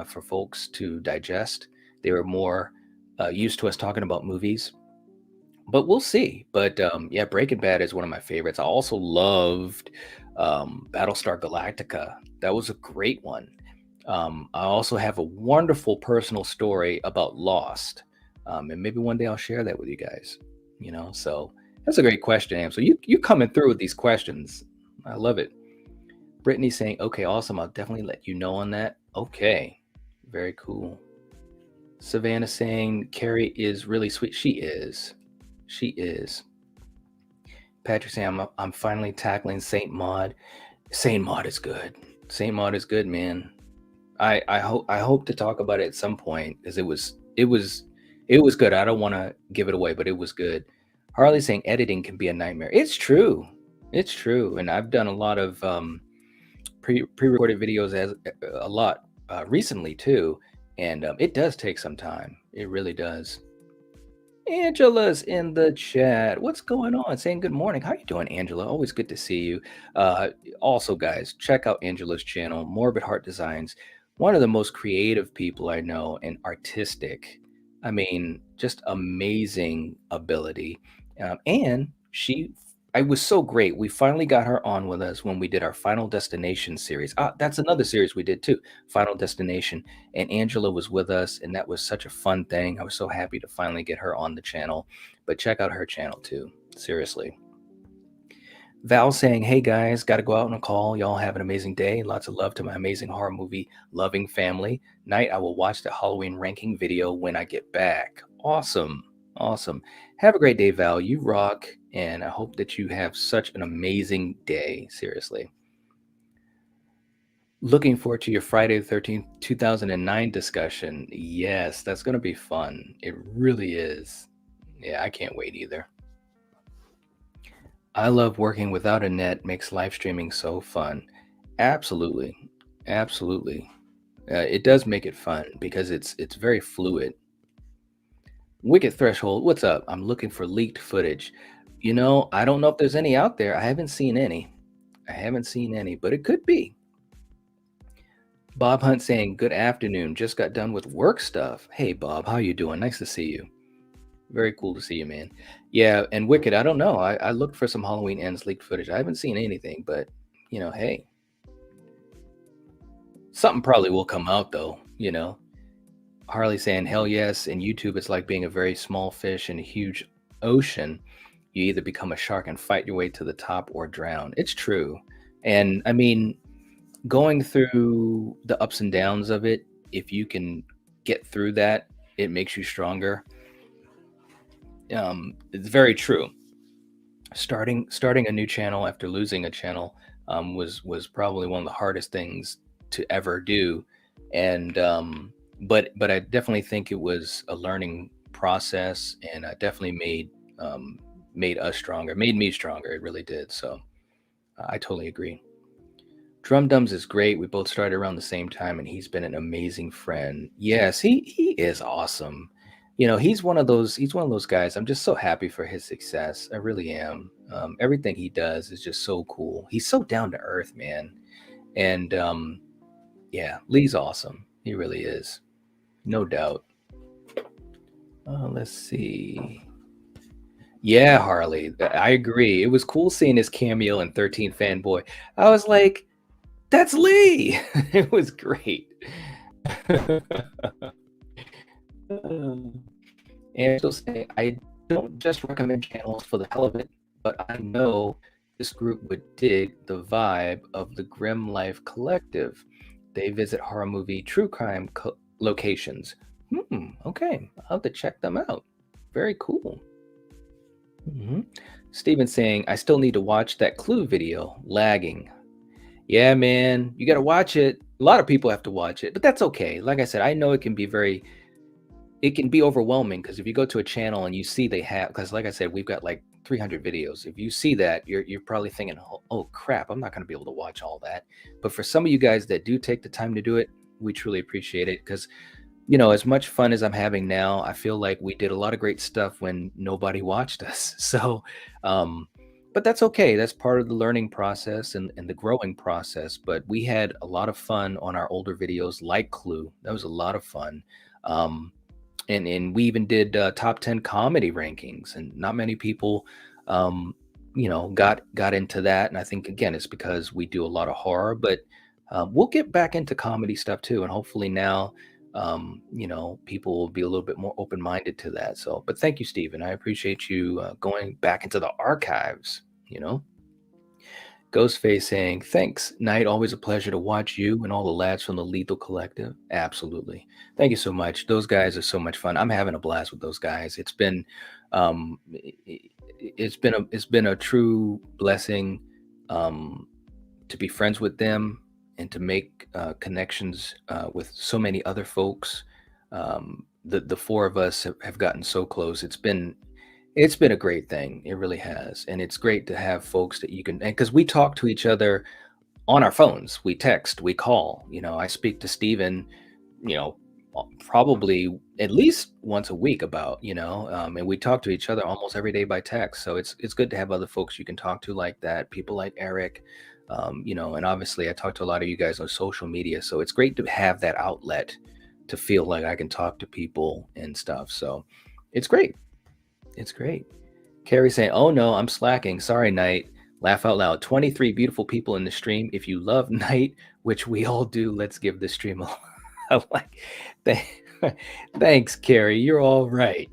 for folks to digest. They were more used to us talking about movies, but we'll see. But yeah, Breaking Bad is one of my favorites. I also loved Battlestar Galactica. That was a great one. I also have a wonderful personal story about Lost, and maybe one day I'll share that with you guys. So that's a great question, Am. So you coming through with these questions. I love it. Brittany saying, "Okay, awesome. I'll definitely let you know on that." Okay, very cool. Savannah saying, "Carrie is really sweet." She is. She is. Patrick saying, I'm finally tackling Saint Maud. Saint Maud is good. Saint Maud is good, man. I hope to talk about it at some point because it was good. I don't want to give it away, but it was good. Harley saying editing can be a nightmare. It's true. It's true. And I've done a lot of pre-recorded videos as a lot recently too, and it does take some time. It really does. Angela's in the chat. What's going on? Saying good morning. How you doing, Angela? Always good to see you. Also, guys, check out Angela's channel, Morbid Heart Designs. One of the most creative people I know and artistic. I mean, just amazing ability. And I was so great. We finally got her on with us when we did our Final Destination series. That's another series we did too, Final Destination. And Angela was with us, and that was such a fun thing. I was so happy to finally get her on the channel. But check out her channel too. Seriously. Val saying, "Hey guys, got to go out on a call. Y'all have an amazing day. Lots of love to my amazing horror movie loving family. Night, I will watch the Halloween ranking video when I get back." Awesome. Awesome. Have a great day, Val. You rock. And I hope that you have such an amazing day. Seriously. Looking forward to your Friday the 13th, 2009 discussion. Yes, that's going to be fun. It really is. Yeah, I can't wait either. I love working without a net, makes live streaming so fun. Absolutely. Absolutely. It does make it fun because it's very fluid. Wicked Threshold, what's up? I'm looking for leaked footage. I don't know if there's any out there. I haven't seen any. But it could be. Bob Hunt saying, "Good afternoon. Just got done with work stuff." Hey, Bob, how you doing? Nice to see you. Very cool to see you, man. Yeah, and Wicked, I don't know. I looked for some Halloween Ends leaked footage. I haven't seen anything, but hey, something probably will come out though. Harley saying, "Hell yes." In YouTube, it's like being a very small fish in a huge ocean. You either become a shark and fight your way to the top or drown. It's true. And I mean, going through the ups and downs of it, if you can get through that, it makes you stronger. It's very true. Starting a new channel after losing a channel was probably one of the hardest things to ever do, and but I definitely think it was a learning process, and I definitely made us stronger, made me stronger. It really did. So I totally agree. Drum Dums is great. We both started around the same time, and he's been an amazing friend. Yes, he is awesome. He's one of those guys. I'm just so happy for his success. I really am. Everything he does is just so cool. He's so down to earth, man. And yeah, Lee's awesome. He really is, no doubt. Let's see. Yeah, Harley, I agree. It was cool seeing his cameo in 13 Fanboy. I was like, that's Lee. It was great. Angel saying, I don't just recommend channels for the hell of it, but I know this group would dig the vibe of the Grim Life Collective. They visit horror movie true crime locations. Okay. I'll have to check them out. Very cool. Steven saying, I still need to watch that Clue video, lagging. Yeah, man, you got to watch it. A lot of people have to watch it, but that's okay. Like I said, I know it can be overwhelming because if you go to a channel and you see because like I said, we've got like 300 videos. If you see that, you're probably thinking, oh crap, I'm not going to be able to watch all that. But for some of you guys that do take the time to do it, we truly appreciate it because as much fun as I'm having now, I feel like we did a lot of great stuff when nobody watched us. So, but that's okay. That's part of the learning process and the growing process. But we had a lot of fun on our older videos like Clue. That was a lot of fun. And we even did top 10 comedy rankings, and not many people got into that. And I think again it's because we do a lot of horror, but we'll get back into comedy stuff too, and hopefully now people will be a little bit more open-minded to that. So but thank you, Stephen. I appreciate you going back into the archives. Ghostface saying, thanks, Knight. Always a pleasure to watch you and all the lads from the Lethal Collective. Absolutely. Thank you so much. Those guys are so much fun. I'm having a blast with those guys. It's been a true blessing to be friends with them and to make connections with so many other folks. The four of us have gotten so close. It's been a great thing. It really has. And it's great to have folks that you can, because we talk to each other on our phones. We text, we call. I speak to Steven, probably at least once a week and we talk to each other almost every day by text. So it's good to have other folks you can talk to like that, people like Eric, and obviously I talk to a lot of you guys on social media. So it's great to have that outlet to feel like I can talk to people and stuff. So it's great. It's great. Carrie saying, oh no, I'm slacking. Sorry, Knight. Laugh out loud. 23 beautiful people in the stream. If you love Knight, which we all do, let's give this stream a like. Thanks, Carrie. You're all right.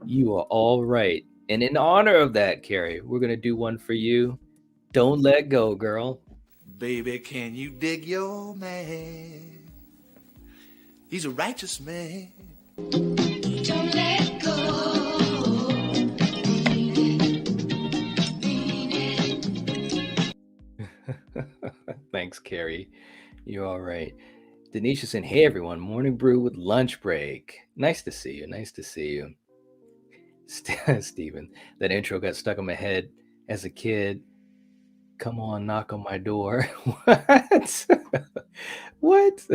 You are all right. And in honor of that, Carrie, we're going to do one for you. Don't let go, girl. Baby, can you dig your man? He's a righteous man. Don't let go. Thanks, Carrie. You're all right. Denisha saying, hey, everyone. Morning brew with lunch break. Nice to see you. Nice to see you. Steven, that intro got stuck in my head as a kid. Come on, knock on my door. What? What?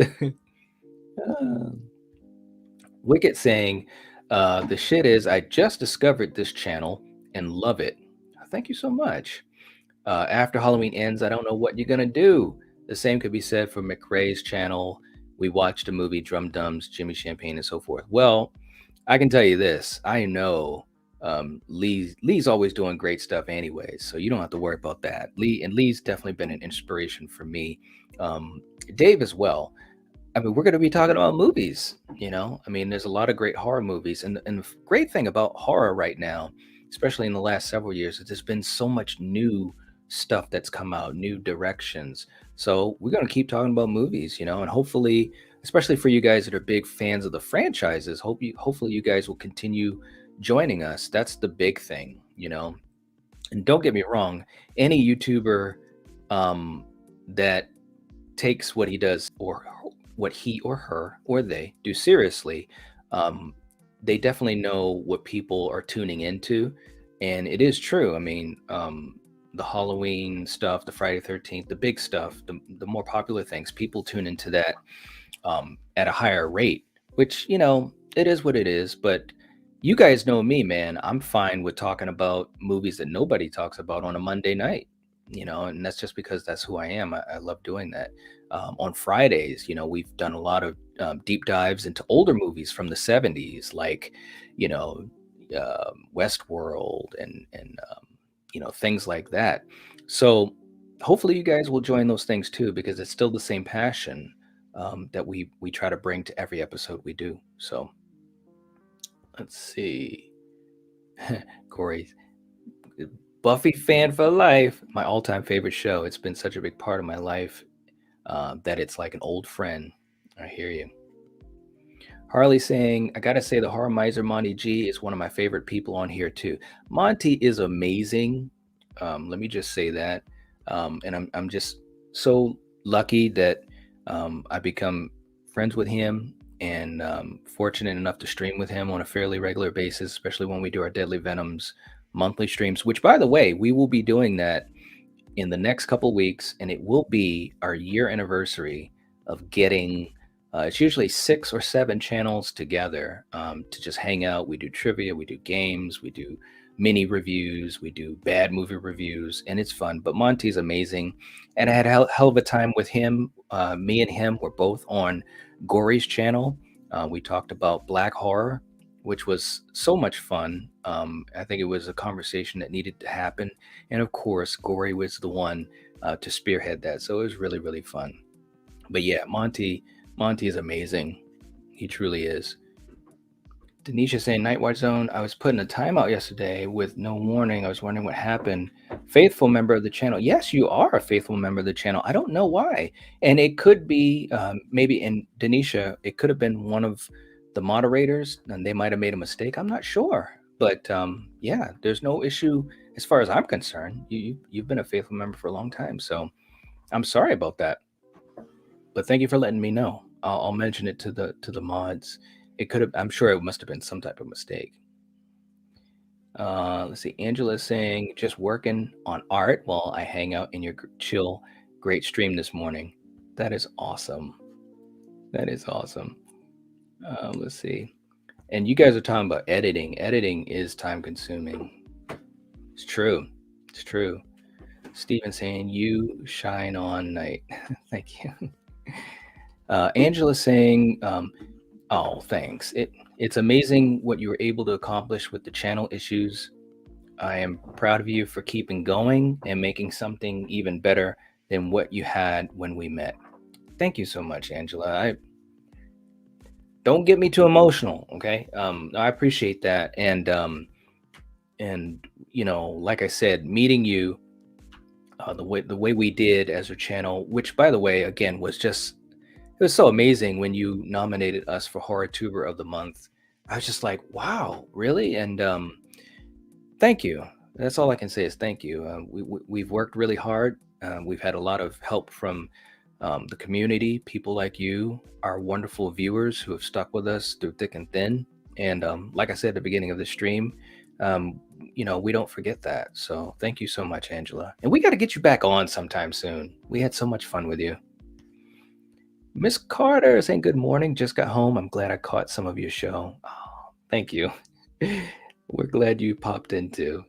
Wicket saying, the shit is, I just discovered this channel and love it. Thank you so much. After Halloween ends, I don't know what you're going to do. The same could be said for McRae's channel. We watched a movie, Drum Dums, Jimmy Champagne, and so forth. Well, I can tell you this. I know Lee's always doing great stuff anyways, so you don't have to worry about that. Lee's definitely been an inspiration for me. Um, Dave as well. I mean, we're going to be talking about movies, you know? I mean, there's a lot of great horror movies. And the great thing about horror right now, especially in the last several years, is there's been so much new stuff that's come out, new directions. So we're going to keep talking about movies, you know, and hopefully, especially for you guys that are big fans of the franchises, hopefully you guys will continue joining us. That's the big thing, you know? And don't get me wrong, any YouTuber um, that takes what he does or what he or her or they do seriously, um, they definitely know what people are tuning into. And it is true. I mean, the Halloween stuff, the Friday 13th, the big stuff, the more popular things, people tune into that at a higher rate, which, you know, it is what it is. But you guys know me, man. I'm fine with talking about movies that nobody talks about on a Monday night, you know, and that's just because that's who I am. I love doing that. On Fridays, you know, we've done a lot of deep dives into older movies from the 70s, like, you know, Westworld and you know, things like that. So hopefully you guys will join those things too, because it's still the same passion that we try to bring to every episode we do. So let's see. Corey, Buffy fan for life. My all-time favorite show. It's been such a big part of my life that it's like an old friend. I hear you. Harley saying, I gotta say, the horror miser Monty G is one of my favorite people on here too. Monty is amazing. Let me just say that, and I'm just so lucky that I become friends with him and fortunate enough to stream with him on a fairly regular basis, especially when we do our Deadly Venoms monthly streams. Which, by the way, we will be doing that in the next couple weeks, and it will be our year anniversary of getting. It's usually 6 or 7 channels together to just hang out. We do trivia, we do games, we do mini reviews, we do bad movie reviews, and it's fun. But Monty's amazing, and I had a hell of a time with him. Me and him were both on Gory's channel. We talked about black horror, which was so much fun. I think it was a conversation that needed to happen, and of course, Gory was the one to spearhead that. So it was really, really fun. But yeah, Monty is amazing. He truly is. Denisha saying, Night Watch Zone, I was put in a timeout yesterday with no warning. I was wondering what happened. Faithful member of the channel. Yes, you are a faithful member of the channel. I don't know why. And it could be maybe in Denisha, it could have been one of the moderators and they might have made a mistake. I'm not sure. But yeah, there's no issue as far as I'm concerned. You've been a faithful member for a long time. So I'm sorry about that. But thank you for letting me know. I'll mention it to the mods. It could have. I'm sure it must have been some type of mistake. Let's see. Angela's saying just working on art while I hang out in your chill, great stream this morning. That is awesome. That is awesome. Let's see. And you guys are talking about editing. Editing is time consuming. It's true. It's true. Steven saying you shine on night. Thank you. Angela saying, "Oh, thanks. It's amazing what you were able to accomplish with the channel issues. I am proud of you for keeping going and making something even better than what you had when we met." Thank you so much, Angela. I don't get me too emotional, okay? I appreciate that, and you know, like I said, meeting you the way we did as a channel, which by the way, again, was just it was so amazing when you nominated us for Horror Tuber of the Month. I was just like, wow, really? And thank you. That's all I can say is thank you. We've worked really hard. We've had a lot of help from the community, people like you, our wonderful viewers who have stuck with us through thick and thin. And like I said at the beginning of the stream, you know, we don't forget that. So thank you so much, Angela. And we got to get you back on sometime soon. We had so much fun with you. Miss Carter saying good morning. Just got home. I'm glad I caught some of your show. Oh, thank you. We're glad you popped in too.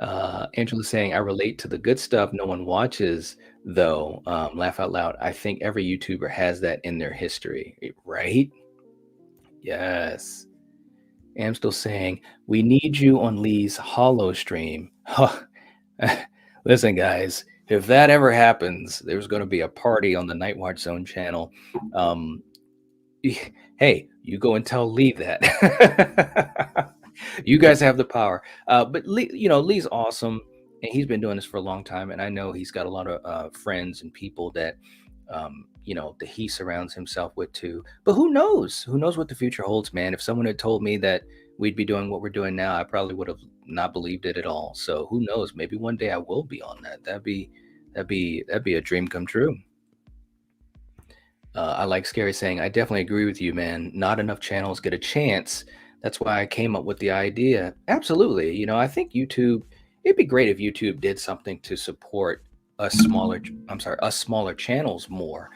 Angela saying I relate to the good stuff no one watches, though. Laugh out loud. I think every YouTuber has that in their history, right? Yes. I'm still saying we need you on Lee's Hollow stream. Huh. Listen, guys, if that ever happens, there's going to be a party on the Nightwatch Zone channel. Um, hey, you go and tell Lee that. You guys have the power. But Lee, Lee's awesome, and he's been doing this for a long time. And I know he's got a lot of friends and people that, that he surrounds himself with too. But who knows? Who knows what the future holds, man? If someone had told me that we'd be doing what we're doing now, I probably would have not believed it at all. So who knows? Maybe one day I will be on that. That'd be a dream come true. I like Scary saying, I definitely agree with you, man. Not enough channels get a chance. That's why I came up with the idea. Absolutely. I think it'd be great if YouTube did something to support us smaller channels more,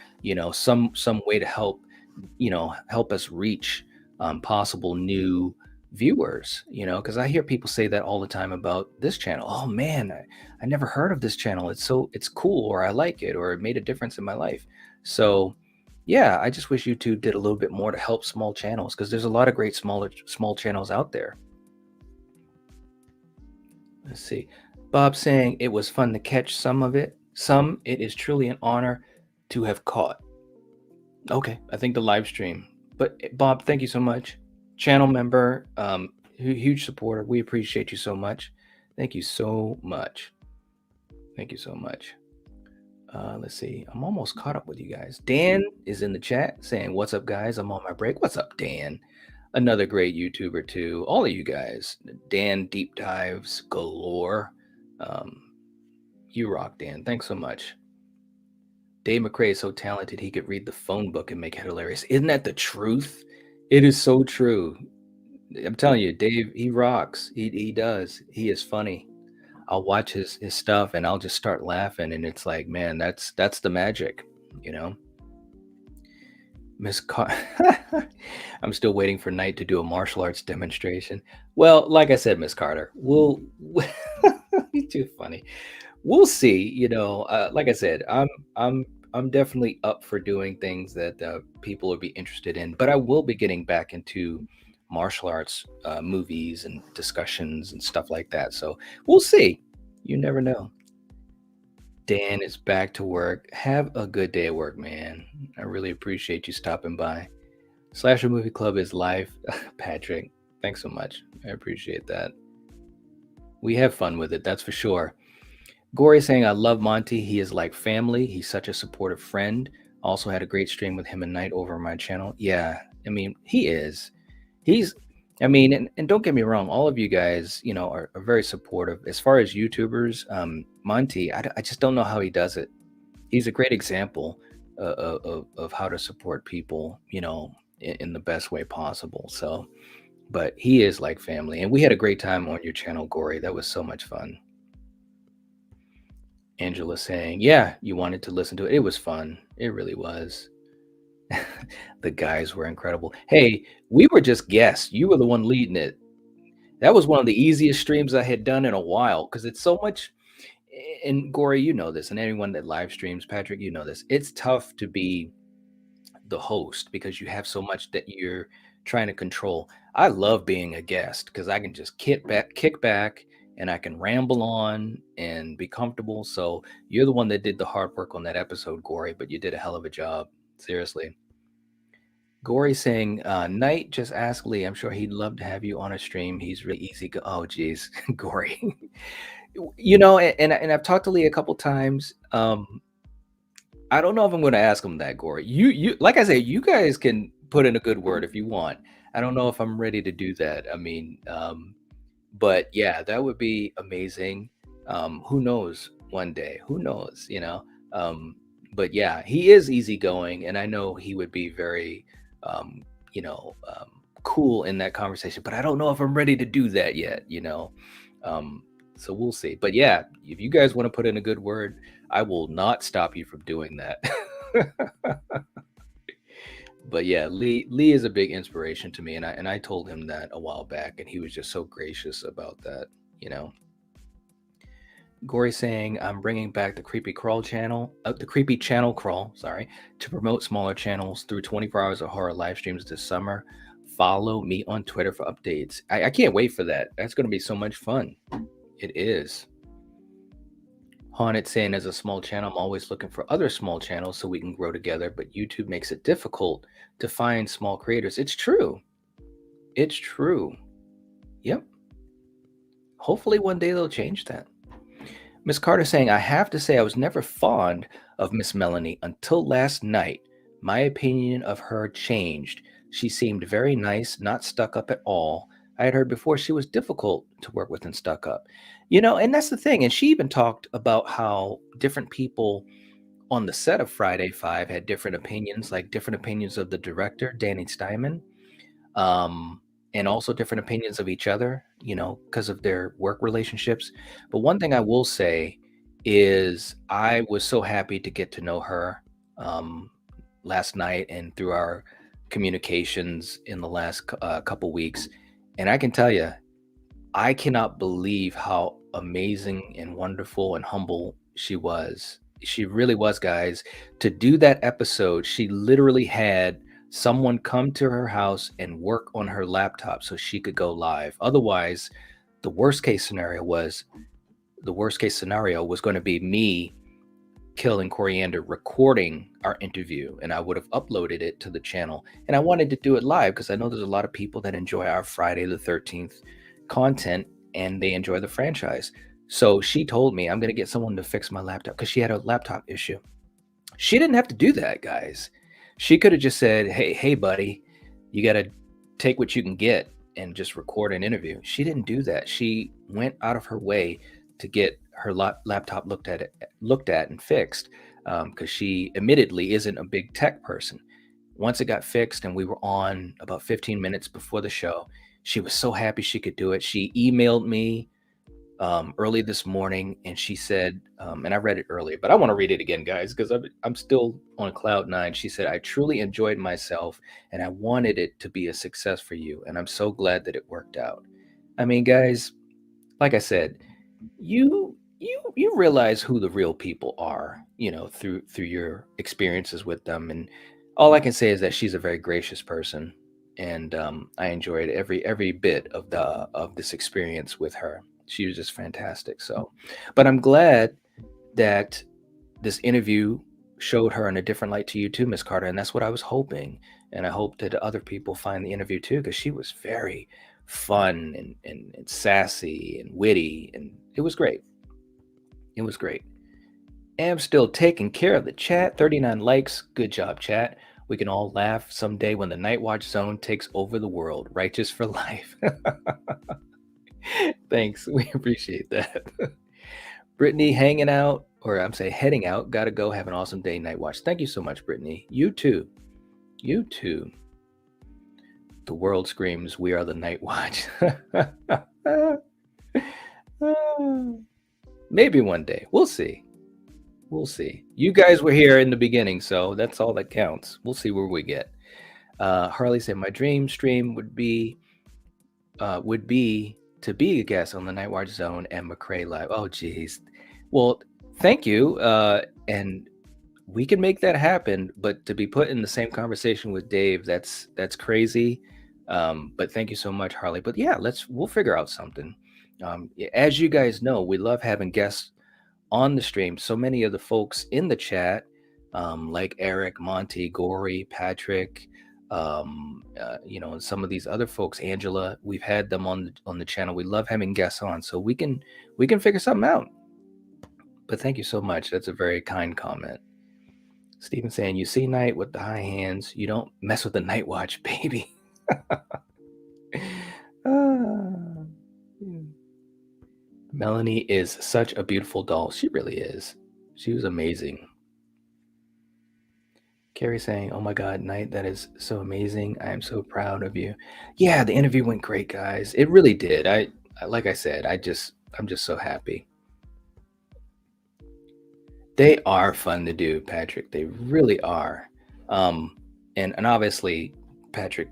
some way to help us reach possible new viewers, because I hear people say that all the time about this channel. Oh man, I never heard of this channel. It's cool, or I like it, or it made a difference in my life. So yeah, I just wish YouTube did a little bit more to help small channels, because there's a lot of great small channels out there. Let's see. Bob saying it was fun to catch some of it. It is truly an honor to have caught. Okay, I think the live stream. But Bob, thank you so much. Channel member, huge supporter. We appreciate you so much. Thank you so much. Thank you so much. Let's see. I'm almost caught up with you guys. Dan is in the chat saying, "What's up, guys? I'm on my break." What's up, Dan? Another great YouTuber too. All of you guys. Dan deep dives galore. You rock, Dan. Thanks so much. Dave McCrae is so talented he could read the phone book and make it hilarious. Isn't that the truth? It is so true. I'm telling you, Dave, he rocks. He does. He is funny. I'll watch his stuff and I'll just start laughing, and it's like, man, that's the magic, you know. Miss Car I'm still waiting for Knight to do a martial arts demonstration. Well, like I said, Miss Carter, you're too funny. We'll see. Like I said, I'm definitely up for doing things that people would be interested in, but I will be getting back into martial arts movies and discussions and stuff like that. So we'll see. You never know. Dan is back to work. Have a good day at work, man. I really appreciate you stopping by. Slasher Movie Club is live. Patrick, thanks so much. I appreciate that. We have fun with it, that's for sure. Gory saying, I love Monty. He is like family. He's such a supportive friend. Also had a great stream with him and Knight over on my channel. Yeah, I mean, he is. And don't get me wrong, all of you guys, are very supportive. As far as YouTubers, Monty, I just don't know how he does it. He's a great example of how to support people, in the best way possible. So, but he is like family. And we had a great time on your channel, Gory. That was so much fun. Angela saying, yeah, you wanted to listen to it. It was fun. It really was. The guys were incredible. Hey, we were just guests. You were the one leading it. That was one of the easiest streams I had done in a while, because it's so much. And Gory, you know this, and anyone that live streams, Patrick, you know this. It's tough to be the host because you have so much that you're trying to control. I love being a guest because I can just kick back, and I can ramble on and be comfortable. So you're the one that did the hard work on that episode, Gory, but you did a hell of a job. Seriously. Gory saying, Knight, just ask Lee. I'm sure he'd love to have you on a stream. He's really easy. Oh, geez, Gory. And I've talked to Lee a couple times. I don't know if I'm going to ask him that, Gory. You like I say, you guys can put in a good word if you want. I don't know if I'm ready to do that. I mean, but yeah, that would be amazing. Who knows? One day, who knows? But yeah, he is easygoing, and I know he would be very, um, cool in that conversation. But I don't know if I'm ready to do that yet. So we'll see. But yeah, if you guys want to put in a good word, I will not stop you from doing that. But yeah, Lee is a big inspiration to me, and I told him that a while back, and he was just so gracious about that. Gory saying, I'm bringing back the creepy channel crawl, sorry, to promote smaller channels through 24 hours of horror live streams this summer. Follow me on Twitter for updates. I can't wait for that. That's going to be so much fun. It is. Haunted saying, as a small channel, I'm always looking for other small channels so we can grow together, but YouTube makes it difficult to find small creators. It's true. It's true. Yep. Hopefully one day they'll change that. Miss Carter saying, I have to say I was never fond of Miss Melanie until last night. My opinion of her changed. She seemed very nice, not stuck up at all. I had heard before she was difficult to work with and stuck up. And that's the thing. And she even talked about how different people on the set of Friday 5 had different opinions, like different opinions of the director, Danny Steinman, and also different opinions of each other, because of their work relationships. But one thing I will say is I was so happy to get to know her last night and through our communications in the last couple weeks. And I can tell you, I cannot believe how amazing and wonderful and humble she was. She really was, guys. To do that episode, she literally had someone come to her house and work on her laptop so she could go live. Otherwise, the worst case scenario was going to be me, Killing Coriander, recording our interview, and I would have uploaded it to the channel. And I wanted to do it live because I know there's a lot of people that enjoy our Friday the 13th content and they enjoy the franchise. So she told me, I'm going to get someone to fix my laptop because she had a laptop issue. She didn't have to do that, guys. She could have just said, hey, buddy, you got to take what you can get and just record an interview. She didn't do that. She went out of her way to get her laptop looked at and fixed, because she admittedly isn't a big tech person. Once it got fixed and we were on about 15 minutes before the show, she was so happy she could do it. She emailed me early this morning, and she said, and I read it earlier, but I want to read it again, guys, because I'm still on cloud nine. She said, I truly enjoyed myself, and I wanted it to be a success for you, and I'm so glad that it worked out. I mean, guys, like I said, you realize who the real people are, through your experiences with them. And all I can say is that she's a very gracious person, and I enjoyed every bit of this experience with her. She was just fantastic. So, but I'm glad that this interview showed her in a different light to you too, Miss Carter, and that's what I was hoping. And I hope that other people find the interview too, because she was very fun and sassy and witty, and it was great. It was great. Am still taking care of the chat. 39 likes. Good job, chat. We can all laugh someday when the Night Watch Zone takes over the world. Righteous for life. Thanks. We appreciate that. Brittany heading out. Gotta go. Have an awesome day, Night Watch. Thank you so much, Brittany. You too. You too. The world screams, we are the Night Watch. Maybe one day. We'll see. We'll see. You guys were here in the beginning, so that's all that counts. We'll see where we get. Harley said, my dream stream would be to be a guest on the Night Watch Zone and McCrae Live. Oh, geez. Well, thank you. And we can make that happen, but to be put in the same conversation with Dave, that's crazy. But thank you so much, Harley. But yeah, we'll figure out something. As you guys know, we love having guests on the stream. So many of the folks in the chat, like Eric, Monty, Gory, Patrick, and some of these other folks, Angela, we've had them on the channel. We love having guests on, so we can figure something out. But thank you so much. That's a very kind comment. Stephen saying, you see Night with the high hands, you don't mess with the Night Watch, baby. Melanie is such a beautiful doll. She really is. She was amazing. Carrie saying, oh my God, Night, that is so amazing. I am so proud of you. Yeah, the interview went great, guys. It really did. Like I said, I'm just so happy. They are fun to do, Patrick. They really are. And obviously, Patrick,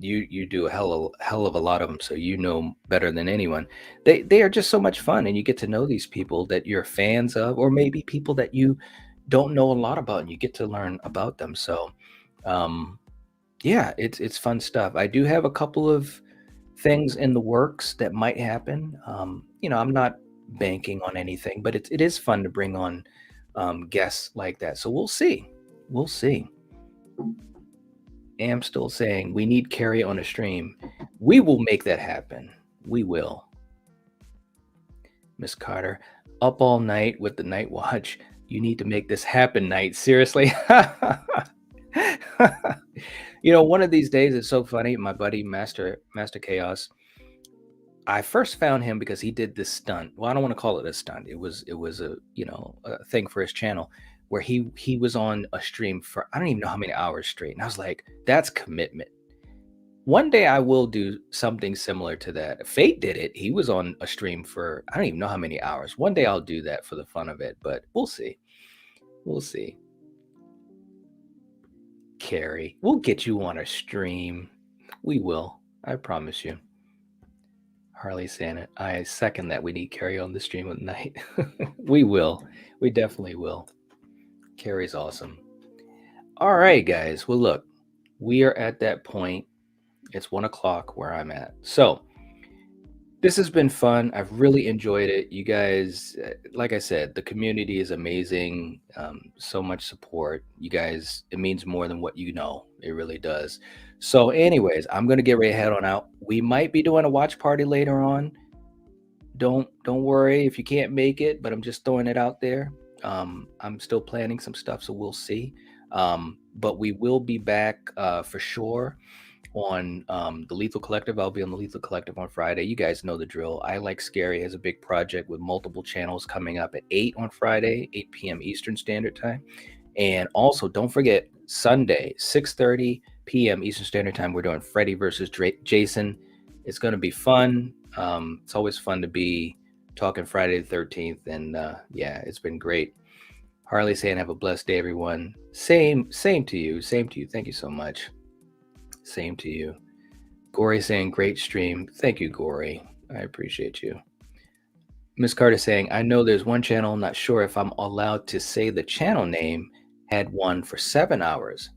You do a hell of a lot of them, so you know better than anyone. They are just so much fun, and you get to know these people that you're fans of, or maybe people that you don't know a lot about, and you get to learn about them. So, um, yeah, it's fun stuff. I do have a couple of things in the works that might happen. I'm not banking on anything, but it is fun to bring on guests like that. So we'll see. We'll see. Am still saying we need Carrie on a stream. We will make that happen. We will. Miss Carter, up all night with the night watch. You need to make this happen, Night. Seriously. One of these days, it's so funny. My buddy Master Chaos, I first found him because he did this stunt. Well, I don't want to call it a stunt. It was a thing for his channel where he was on a stream for I don't even know how many hours straight. And I was like, that's commitment. One day I will do something similar to that. Fate did it. He was on a stream for I don't even know how many hours. One day I'll do that for the fun of it, but we'll see. We'll see. Carrie, we'll get you on a stream. We will. I promise you. Harley saying it. I second that we need Carrie on the stream at night. We will. We definitely will. Carrie's awesome. All right, guys. Well, look, we are at that point. It's 1:00 where I'm at. So this has been fun. I've really enjoyed it. You guys, like I said, the community is amazing. So much support. You guys, it means more than what you know. It really does. So anyways, I'm going to get ready to head on out. We might be doing a watch party later on. Don't worry if you can't make it, but I'm just throwing it out there. I'm still planning some stuff, so we'll see. But we will be back for sure on the Lethal Collective. I'll be on the Lethal Collective on Friday. You guys know the drill. I Like Scary has a big project with multiple channels coming up at 8 on Friday, 8 p.m. Eastern Standard Time. And also, don't forget, Sunday, 6:30 p.m. Eastern Standard Time, we're doing Freddy versus Jason. It's going to be fun. It's always fun to be talking Friday the 13th. And yeah, it's been great. Harley saying, have a blessed day, everyone. Same to you. Same to you. Thank you so much. Same to you. Gory saying, great stream. Thank you, Gory. I appreciate you. Miss Carter saying, I know there's one channel, I'm not sure if I'm allowed to say the channel name, had one for 7 hours.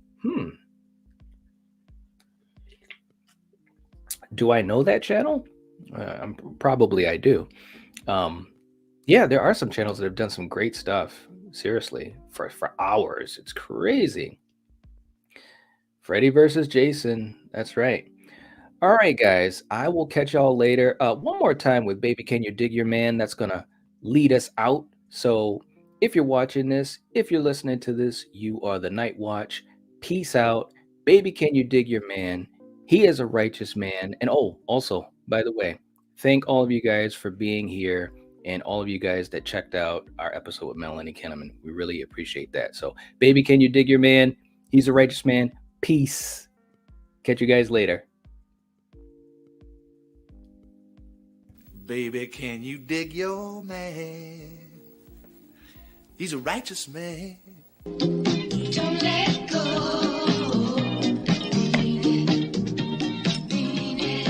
Do I know that channel? Probably I do. Yeah, there are some channels that have done some great stuff. Seriously, for hours. It's crazy. Freddy versus Jason. That's right. All right, guys. I will catch y'all later. One more time with Baby Can You Dig Your Man? That's going to lead us out. So if you're watching this, if you're listening to this, you are the Night Watch. Peace out. Baby Can You Dig Your Man? He is a righteous man. And oh, also, by the way, thank all of you guys for being here and all of you guys that checked out our episode with Melanie Kinnaman. We really appreciate that. So, Baby Can You Dig Your Man? He's a righteous man. Peace. Catch you guys later. Baby, can you dig your man? He's a righteous man. Don't let go. Mean it.